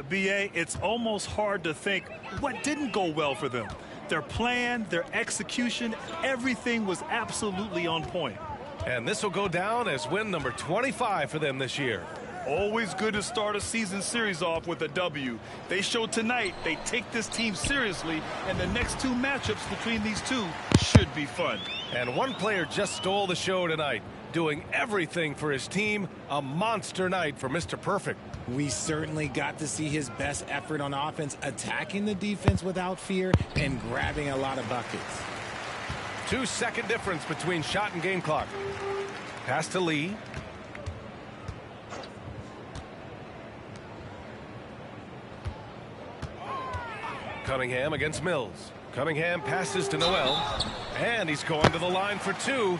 B.A., it's almost hard to think what didn't go well for them. Their plan, their execution, everything was absolutely on point. And this will go down as win number 25 for them this year. Always good to start a season series off with a W. They showed tonight they take this team seriously, and the next 2 matchups between these two should be fun. And one player just stole the show tonight, doing everything for his team. A monster night for Mr. Perfect. We certainly got to see his best effort on offense, attacking the defense without fear and grabbing a lot of buckets. 2-second difference between shot and game clock. Pass to Lee. Cunningham against Mills. Cunningham passes to Noel. And he's going to the line for 2.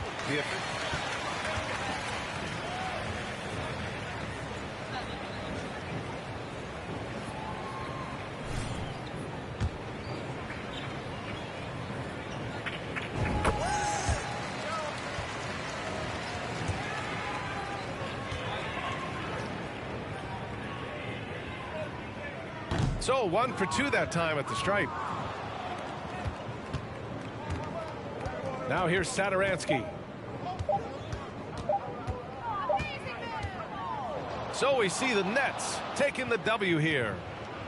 So 1 for 2 that time at the stripe. Now here's Satoransky. So we see the Nets taking the W here.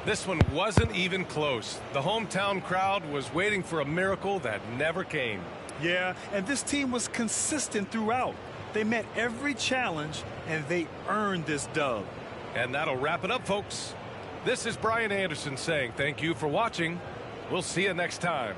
This one wasn't even close. The hometown crowd was waiting for a miracle that never came. Yeah, and this team was consistent throughout. They met every challenge, and they earned this dub. And that'll wrap it up, folks. This is Brian Anderson saying thank you for watching. We'll see you next time.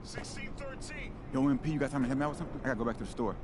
16-13. Yo, MP, you got time to help me out with something? I gotta go back to the store.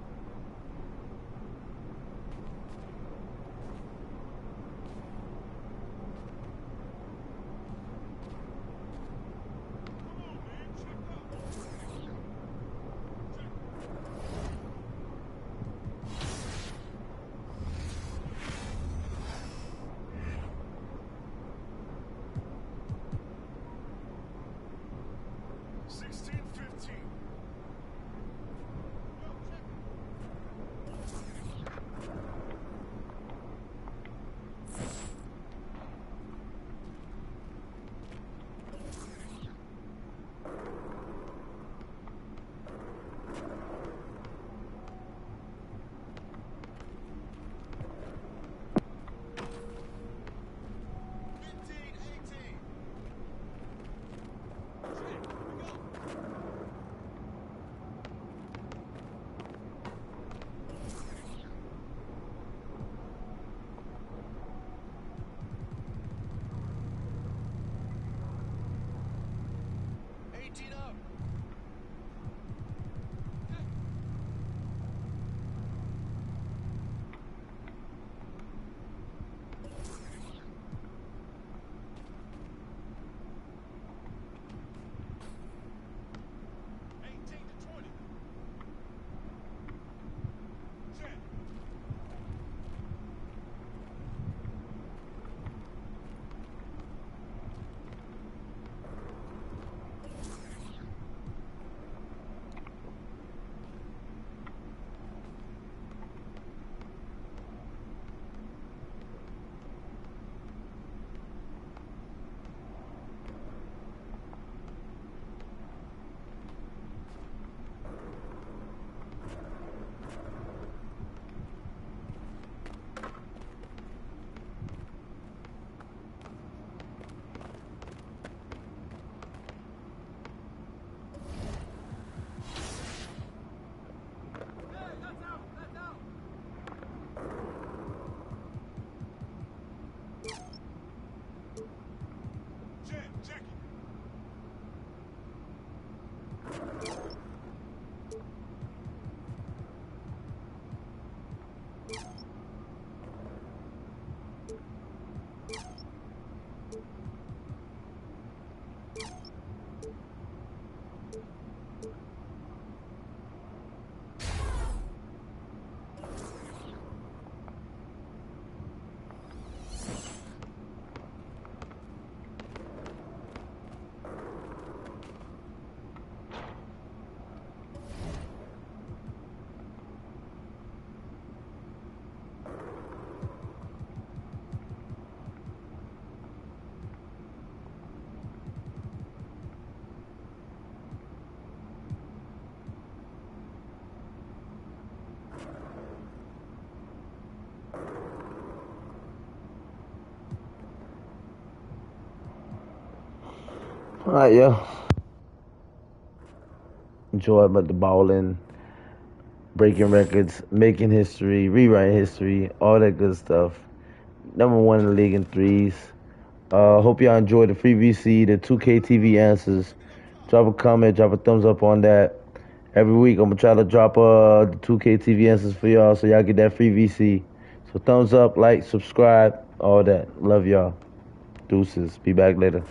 Alright, yo. Enjoy about the balling, breaking records, making history, rewriting history, all that good stuff. #1 in the league in threes. Hope y'all enjoyed the free VC, the 2K TV answers. Drop a comment, drop a thumbs up on that. Every week I'm gonna try to drop the 2K TV answers for y'all so y'all get that free VC. So thumbs up, like, subscribe, all that. Love y'all. Deuces. Be back later.